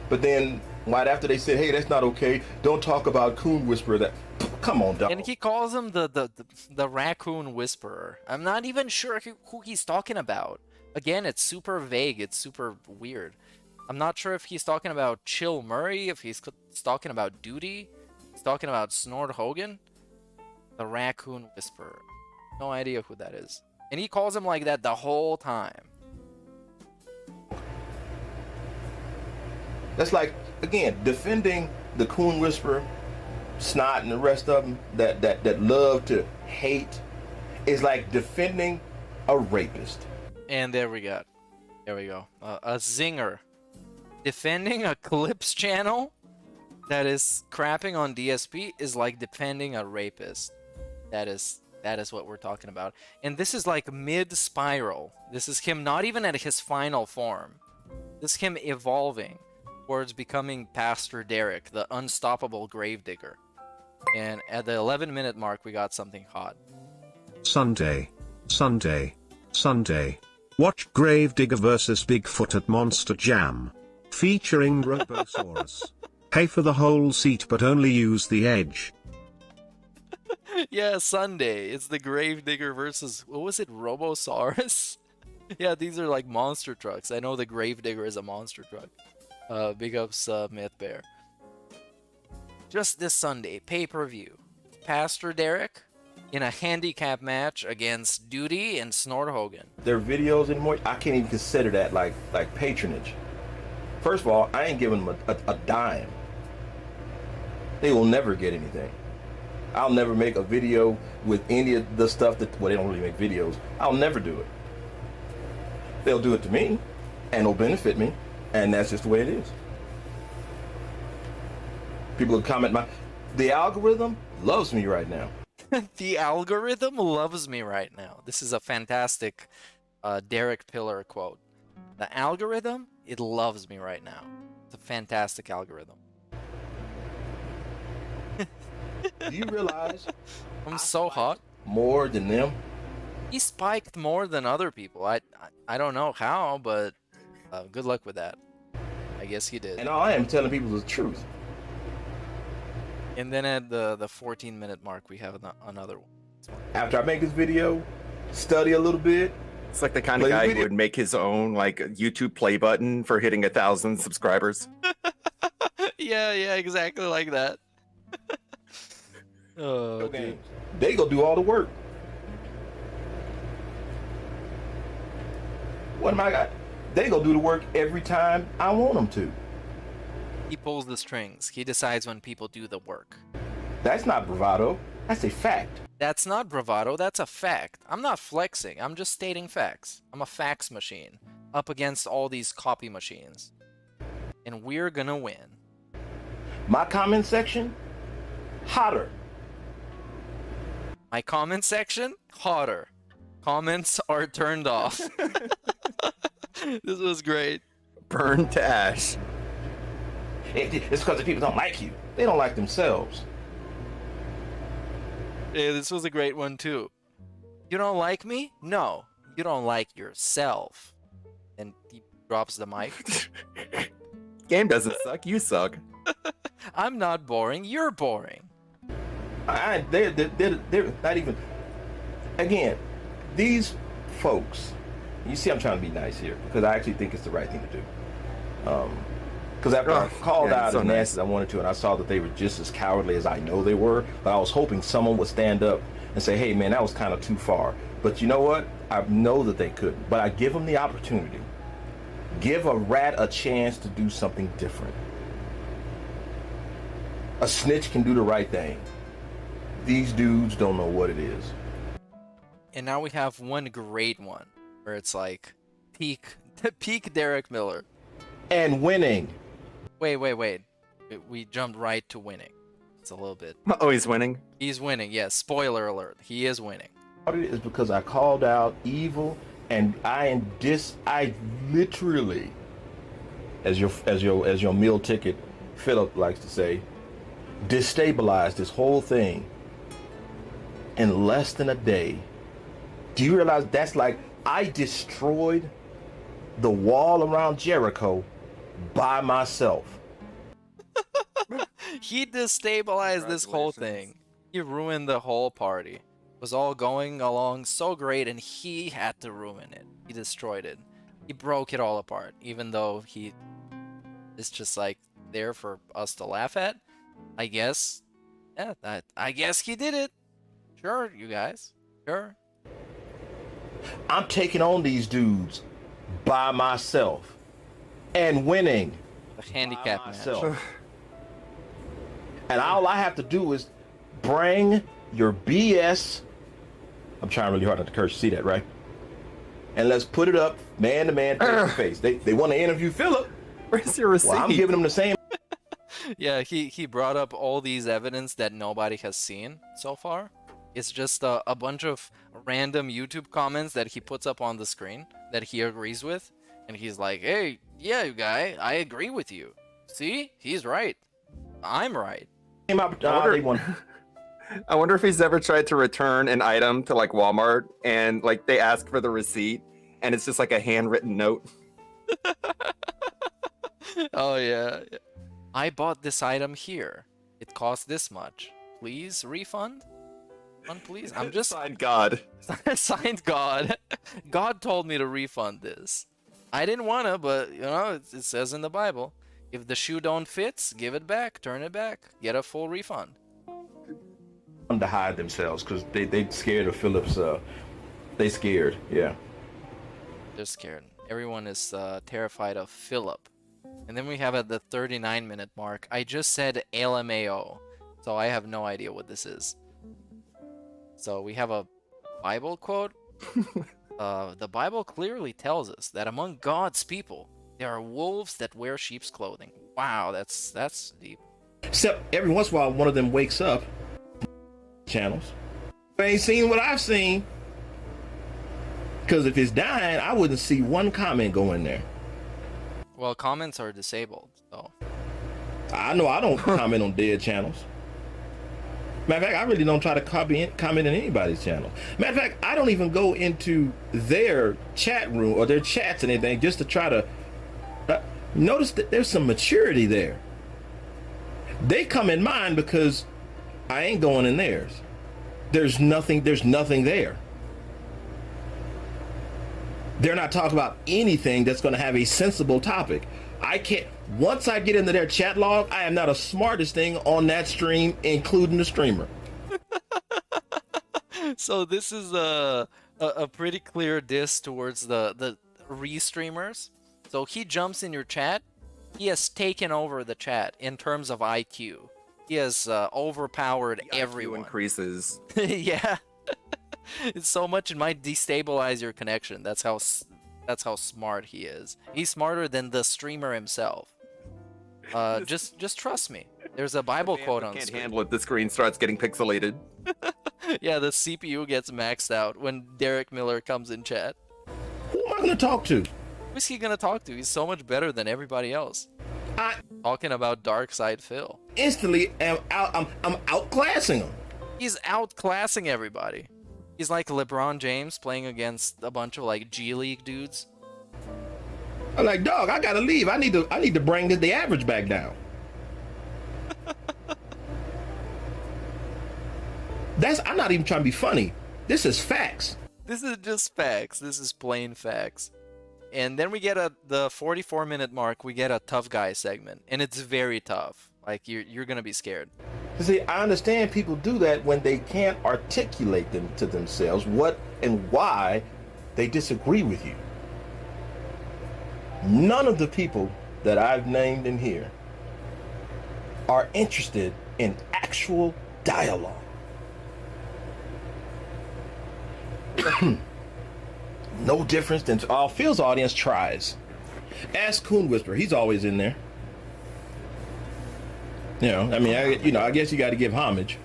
But then right after they said, hey, that's not okay, don't talk about Coon Whisperer. That come on, dog. And he calls him the Raccoon Whisperer. I'm not even sure who he's talking about. Again, it's super vague. It's super weird. I'm not sure if he's talking about Chill Murray, if he's talking about Duty, he's talking about Snort Hogan. The Raccoon Whisperer. No idea who that is. And he calls him like that the whole time. That's like, again, defending the Coon Whisperer, Snot, and the rest of them that love to hate is like defending a rapist. And there we go. There we go. A zinger. Defending a Clips channel that is crapping on DSP is like defending a rapist. That is what we're talking about. And this is like mid-spiral. This is him not even at his final form. This is him evolving towards becoming Pastor Derek, the unstoppable gravedigger. And at the 11-minute mark, we got something hot. Sunday. Watch Gravedigger vs Bigfoot at Monster Jam. Featuring Robosaurus. Pay for the whole seat but only use the edge. Yeah, Sunday. It's the Gravedigger versus, what was it, Robosaurus? Yeah, these are like monster trucks. I know the Gravedigger is a monster truck. Big ups, Myth Bear. Just this Sunday, pay-per-view. Pastor Derek in a handicap match against Duty and Snort Hogan. Their videos anymore, I can't even consider that like patronage. First of all, I ain't giving them a dime. They will never get anything. I'll never make a video with any of the stuff that, well, they don't really make videos. I'll never do it. They'll do it to me, and it'll benefit me, and that's just the way it is. People will comment, the algorithm loves me right now. The algorithm loves me right now. This is a fantastic Derek Pillar quote. The algorithm, it loves me right now. It's a fantastic algorithm. Do you realize I'm so hot? More than them? He spiked more than other people. I don't know how, but good luck with that. I guess he did. And all I am telling people is the truth. And then at the 14-minute mark, we have another one. After I make this video, study a little bit. It's like the kind of guy who would make his own like YouTube play button for hitting 1,000 subscribers. Yeah, exactly like that. Oh, dude. They go do all the work. What am I got? They go do the work every time I want them to. He pulls the strings. He decides when people do the work. That's not bravado. That's a fact. That's not bravado. That's a fact. I'm not flexing. I'm just stating facts. I'm a fax machine up against all these copy machines. And we're gonna win. My comment section, hotter. My comment section, hotter. Comments are turned off. This was great. Burned to ash. It's because the people don't like you. They don't like themselves. Yeah, this was a great one too. You don't like me? No, you don't like yourself. And he drops the mic. Game doesn't suck, you suck. I'm not boring, you're boring. They're not even. Again, these folks. You see, I'm trying to be nice here because I actually think it's the right thing to do. Because after I called out as nasty as I wanted to, and I saw that they were just as cowardly as I know they were, but I was hoping someone would stand up and say, "Hey, man, that was kind of too far." But you know what? I know that they couldn't. But I give them the opportunity. Give a rat a chance to do something different. A snitch can do the right thing. These dudes don't know what it is. And now we have one great one where it's like peak Derek Miller. And winning. Wait. We jumped right to winning. It's a little bit. Oh, he's winning? He's winning, yes. Spoiler alert. He is winning. It is because I called out evil, and I literally, as your meal ticket Philip likes to say, destabilized this whole thing in less than a day. Do you realize that's like I destroyed the wall around Jericho by myself? He destabilized this whole thing. He ruined the whole party. It was all going along so great, and he had to ruin it. He destroyed it. He broke it all apart, even though he is just like there for us to laugh at. I guess. Yeah, I guess he did it. Sure, you guys. Sure. I'm taking on these dudes by myself and winning. The handicap match. And all I have to do is bring your BS. I'm trying really hard not to curse. You see that, right? And let's put it up man to man, face to face. They want to interview Philip. Where's your receipt? Well, I'm giving them the same. Yeah, he brought up all these evidence that nobody has seen so far. It's just a bunch of random YouTube comments that he puts up on the screen that he agrees with. And he's like, hey, yeah, you guy, I agree with you. See? He's right. I'm right. They want I wonder if he's ever tried to return an item to like Walmart and like they ask for the receipt and it's just like a handwritten note. Oh yeah. I bought this item here. It cost this much. Please refund? Please. I'm just signed God. Signed God. God told me to refund this. I didn't wanna, but you know, it says in the Bible, if the shoe don't fit, give it back, turn it back, get a full refund. to hide themselves because they scared of Philip's. They scared, yeah. They're scared. Everyone is terrified of Philip. And then we have at the 39-minute mark. I just said LMAO, so I have no idea what this is. So we have a Bible quote. The Bible clearly tells us that among God's people, there are wolves that wear sheep's clothing. Wow, that's deep. Except every once in a while, one of them wakes up. Channels. I ain't seen what I've seen. Because if it's dying, I wouldn't see one comment go in there. Well, comments are disabled, so. I know I don't comment on dead channels. Matter of fact, I really don't try to comment in anybody's channel. Matter of fact, I don't even go into their chat room or their chats and anything just to try to notice that there's some maturity there. They come in mine because I ain't going in theirs. There's nothing there. They're not talking about anything that's going to have a sensible topic. I can't. Once I get into their chat log, I am not the smartest thing on that stream, including the streamer. So this is a pretty clear diss towards the restreamers. So he jumps in your chat. He has taken over the chat in terms of IQ. He has overpowered everyone. IQ increases. Yeah. It's so much it might destabilize your connection. That's how smart he is. He's smarter than the streamer himself. Just trust me. There's a Bible quote on can't screen. handle it. The screen starts getting pixelated. Yeah, the CPU gets maxed out when Derek Miller comes in chat. Who am I going to talk to? Who's he gonna talk to? He's so much better than everybody else. Talking about Dark Side Phil. Instantly, I'm outclassing him. He's outclassing everybody. He's like LeBron James playing against a bunch of like G League dudes. I'm like, dog, I gotta leave. I need to bring the average back down. I'm not even trying to be funny. This is facts. This is just facts. This is plain facts. And then we get the 44-minute mark, we get a tough guy segment. And it's very tough. Like, you're gonna be scared. See, I understand people do that when they can't articulate them to themselves what and why they disagree with you. None of the people that I've named in here are interested in actual dialogue. No difference than Phil's audience tries. Ask Coon Whisperer, he's always in there. You know, I mean, I guess you got to give homage.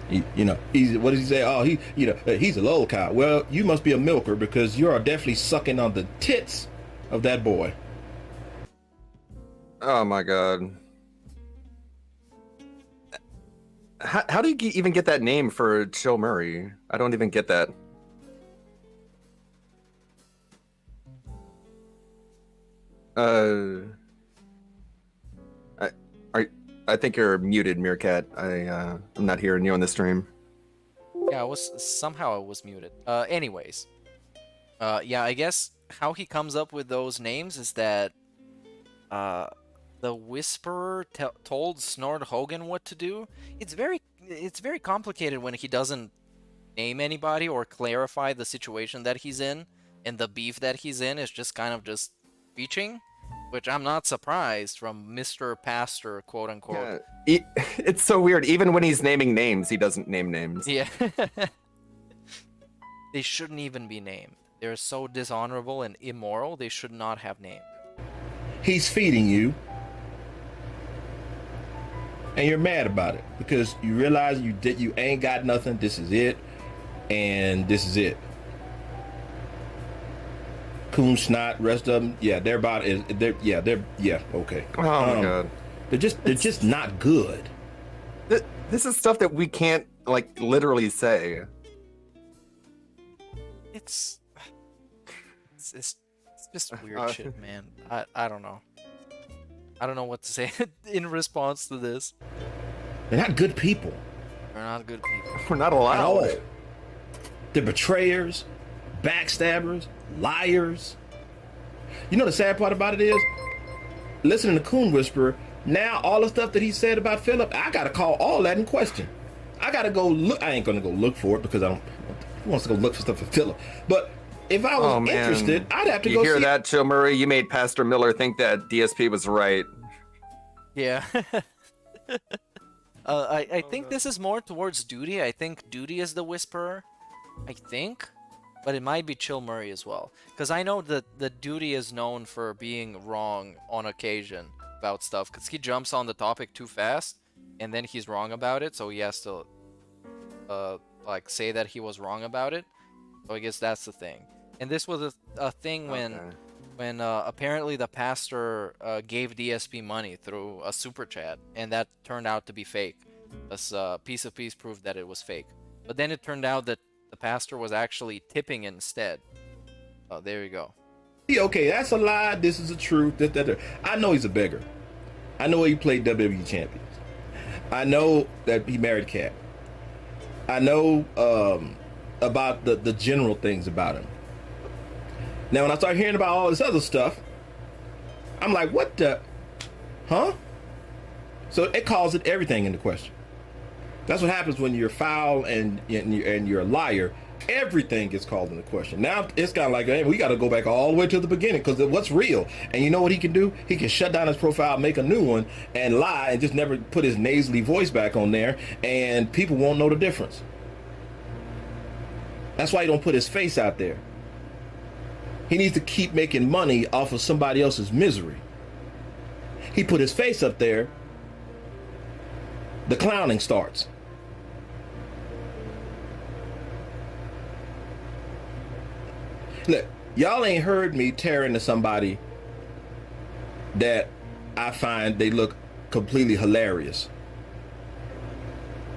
What does he say? Oh, he's a lol cow. Well, you must be a milker because you are definitely sucking on the tits of that boy. Oh my god. How do you even get that name for Chill Murray? I don't even get that. I think you're muted, Meerkat. I'm not hearing you on the stream. Yeah, I was muted. Anyways. Yeah, I guess how he comes up with those names is that the Whisperer told Snort Hogan what to do. It's very complicated when he doesn't name anybody or clarify the situation that he's in, and the beef that he's in is just kind of just preaching, which I'm not surprised from Mr. Pastor, quote unquote. Yeah, it's so weird. Even when he's naming names, he doesn't name names. Yeah. They shouldn't even be named. They're so dishonorable and immoral, they should not have named. He's feeding you, and you're mad about it because you realize you ain't got nothing. This is it, and this is it. Coon Snot, rest of them, yeah, they're about as okay. Oh my god, they're just not good. This is stuff that we can't like literally say. It's just weird shit, man. I don't know. I don't know what to say in response to this. They're not good people. They're not good people. We're not allowed. At all. They're betrayers, backstabbers, liars. You know the sad part about it is, listening to Coon Whisperer, now all the stuff that he said about Philip, I gotta call all that in question. I gotta go look. I ain't gonna go look for it because I don't. Who wants to go look for stuff for Philip? But if I was interested, I'd have to go. You hear see that, Chill Murray? You made Pastor Miller think that DSP was right. Yeah. I think this is more towards Duty. I think Duty is the Whisperer. I think. But it might be Chill Murray as well. Because I know that the Duty is known for being wrong on occasion about stuff. Because he jumps on the topic too fast. And then he's wrong about it. So he has to like say that he was wrong about it. So I guess that's the thing. And this was a thing when apparently the pastor gave DSP money through a super chat, and that turned out to be fake. This piece of peace proved that it was fake. But then it turned out that the pastor was actually tipping instead. Oh, there you go. Okay, that's a lie. This is the truth. I know he's a beggar. I know he played WWE champions. I know that he married Kat. I know about the general things about him. Now, when I start hearing about all this other stuff, I'm like, what the? Huh? So it calls it everything into question. That's what happens when you're foul and you're a liar. Everything gets called into question. Now it's kind of like, hey, we got to go back all the way to the beginning because of what's real. And you know what he can do? He can shut down his profile, make a new one, and lie and just never put his nasally voice back on there, and people won't know the difference. That's why he don't put his face out there. He needs to keep making money off of somebody else's misery. He put his face up there, the clowning starts. Look, y'all ain't heard me tear into somebody that I find they look completely hilarious.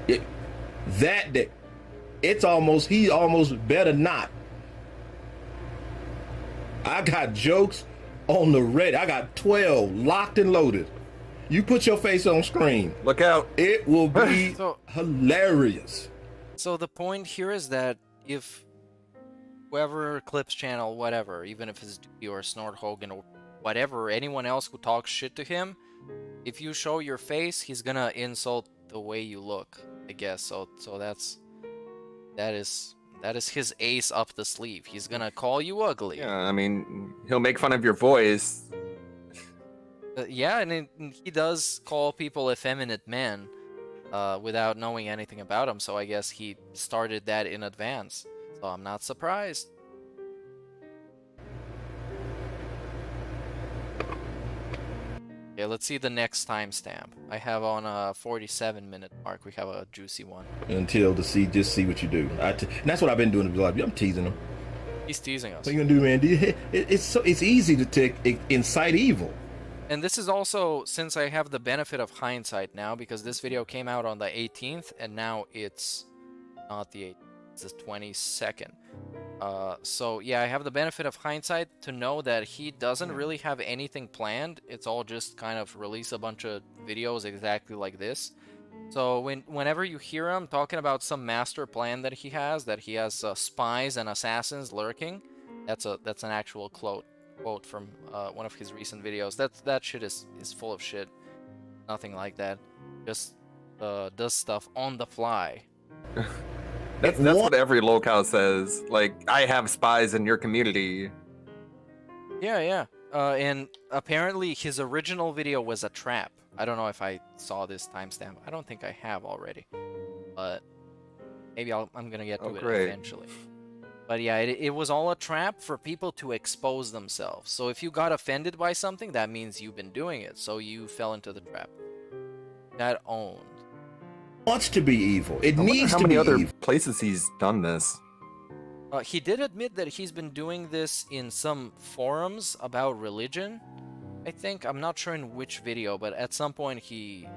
He almost better not. I got jokes on the ready. I got 12 locked and loaded. You put your face on screen. Look out. It will be hilarious. So the point here is that if whoever Clips channel, whatever, even if it's Duty or Snort Hogan or whatever, anyone else who talks shit to him, if you show your face, he's gonna insult the way you look, I guess. So that is his ace up the sleeve. He's gonna call you ugly. Yeah, I mean, he'll make fun of your voice. Yeah, and he does call people effeminate men without knowing anything about them, so I guess he started that in advance. So I'm not surprised. Okay, let's see the next timestamp. I have on a 47-minute mark. We have a juicy one. Until just see what you do. And that's what I've been doing. I'm teasing him. He's teasing us. What are you gonna do, man? It's easy to incite evil. And this is also, since I have the benefit of hindsight now, because this video came out on the 18th, and now it's not the 18th, it's the 22nd. So yeah, I have the benefit of hindsight to know that he doesn't really have anything planned. It's all just kind of release a bunch of videos exactly like this. So whenever you hear him talking about some master plan that he has spies and assassins lurking, that's an actual quote from one of his recent videos. That shit is full of shit. Nothing like that. Just does stuff on the fly. That's what every locale says. Like, I have spies in your community. Yeah. And apparently his original video was a trap. I don't know if I saw this timestamp. I don't think I have already. But maybe I'm gonna get to it eventually. But yeah, it was all a trap for people to expose themselves. So if you got offended by something, that means you've been doing it. So you fell into the trap. Got owned. Wants to be evil. It needs how to many be other evil. places he's done this. He did admit that he's been doing this in some forums about religion. I think, I'm not sure in which video, but at some point he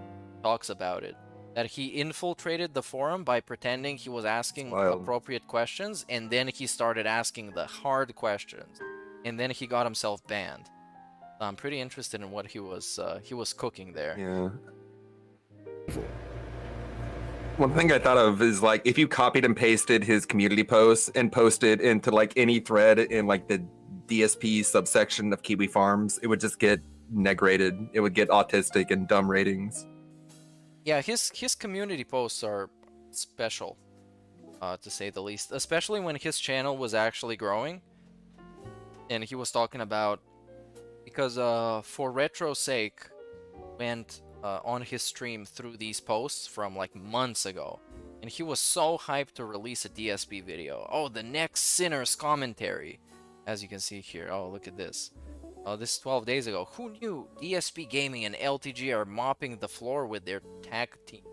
talks about it. That he infiltrated the forum by pretending he was asking appropriate questions, and then he started asking the hard questions, and then he got himself banned. So I'm pretty interested in what he was cooking there. Yeah. One thing I thought of is like if you copied and pasted his community posts and posted into like any thread in like the DSP subsection of Kiwi Farms, it would just get negrated. It would get autistic and dumb ratings. Yeah, his community posts are special, to say the least. Especially when his channel was actually growing, and he was talking about because for Retro's sake went on his stream through these posts from like months ago, and he was so hyped to release a DSP video. Oh, the next Sinner's commentary, as you can see here. Oh, look at this. This is 12 days ago. Who knew DSP Gaming and LTG are mopping the floor with their tag team?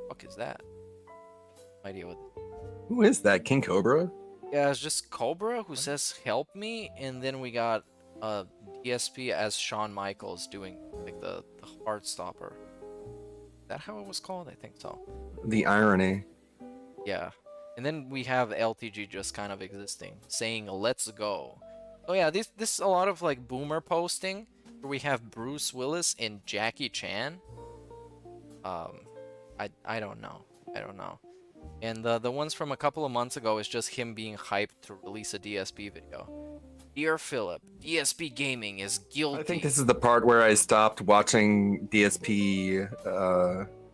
What is that? No idea what. Who is that? King Cobra? Yeah, it's just Cobra who says help me, and then we got DSP as Shawn Michaels doing like the Heartstopper. Is that how it was called? I think so. The irony. Yeah. And then we have LTG just kind of existing, saying let's go. Oh yeah, this is a lot of like boomer posting where we have Bruce Willis and Jackie Chan. I don't know. And the ones from a couple of months ago is just him being hyped to release a DSP video. Dear Philip, DSP Gaming is guilty. I think this is the part where I stopped watching DSP,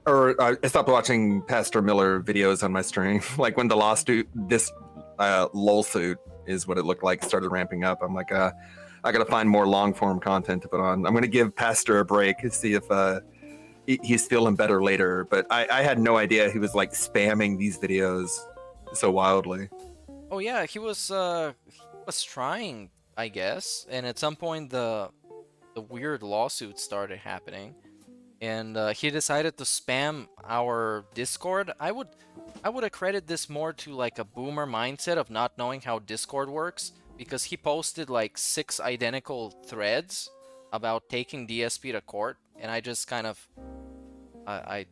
or I stopped watching Pastor Miller videos on my stream. Like when the lawsuit, this lawsuit is what it looked like, started ramping up. I'm like, I gotta find more long form content to put on. I'm gonna give Pastor a break to see if he's feeling better later. But I had no idea he was like spamming these videos so wildly. Oh yeah, he was trying, I guess, and at some point the weird lawsuits started happening, and he decided to spam our Discord. I would accredit this more to like a boomer mindset of not knowing how Discord works, because he posted like 6 identical threads about taking DSP to court, and I just kind of I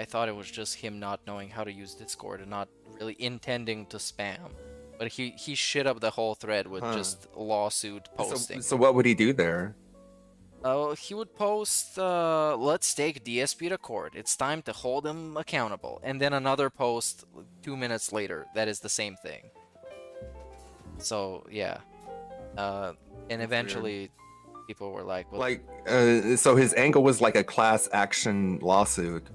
thought it was just him not knowing how to use Discord and not really intending to spam. But he shit up the whole thread with just lawsuit posting. So what would he do there? He would post, let's take DSP to court. It's time to hold him accountable. And then another post 2 minutes later that is the same thing. So, yeah. And eventually people were like... Well, so his angle was like a class action lawsuit.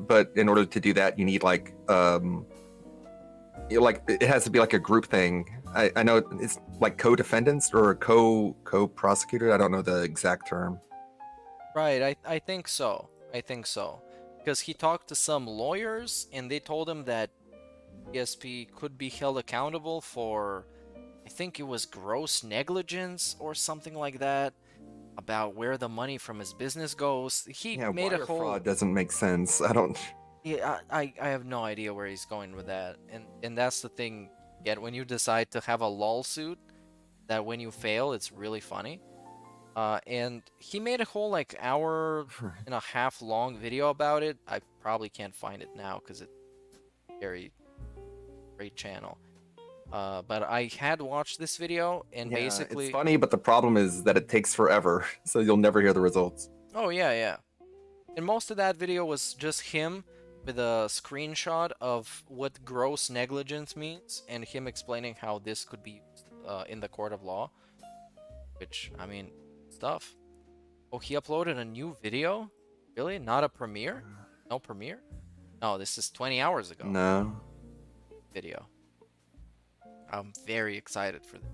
But in order to do that, you need like it has to be like a group thing. I know it's like co-defendants or co-prosecutor. I don't know the exact term. Right, I think so. Because he talked to some lawyers and they told him that DSP could be held accountable for, I think it was gross negligence or something like that, about where the money from his business goes. He made a whole... fraud doesn't make sense. I don't... Yeah, I have no idea where he's going with that, and that's the thing. Yet when you decide to have a lawsuit, that when you fail, it's really funny. And he made a whole like hour and a half long video about it. I probably can't find it now because it's very great channel. But I had watched this video, and basically it's funny, but the problem is that it takes forever, so you'll never hear the results. Oh yeah. And most of that video was just him with a screenshot of what gross negligence means, and him explaining how this could be used in the court of law. Which, I mean, stuff. Oh, he uploaded a new video? Really? Not a premiere? No premiere? No, this is 20 hours ago. No. Video. I'm very excited for this.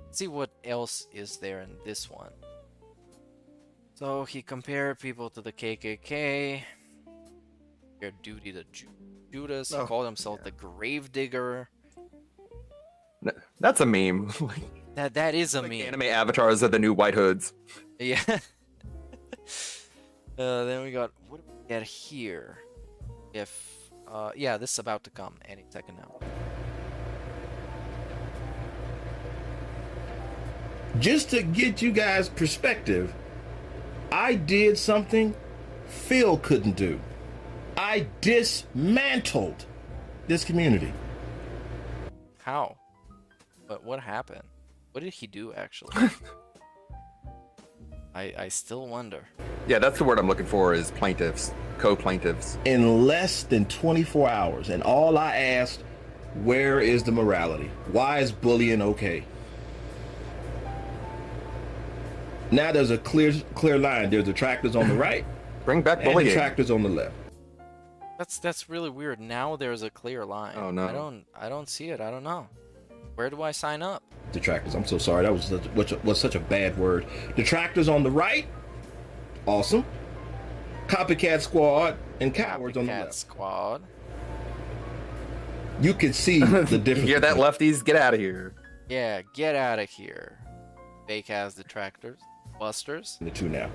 Let's see what else is there in this one. So he compared people to the KKK. Their duty to Judas. He called himself the Gravedigger. That's a meme. That is a meme. Anime avatars of the new White Hoods. Yeah. Then we got, what do we get here? Yeah, this is about to come any second now. Just to get you guys perspective, I did something Phil couldn't do. I dismantled this community. How? But what happened? What did he do actually? I still wonder. Yeah, that's the word I'm looking for, is plaintiffs, co-plaintiffs. In less than 24 hours, and all I asked, where is the morality? Why is bullying okay? Now there's a clear line. There's detractors on the right. Bring back and bullying. detractors on the left. That's really weird. Now there's a clear line. Oh no. I don't see it. I don't know. Where do I sign up? Detractors. I'm so sorry. That was such a bad word. Detractors on the right. Awesome. Copycat squad and cowards on the left. Squad. You can see the difference. You hear that, lefties? Get out of here. Yeah, get out of here. Fake ass detractors. Busters. The two now.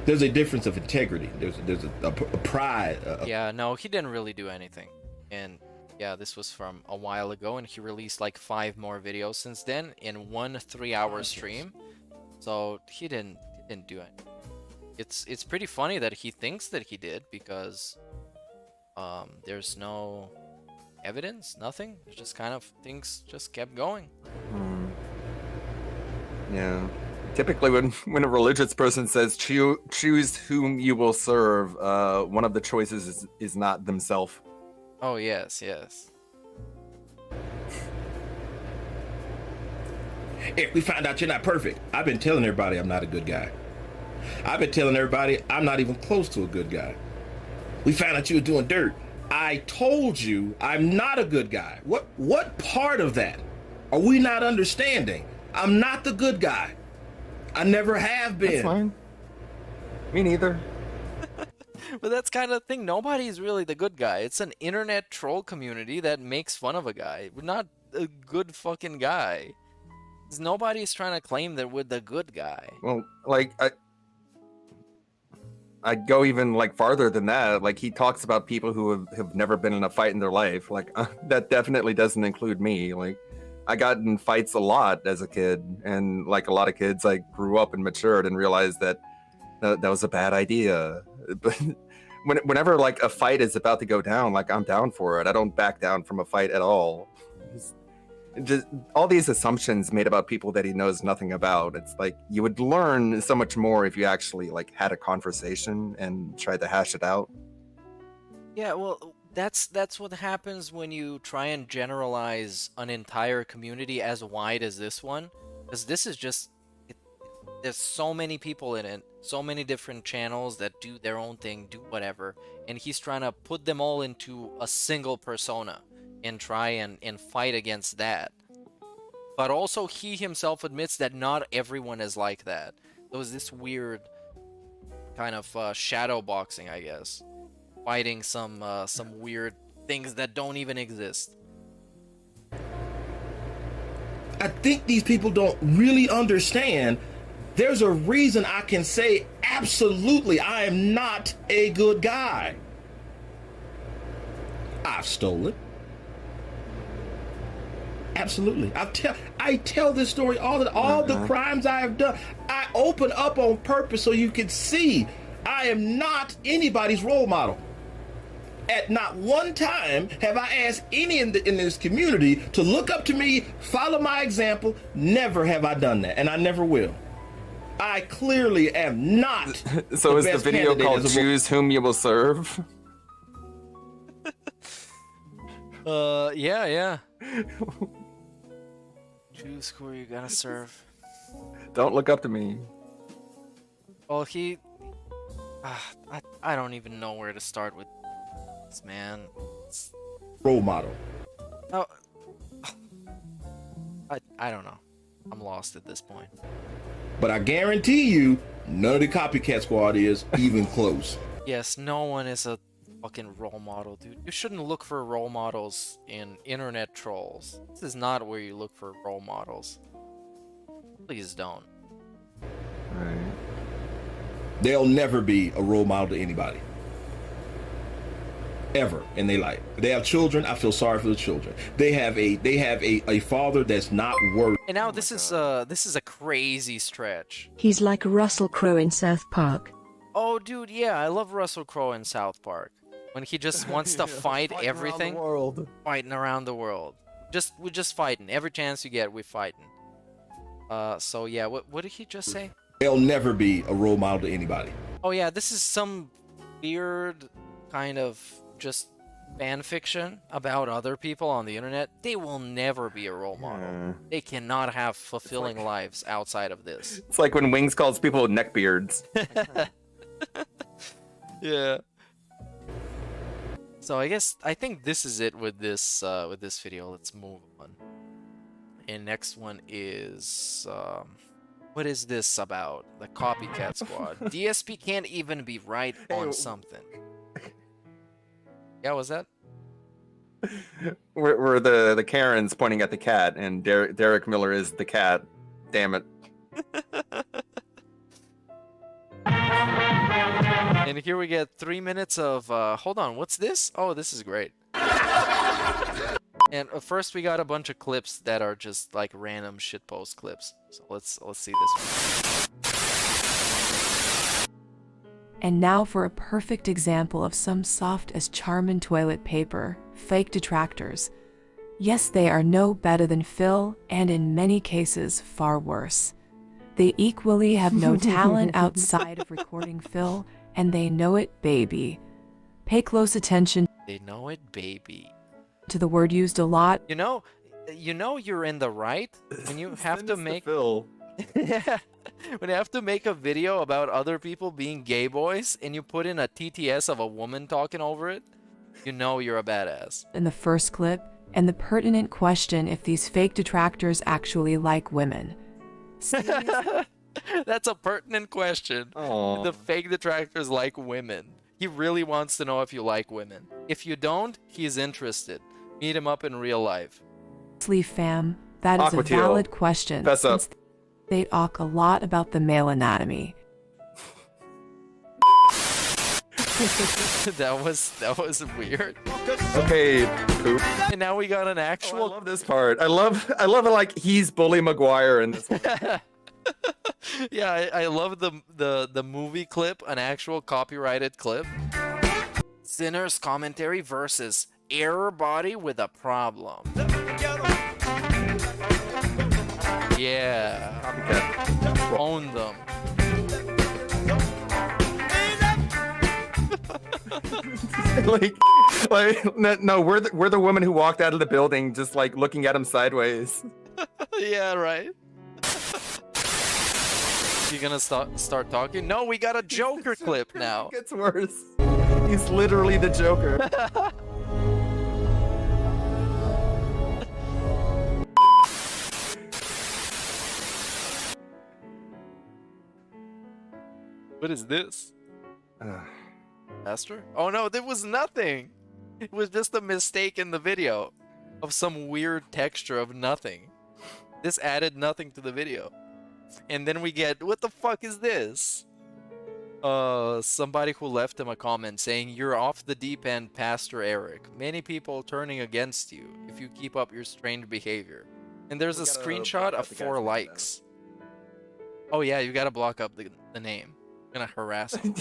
There's a difference of integrity. There's a pride. Yeah, no, he didn't really do anything. And yeah, this was from a while ago, and he released like 5 more videos since then in one 3-hour stream. So he didn't do anything. It's pretty funny that he thinks that he did, because there's no evidence, nothing. It's just kind of things just kept going. Yeah. Typically, when a religious person says choose whom you will serve, one of the choices is not themselves. Oh yes, yes. Erick, we found out you're not perfect. I've been telling everybody I'm not a good guy. I've been telling everybody I'm not even close to a good guy. We found out you were doing dirt. I told you I'm not a good guy. What part of that are we not understanding? I'm not the good guy. I never have been. That's fine. Me neither. But that's kind of the thing. Nobody's really the good guy. It's an internet troll community that makes fun of a guy. We're not a good fucking guy. Nobody's trying to claim that we're the good guy. Well, like, I'd go even like farther than that. Like, he talks about people who have never been in a fight in their life. Like, that definitely doesn't include me. Like, I got in fights a lot as a kid, and like a lot of kids, I grew up and matured and realized that that was a bad idea. But whenever like a fight is about to go down, like, I'm down for it. I don't back down from a fight at all. Just all these assumptions made about people that he knows nothing about. It's like you would learn so much more if you actually like had a conversation and tried to hash it out. Yeah, well, that's what happens when you try and generalize an entire community as wide as this one, because this is just there's so many people in it, so many different channels that do their own thing, do whatever, and he's trying to put them all into a single persona and try and fight against that. But also he himself admits that not everyone is like that. There was this weird kind of shadow boxing, I guess, fighting some weird things that don't even exist. I think these people don't really understand. There's a reason I can say absolutely I am not a good guy. I've stolen. Absolutely. I tell this story all the crimes I have done. I open up on purpose so you can see I am not anybody's role model. At not one time have I asked any in this community to look up to me, follow my example. Never have I done that, and I never will. I clearly am not. So is the video called "Choose Whom You Will Serve"? Yeah. Choose who you gotta serve. Don't look up to me. Well, I don't even know where to start with this, man. Role model. Oh, I don't know. I'm lost at this point. But I guarantee you, none of the copycat squad is even close. Yes, no one is a fucking role model, dude. You shouldn't look for role models in internet trolls. This is not where you look for role models. Please don't. Right. They'll never be a role model to anybody. ever in their life. They have children. I feel sorry for the children. They have a father that's not worth. And now this is a crazy stretch. He's like Russell Crowe in South Park. Oh, dude, yeah, I love Russell Crowe in South Park when he just wants to fight everything. Fighting around the world. We're just fighting. Every chance you get, we're fighting. So yeah, what did he just say? They'll never be a role model to anybody. Oh yeah, this is some weird kind of just fan fiction about other people on the internet. They will never be a role model. They cannot have fulfilling lives outside of this. It's like when Wings calls people neckbeards. Yeah. So I think this is it with this video. Let's move on. And next one is what is this about? The Copycat Squad. DSP can't even be right on something. Yeah, was that? We're the Karens pointing at the cat, and Derek Miller is the cat. Damn it. And here we get 3 minutes of hold on, what's this? Oh, this is great. And first we got a bunch of clips that are just like random shitpost clips. So let's see this one. And now for a perfect example of some soft as charmin toilet paper, fake detractors. Yes, they are no better than Phil, and in many cases far worse. They equally have no talent outside of recording Phil, and they know it, baby. Pay close attention. They know it, baby. To the word used a lot. You know you're in the right when you have to make Phil. Yeah. When you have to make a video about other people being gay boys and you put in a TTS of a woman talking over it, you know you're a badass. In the first clip, and the pertinent question if these fake detractors actually like women. That's a pertinent question. Aww. The fake detractors like women. He really wants to know if you like women. If you don't, he's interested. Meet him up in real life. Fam, that is a valid question. Fess up. Since they talk a lot about the male anatomy. that was weird. Okay, poop. And now we got an actual. I love this part. I love it. Like he's Bully Maguire in this one. Yeah, I love the movie clip, an actual copyrighted clip. Sinner's commentary versus error body with a problem. Yeah. Copycat. Own them. like no, we're the woman who walked out of the building just like looking at him sideways. Yeah, right. You gonna start talking? No, we got a Joker clip now. It gets worse. He's literally the Joker. What is this? Master? Oh no, there was nothing. It was just a mistake in the video of some weird texture of nothing. This added nothing to the video. And then we get, what the fuck is this? Somebody who left him a comment saying, "You're off the deep end, Pastor Erick. Many people turning against you if you keep up your strange behavior." And there's a screenshot of 4 likes. Oh yeah, you gotta block up the name. I'm gonna harass him.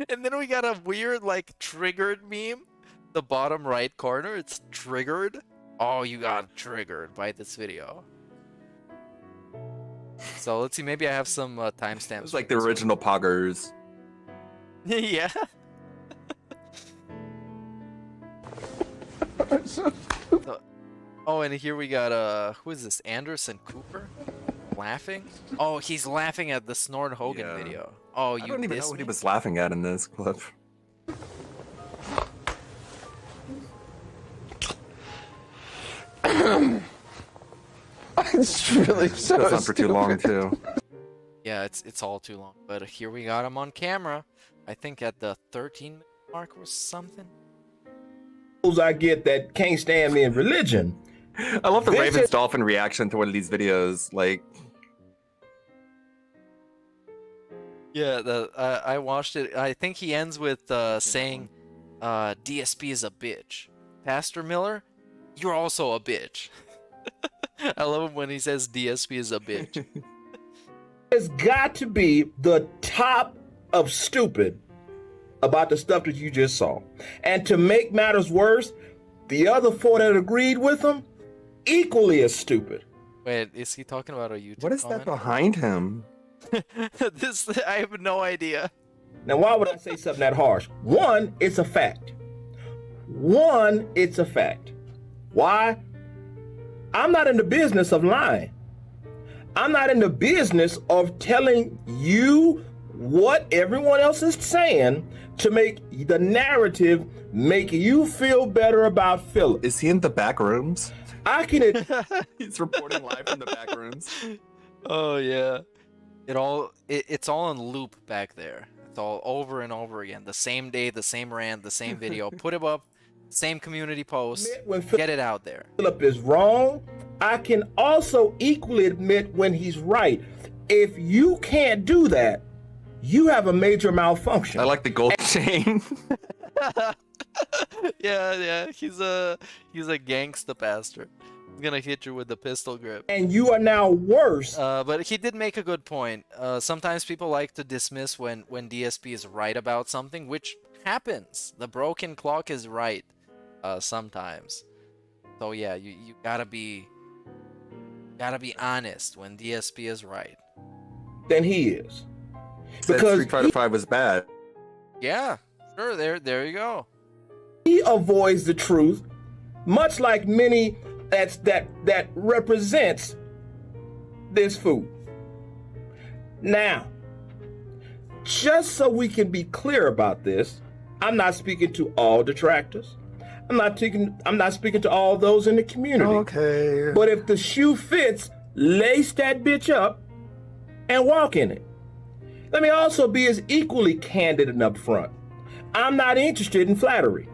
And then we got a weird, like, triggered meme. The bottom right corner, it's triggered. Oh, you got triggered by this video. So let's see, maybe I have some timestamps. It's like the original Poggers. Yeah. Oh, and here we got, who is this? Anderson Cooper? Laughing? Oh, he's laughing at the Snort Hogan video. Oh, you I don't even know missed what me? he was laughing at in this clip. It's really so Goes on for too long too. Yeah, it's all too long. But here we got him on camera. I think at the 13 mark or something. I get that can't stand me in religion. I love the Ravens Dolphin reaction to one of these videos. Like, Yeah, I watched it. I think he ends with saying, "DSP is a bitch." Pastor Miller, you're also a bitch. I love him when he says DSP is a bitch. It's got to be the top of stupid about the stuff that you just saw. And to make matters worse, the other 4 that agreed with him, equally as stupid. Wait, is he talking about a YouTube What is comment? that behind him? I have no idea. Now, why would I say something that harsh? One, it's a fact. One, it's a fact. Why? I'm not in the business of lying. I'm not in the business of telling you what everyone else is saying to make the narrative make you feel better about Philip. Is he in the back rooms? I can. He's reporting live from the back rooms. Oh yeah, it's all on loop back there. It's all over and over again. The same day, the same rant, the same video. Put it up, same community post. Get it out there. Philip is wrong. I can also equally admit when he's right. If you can't do that, you have a major malfunction. I like the gold chain. Yeah, he's a gangsta pastor. He's gonna hit you with the pistol grip. And you are now worse. But he did make a good point. Sometimes people like to dismiss when DSP is right about something, which happens. The broken clock is right sometimes. So yeah, you gotta be honest when DSP is right. Then he is. Because Street Fighter 5 was bad. Yeah, sure. There you go. He avoids the truth, much like many that represents this food. Now, just so we can be clear about this, I'm not speaking to all detractors. I'm not speaking to all those in the community. Okay. But if the shoe fits, lace that bitch up and walk in it. Let me also be as equally candid and upfront. I'm not interested in flattery.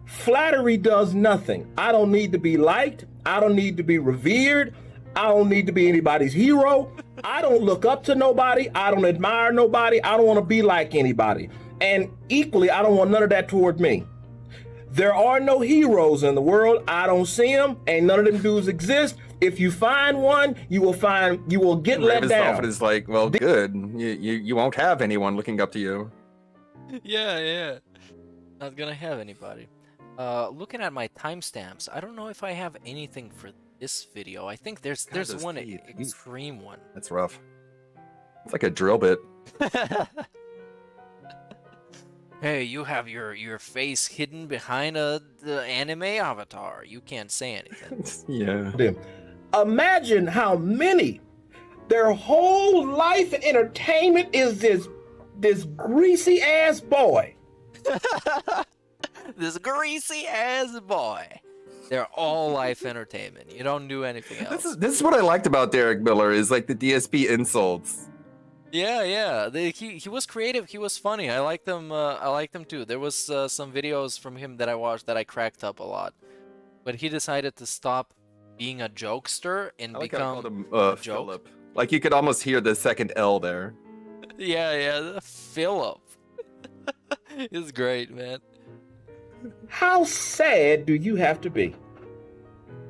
Flattery does nothing. I don't need to be liked. I don't need to be revered. I don't need to be anybody's hero. I don't look up to nobody. I don't admire nobody. I don't want to be like anybody. And equally, I don't want none of that toward me. There are no heroes in the world. I don't see them. Ain't none of them dudes exist. If you find one, you will get let down. Is like, well, good. You won't have anyone looking up to you. Yeah. Not gonna have anybody. Looking at my timestamps, I don't know if I have anything for this video. I think there's one extreme one. That's rough. It's like a drill bit. Hey, you have your face hidden behind the anime avatar. You can't say anything. Yeah. Imagine how many, their whole life and entertainment is this greasy ass boy. This greasy ass boy. They're all life entertainment. You don't do anything else. This is what I liked about Derek Miller is like the DSP insults. Yeah. He was creative. He was funny. I liked them. I liked them too. There was some videos from him that I watched that I cracked up a lot. But he decided to stop being a jokester and become a joke. Philip. Like you could almost hear the second L there. Yeah. Philip. It's great, man. How sad do you have to be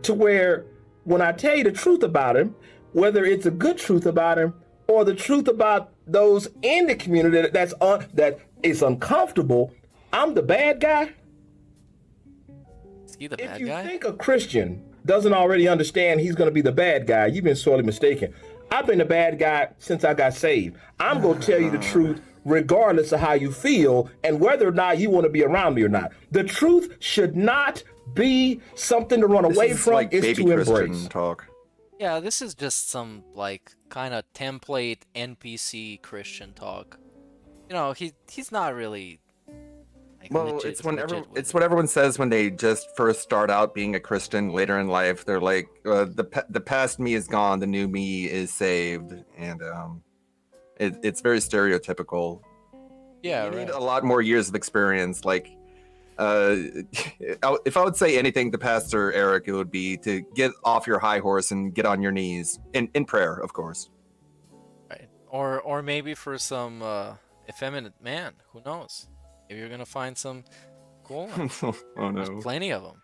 to where when I tell you the truth about him, whether it's a good truth about him or the truth about those in the community that is uncomfortable, I'm the bad guy? Is he the bad If you guy? think a Christian doesn't already understand he's going to be the bad guy, you've been sorely mistaken. I've been the bad guy since I got saved. I'm going to tell you the truth regardless of how you feel and whether or not you want to be around me or not. The truth should not be something to run away from. Like it's baby to Christian embrace. talk. Yeah, this is just some like kind of template NPC Christian talk. You know, he's not really. Like, Well, it's what everyone says when they just first start out being a Christian. Later in life, they're like, the past me is gone, the new me is saved, and it's very stereotypical. Yeah, you need a lot more years of experience. Like, if I would say anything to Pastor Erick, it would be to get off your high horse and get on your knees in prayer, of course. Right. Or maybe for some effeminate man. Who knows? Maybe you're gonna find some cool ones. Oh no. There's plenty of them.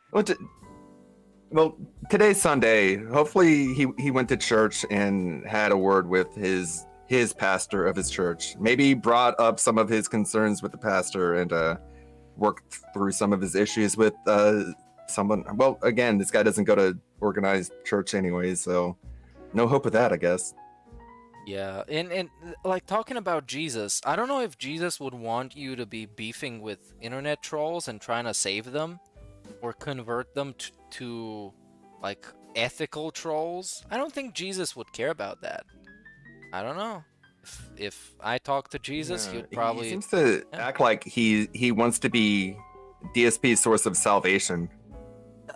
Well, today's Sunday. Hopefully he went to church and had a word with his pastor of his church. Maybe brought up some of his concerns with the pastor and worked through some of his issues with someone. Well, again, this guy doesn't go to organized church anyway, so no hope of that, I guess. Yeah, and like talking about Jesus, I don't know if Jesus would want you to be beefing with internet trolls and trying to save them or convert them to like ethical trolls. I don't think Jesus would care about that. I don't know. If I talk to Jesus, Yeah, he'd probably... He seems to act like he wants to be DSP's source of salvation.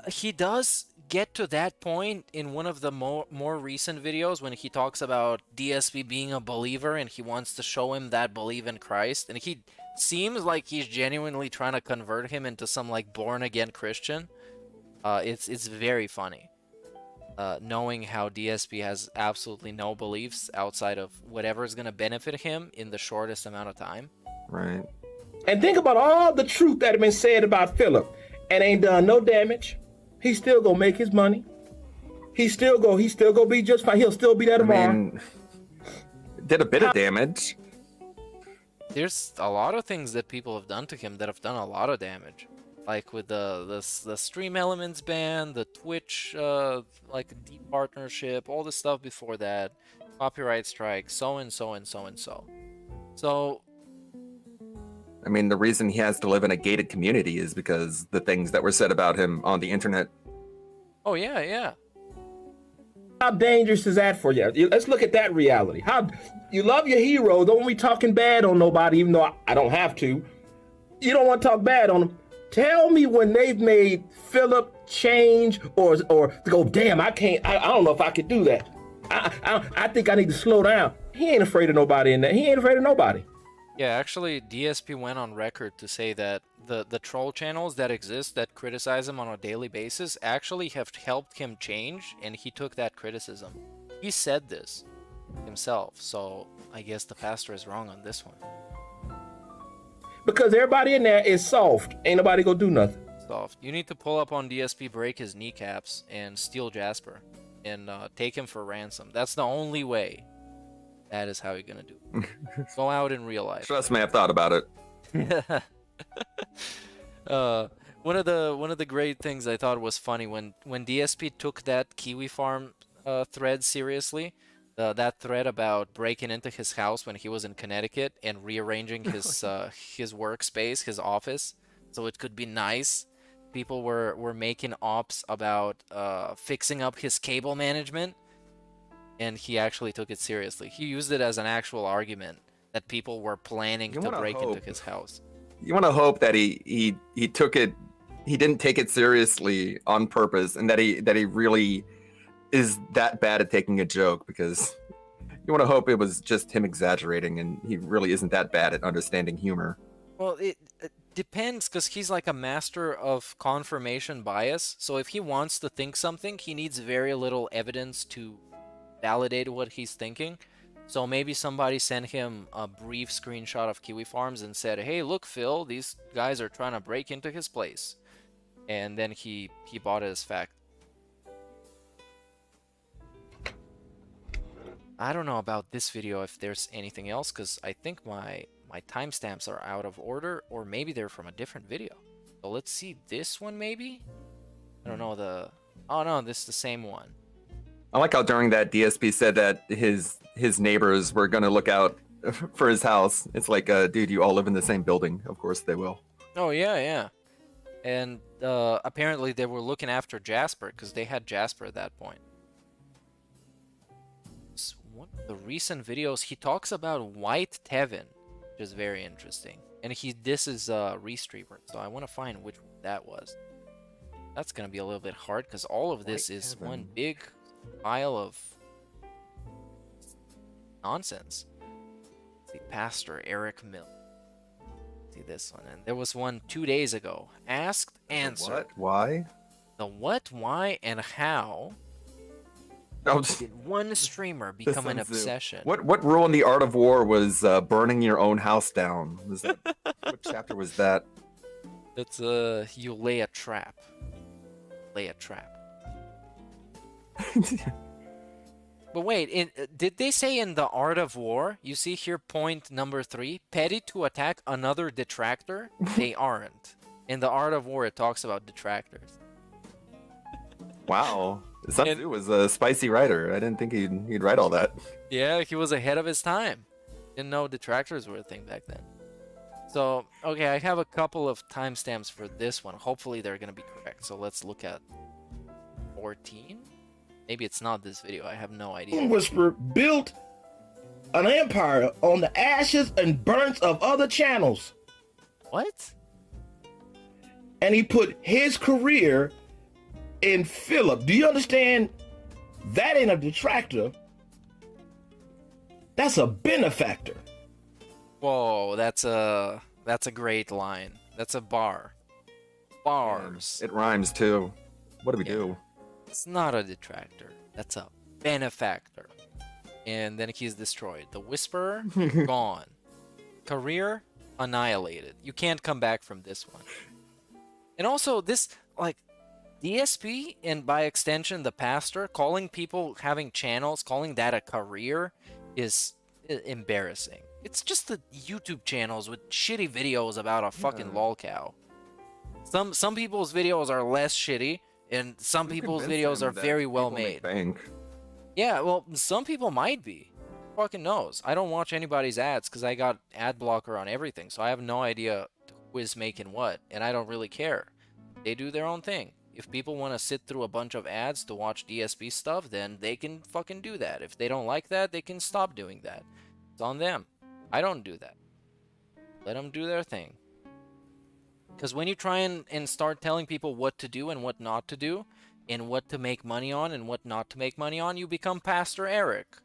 He does get to that point in one of the more recent videos when he talks about DSP being a believer and he wants to show him that believe in Christ, and he seems like he's genuinely trying to convert him into some like born again Christian. It's very funny. Knowing how DSP has absolutely no beliefs outside of whatever is going to benefit him in the shortest amount of time. Right. And think about all the truth that had been said about Philip and ain't done no damage. He still gonna make his money. He still gonna be just fine. He'll still be there tomorrow. I mean, did a bit of damage. There's a lot of things that people have done to him that have done a lot of damage. Like with the Stream Elements ban, the Twitch like deep partnership, all the stuff before that, copyright strike, so and so and so and so. So I mean, the reason he has to live in a gated community is because the things that were said about him on the internet. Oh yeah, yeah. How dangerous is that for you? Let's look at that reality. How you love your hero, don't be talking bad on nobody, even though I don't have to. You don't want to talk bad on them. Tell me when they've made Philip change or go, damn, I don't know if I could do that. I think I need to slow down. He ain't afraid of nobody in there. He ain't afraid of nobody. Yeah, actually, DSP went on record to say that the troll channels that exist that criticize him on a daily basis actually have helped him change, and he took that criticism. He said this himself, so I guess the pastor is wrong on this one. Because everybody in there is soft. Ain't nobody gonna do nothing. Soft. You need to pull up on DSP, break his kneecaps, and steal Jasper, and take him for ransom. That's the only way. That is how you're gonna do it. Go out in real life. Trust me, I've thought about it. One of the great things I thought was funny when DSP took that Kiwi Farm thread seriously, that thread about breaking into his house when he was in Connecticut and rearranging his his workspace, his office, so it could be nice. People were making ops about fixing up his cable management. And he actually took it seriously. He used it as an actual argument that people were planning to break into his house. You want to hope that he took it, he didn't take it seriously on purpose, and that he really is that bad at taking a joke, because you want to hope it was just him exaggerating, and he really isn't that bad at understanding humor. Well, it depends, because he's like a master of confirmation bias. So if he wants to think something, he needs very little evidence to validate what he's thinking. So maybe somebody sent him a brief screenshot of Kiwi Farms and said, hey, look, Phil, these guys are trying to break into his place. And then he bought it as fact. I don't know about this video if there's anything else, because I think my timestamps are out of order, or maybe they're from a different video. So let's see this one maybe? I don't know oh no, this is the same one. I like how during that DSP said that his neighbors were going to look out for his house. It's like, dude, you all live in the same building. Of course they will. Oh, yeah, yeah. And apparently they were looking after Jasper, because they had Jasper at that point. One of the recent videos, he talks about White Tevin, which is very interesting. And this is Restreamer, so I want to find which one that was. That's going to be a little bit hard, because all of this is one big pile of nonsense. Let's see, Pastor Erick Mill. See this one, and there was one 2 days ago. Asked, answered. What? Why? The what, why, and how Oh, Did one streamer the become an Sun Tzu. obsession? What rule in the Art of War was burning your own house down? Was that what chapter was that? It's you lay a trap. Lay a trap. But wait, did they say in the Art of War? You see here, point number 3, petty to attack another detractor? They aren't. In the Art of War, it talks about detractors. Wow, Sun Tzu was a spicy writer. I didn't think he'd write all that. Yeah, he was ahead of his time. Didn't know detractors were a thing back then. So, okay, I have a couple of timestamps for this one. Hopefully they're gonna be correct. So let's look at 14. Maybe it's not this video. I have no idea. Whisperer built an empire on the ashes and burns of other channels. What? And he put his career in Philip. Do you understand? That ain't a detractor. That's a benefactor. Whoa, that's a great line. That's a bar. Bars. It rhymes too. What do we do? It's not a detractor. That's a benefactor. And then he's destroyed. The Whisperer, gone. Career, annihilated. You can't come back from this one. And also, this, like, DSP, and by extension, the pastor, calling people having channels, calling that a career, is embarrassing. It's just the YouTube channels with shitty videos about a fucking lolcow. Some people's videos are less shitty, and some people's videos are very well made. Yeah, well, some people might be. Who fucking knows? I don't watch anybody's ads because I got ad blocker on everything, so I have no idea who is making what, and I don't really care. They do their own thing. If people want to sit through a bunch of ads to watch DSP stuff, then they can fucking do that. If they don't like that, they can stop doing that. It's on them. I don't do that. Let them do their thing. Because when you try and start telling people what to do and what not to do, and what to make money on and what not to make money on, you become Pastor Erick.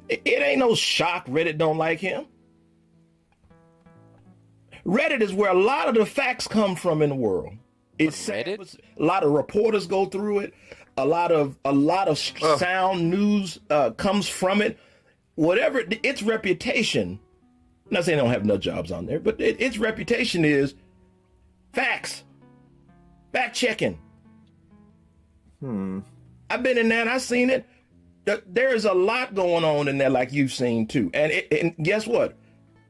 It ain't no shock Reddit don't like him. Reddit is where a lot of the facts come from in the world. It's Reddit? A lot of reporters go through it. A lot of sound news comes from it. Whatever its reputation. I'm not saying they don't have no jobs on there, but its reputation is facts, fact checking. I've been in there and I've seen it. There is a lot going on in there, like you've seen too. And guess what?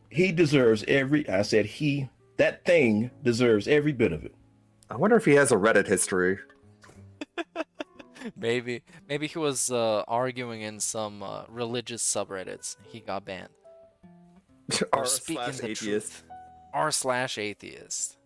He deserves that thing deserves every bit of it. I wonder if he has a Reddit history. Maybe he was arguing in some religious subreddits. He got banned. r/atheist. r/atheist.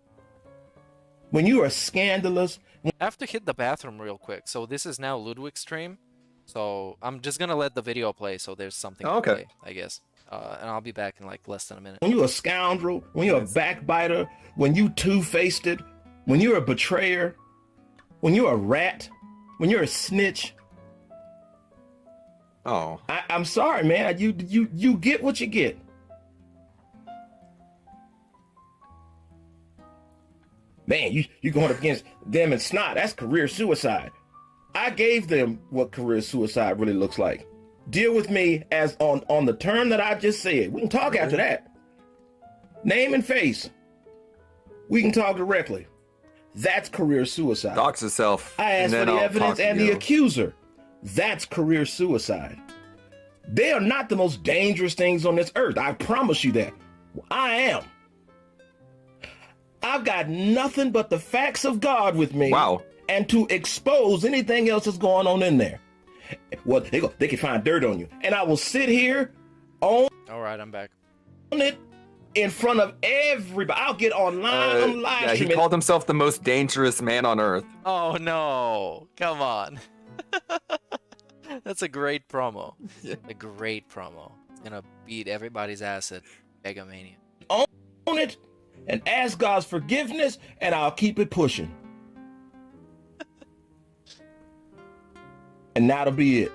When you are scandalous. I have to hit the bathroom real quick. So this is now Ludwig's stream. So I'm just gonna let the video play. So there's something to play, I guess. And I'll be back in like less than a minute. When you're a scoundrel, when you're a backbiter, when you two-faced it, when you're a betrayer, when you're a rat, when you're a snitch. Oh, I'm sorry, man. You get what you get. Man, you going up against them and Snot. That's career suicide. I gave them what career suicide really looks like. Deal with me as on the term that I just said. We can talk after that. Name and face. We can talk directly. That's career suicide. Dox yourself. I asked for the evidence and the accuser. That's career suicide. They are not the most dangerous things on this earth. I promise you that. I am. I've got nothing but the facts of God with me. Wow. And to expose anything else that's going on in there. Well, they can find dirt on you. And I will sit here on Alright, I'm back. it in front of everybody. I'll get online on live yeah, he streaming. called himself the most dangerous man on earth. Oh no! Come on. That's a great promo. A great promo. It's gonna beat everybody's ass at Megamania. Own it and ask God's forgiveness, and I'll keep it pushing. And that'll be it.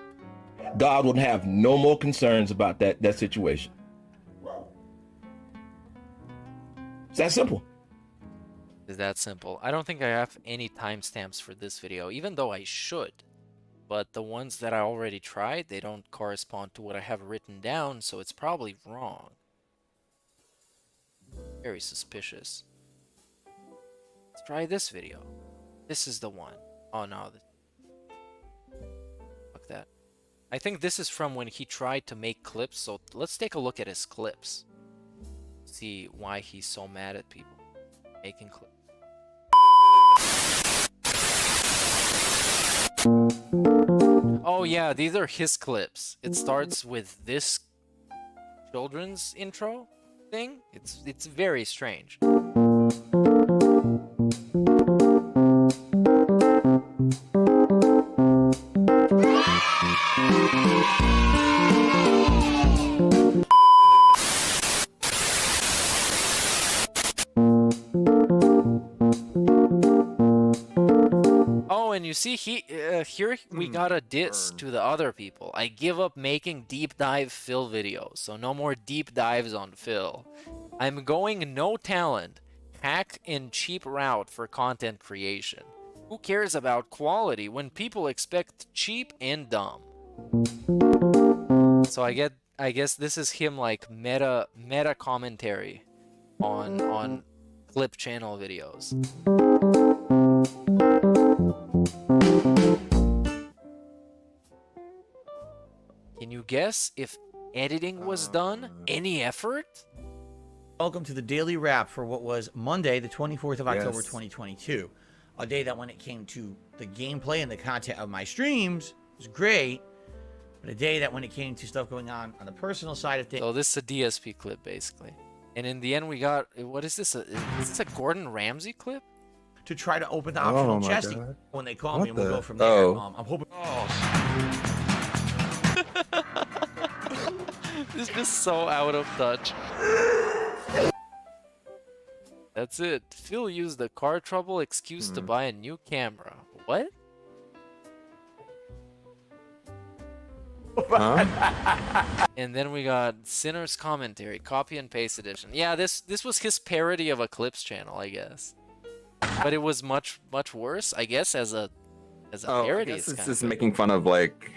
God will have no more concerns about that situation. It's that simple. It's that simple. I don't think I have any timestamps for this video, even though I should. But the ones that I already tried, they don't correspond to what I have written down, so it's probably wrong. Very suspicious. Let's try this video. This is the one. Oh no. Fuck that. I think this is from when he tried to make clips, so let's take a look at his clips. See why he's so mad at people making clips. Oh yeah, these are his clips. It starts with this children's intro thing. It's very strange. Oh, and you see, here we got a diss to the other people. I give up making deep dive Phil videos, so no more deep dives on Phil. I'm going no talent, hack and cheap route for content creation. Who cares about quality when people expect cheap and dumb? So I guess this is him like meta commentary on clip channel videos. Can you guess if editing was done? Any effort? Welcome to the daily wrap for what was Monday, the 24th of October, Yes. 2022. A day that when it came to the gameplay and the content of my streams was great, but a day that when it came to stuff going on the personal side of things. So this is a DSP clip, basically. And in the end, we got, what is this? Is this a Gordon Ramsay clip? To try to open the optional my chesting God. when they call What me, and we'll the- go from there. Oh. I'm hoping. It's just so out of touch. That's it. Phil used the car trouble excuse to buy a new camera. What? Huh? And then we got Sinner's commentary, copy and paste edition. Yeah, this was his parody of a Clips channel, I guess. But it was much worse, I guess, as a parody. I guess It's it's kind just of making fun of like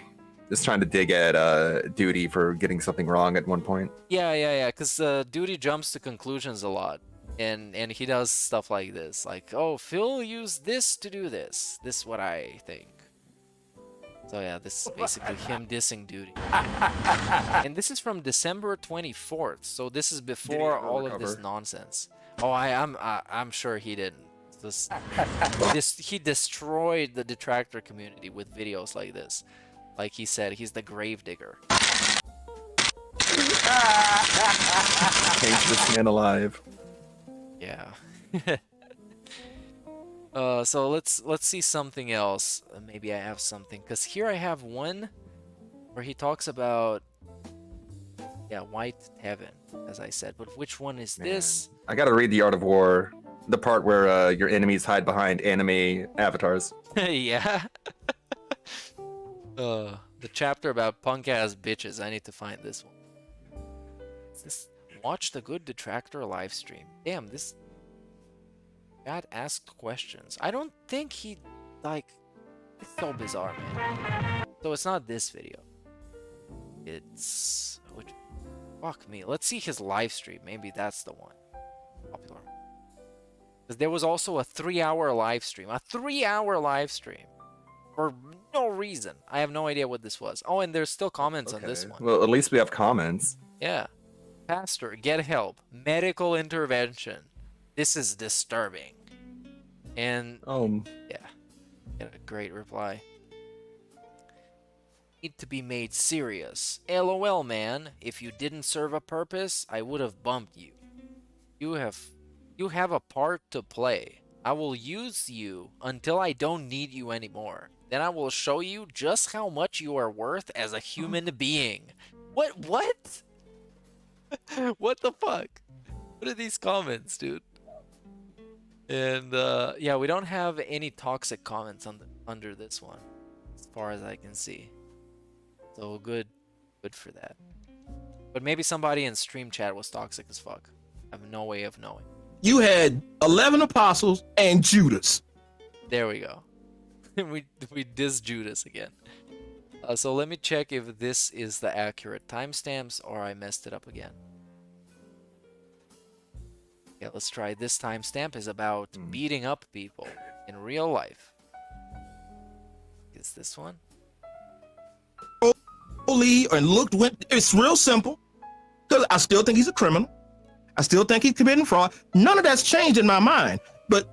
just trying to dig at Duty for getting something wrong at one point. yeah, because Duty jumps to conclusions a lot, and he does stuff like this, like, oh, Phil used this to do this. This is what I think. So yeah, this is basically him dissing Duty. And this is from December 24th, so this is before all of this nonsense. Oh, I'm sure he didn't. He destroyed the detractor community with videos like this. Like he said, he's the gravedigger. Change this man alive. Yeah. So let's see something else. Maybe I have something, because here I have one where he talks about, yeah, White Heaven, as I said. But which one is this? I gotta read The Art of War, the part where your enemies hide behind anime avatars. Yeah. The chapter about punk ass bitches. I need to find this one. Watch the good detractor live stream. Damn, this God asked questions. I don't think he, like, it's so bizarre, man. So it's not this video. It's which, fuck me. Let's see his live stream. Maybe that's the one. Popular. Because there was also a 3-hour live stream. A 3-hour live stream. For no reason. I have no idea what this was. Oh, and there's still comments on this one. Well, at least we have comments. Yeah. Pastor, get help. Medical intervention. This is disturbing. And yeah, get a great reply. Need to be made serious. LOL, man. If you didn't serve a purpose, I would have bumped you. You have a part to play. I will use you until I don't need you anymore. Then I will show you just how much you are worth as a human being. What? What the fuck? What are these comments, dude? And yeah, we don't have any toxic comments under this one, as far as I can see. So good for that. But maybe somebody in stream chat was toxic as fuck. I have no way of knowing. you had 11 apostles and Judas. There we go. we diss Judas again. So let me check if this is the accurate timestamps or I messed it up again. Yeah, let's try. This timestamp is about beating up people in real life. Is this one? It's real simple. Because I still think he's a criminal. I still think he's committing fraud. None of that's changed in my mind. But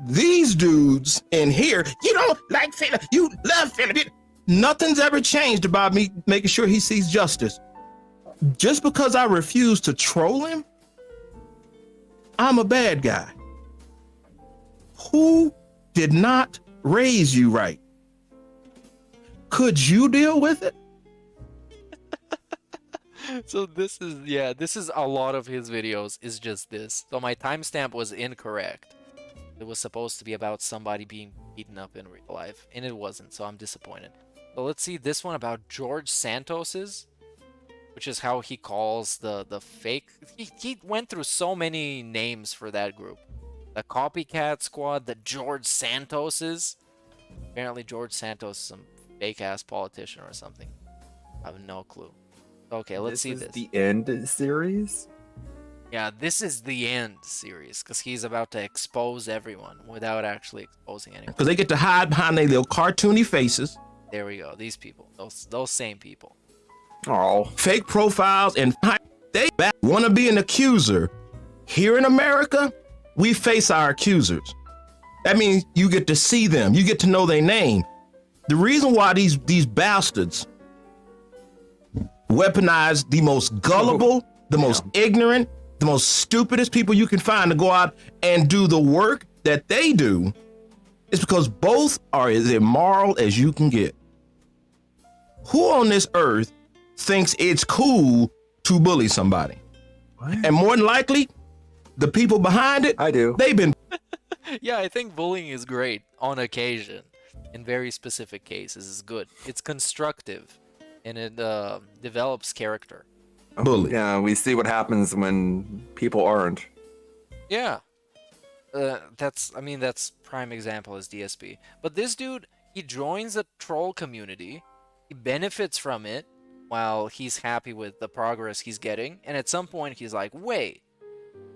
these dudes in here, you don't like Philip, you love Philip. Nothing's ever changed about me making sure he sees justice. Just because I refuse to troll him, I'm a bad guy. Who did not raise you right? Could you deal with it? So this is a lot of his videos is just this. So my timestamp was incorrect. It was supposed to be about somebody being beaten up in real life, and it wasn't, so I'm disappointed. So let's see this one about George Santos's, which is how he calls the fake. He went through so many names for that group. The Copycat Squad, the George Santos's. Apparently George Santos is some fake-ass politician or something. I have no clue. Okay, let's see this. This is the End series? Yeah, this is the End series, because he's about to expose everyone without actually exposing anyone. Because they get to hide behind their little cartoony faces. There we go. These people. Those same people. Oh, fake profiles, and they want to be an accuser. Here in America, we face our accusers. That means you get to see them. You get to know their name. The reason why these bastards weaponize the most gullible, the most ignorant, the most stupidest people you can find to go out and do the work that they do is because both are as immoral as you can get. Who on this earth thinks it's cool to bully somebody? What? And more than likely, the people behind it, I do. They've been. Yeah, I think bullying is great on occasion. In very specific cases, is good. It's constructive, and it develops character. Bully. Yeah, we see what happens when people aren't. Yeah. That's prime example is DSP. But this dude, he joins a troll community. He benefits from it while he's happy with the progress he's getting. And at some point, he's like, wait,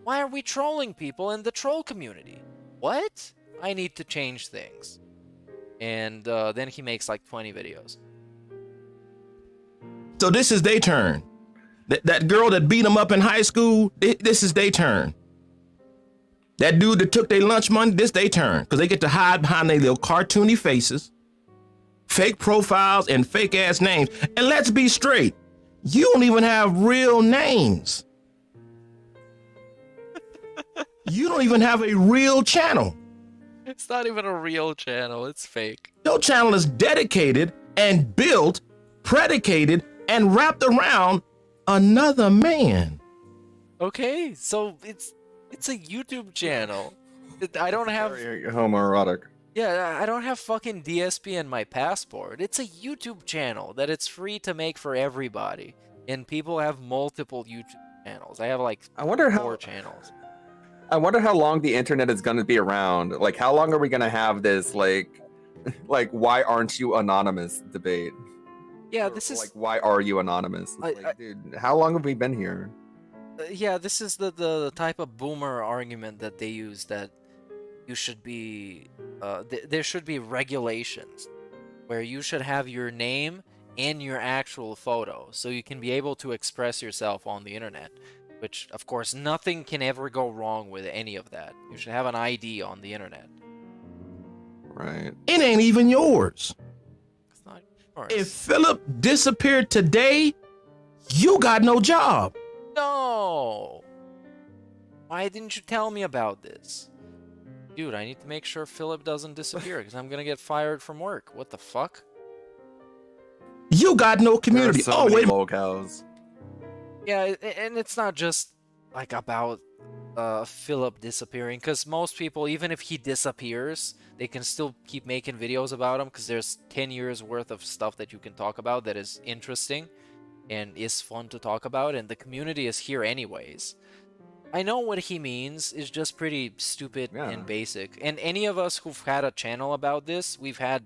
why are we trolling people in the troll community? What? I need to change things. And then he makes like 20 videos. So this is their turn. That girl that beat him up in high school, this is their turn. That dude that took their lunch money, this their turn. Because they get to hide behind their little cartoony faces, fake profiles, and fake ass names. And let's be straight, you don't even have real names. You don't even have a real channel. It's not even a real channel, it's fake. Your channel is dedicated and built, predicated, and wrapped around another man. Okay, so it's a YouTube channel. I don't have Very homoerotic. Yeah, I don't have fucking DSP in my passport. It's a YouTube channel that it's free to make for everybody. And people have multiple YouTube channels. I have like 4 channels. I wonder how long the internet is going to be around. Like, how long are we going to have this, like, why aren't you anonymous debate? Yeah, this is... Like, why are you anonymous? Dude, how long have we been here? Yeah, this is the type of boomer argument that they use, that you should be... there should be regulations where you should have your name and your actual photo so you can be able to express yourself on the internet. Which, of course, nothing can ever go wrong with any of that. You should have an ID on the internet. Right. It ain't even yours. It's not yours. If Philip disappeared today, you got no job. No! Why didn't you tell me about this? Dude, I need to make sure Philip doesn't disappear, because I'm gonna get fired from work. What the fuck? You got no community. There are so many locales. Yeah, and it's not just like about Philip disappearing, because most people, even if he disappears, they can still keep making videos about him, because there's 10 years worth of stuff that you can talk about that is interesting and is fun to talk about, and the community is here anyways. I know what he means. It's just pretty stupid and basic. And any of us who've had a channel about this, we've had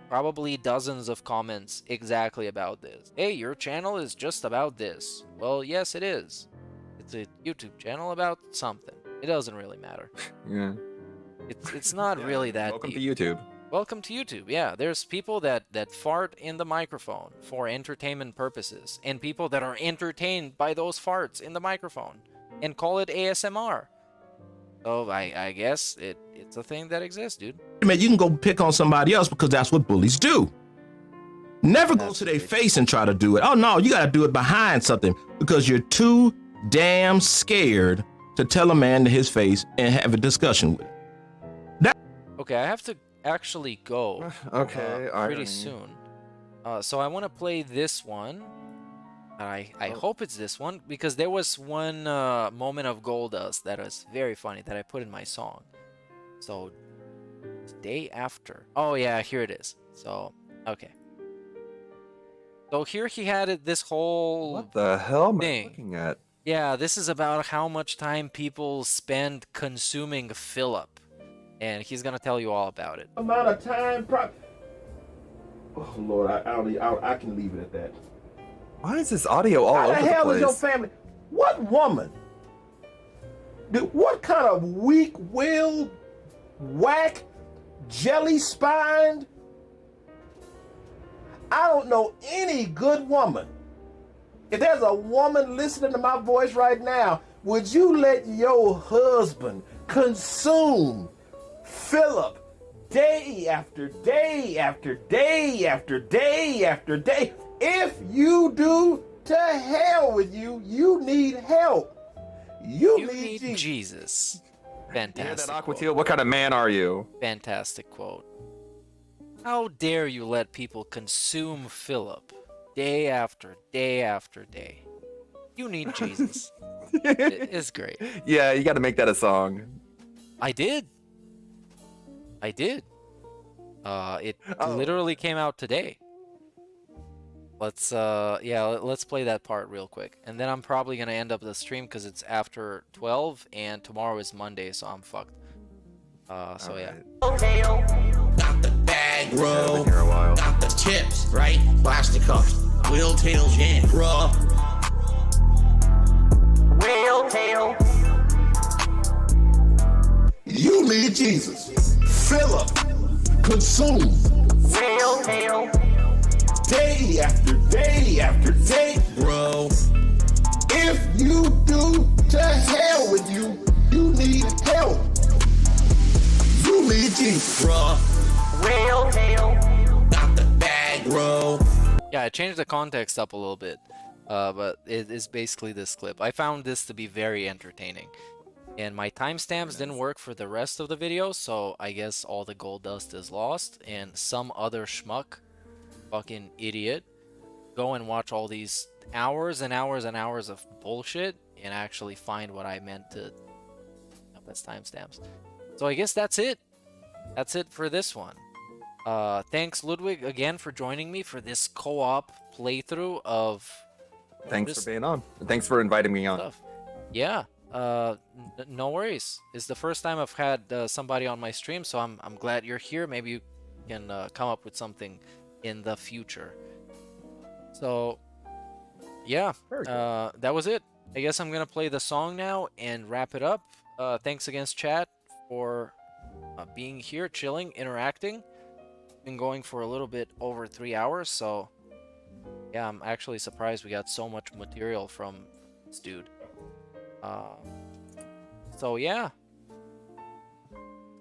probably dozens of comments exactly about this. Hey, your channel is just about this. Well, yes, it is. It's a YouTube channel about something. It doesn't really matter. Yeah. It's not really that Welcome deep. to YouTube. Welcome to YouTube. Yeah, there's people that fart in the microphone for entertainment purposes, and people that are entertained by those farts in the microphone and call it ASMR. So I guess it's a thing that exists, dude. Man, you can go pick on somebody else because that's what bullies do. Never go to their face and try to do it. Oh no, you gotta do it behind something because you're too damn scared to tell a man to his face and have a discussion with him. Okay, I have to actually go pretty soon. So I want to play this one. I hope it's this one because there was one moment of gold dust that was very funny that I put in my song. So day after. Oh yeah, here it is. So okay. So here he had this whole What the hell am I thing. looking at? Yeah, this is about how much time people spend consuming fill-up. And he's gonna tell you all about it. Amount of time, oh Lord, I can leave it at that. Why is this audio all over the place? How the hell is your family? What woman? What kind of weak-willed, whack, jelly-spined? I don't know any good woman. If there's a woman listening to my voice right now, would you let your husband consume Philip day after day after day after day after day? If you do, to hell with you. You need help. You need Jesus. Hear Fantastic. that, Aqua Teal? What kind of man are you? Fantastic quote. How dare you let people consume Philip day after day after day? You need Jesus. It's great. Yeah, you got to make that a song. I did. It literally came out today. Let's play that part real quick. And then I'm probably going to end up the stream because it's after 12 and tomorrow is Monday, so I'm fucked. So yeah. Got the bag, bro. Got the chips, right? Plastic cups. Wheel tail jam, bro. Whale tail. You need Jesus. Fill up. Consume. Whale tail. Day after day after day. Bro. If you do, to hell with you. You need help. You need Jesus. Bro. Whale tail. Got the bag, bro. Yeah, I changed the context up a little bit. But it is basically this clip. I found this to be very entertaining. And my timestamps didn't work for the rest of the video, so I guess all the gold dust is lost. And some other schmuck, fucking idiot, go and watch all these hours and hours and hours of bullshit and actually find what I meant to up as timestamps. So I guess that's it. That's it for this one. Thanks Ludwig again for joining me for this co-op playthrough of... Thanks for being on. Thanks for inviting me on. Stuff. Yeah. No worries. It's the first time I've had somebody on my stream, so I'm glad you're here. Maybe you can come up with something in the future. So, yeah, that was it. I guess I'm gonna play the song now and wrap it up. Thanks again, chat, for being here, chilling, interacting. Been going for a little bit over 3 hours, so yeah, I'm actually surprised we got so much material from this dude. So yeah,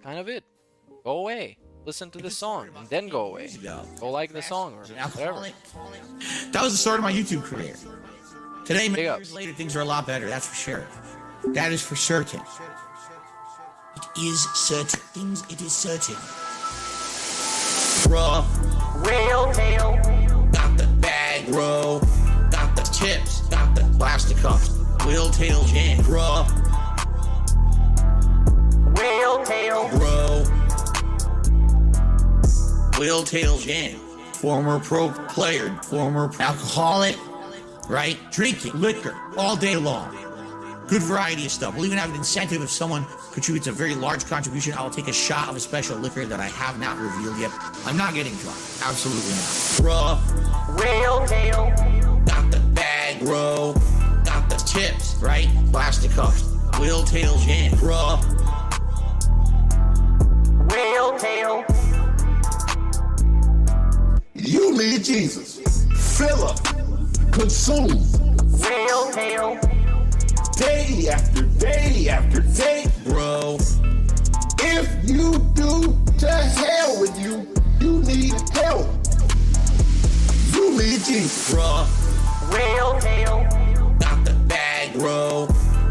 kind of it. Go away, listen to this song, and then go away. Go like the song or whatever. That was the start of my YouTube career. Today, many years later, things are a lot better. That's for sure. That is for certain. It is certain. Things. It is certain. Bro. Whale tail. Got the bag, bro. Got the chips. Got the plastic cups. Wheel tail jam, bro. Whale tail. Bro. Wheel tail jam. Former pro player, former alcoholic, right? Drinking liquor all day long. Good variety of stuff. We'll even have an incentive if someone contributes a very large contribution. I'll take a shot of a special liquor that I have not revealed yet. I'm not getting drunk. Absolutely not. Bruh. Whale tail. Got the bag, bro. Got the tips, right? Plastic cups. Whale tail jam. Bruh. Whale tail. You need Jesus. Fill up. Consume. Whale tail. Day after day after day. Bro. If you do, to hell with you. You need help. You need Jesus. Bruh. Whale tail. Got the bag, bro.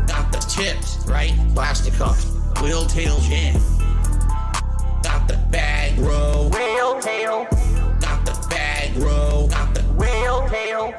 Got the tips, right? Plastic cups. Whale tail jam. Got the bag, bro. Whale tail. Got the bag, bro. Got the Whale tail.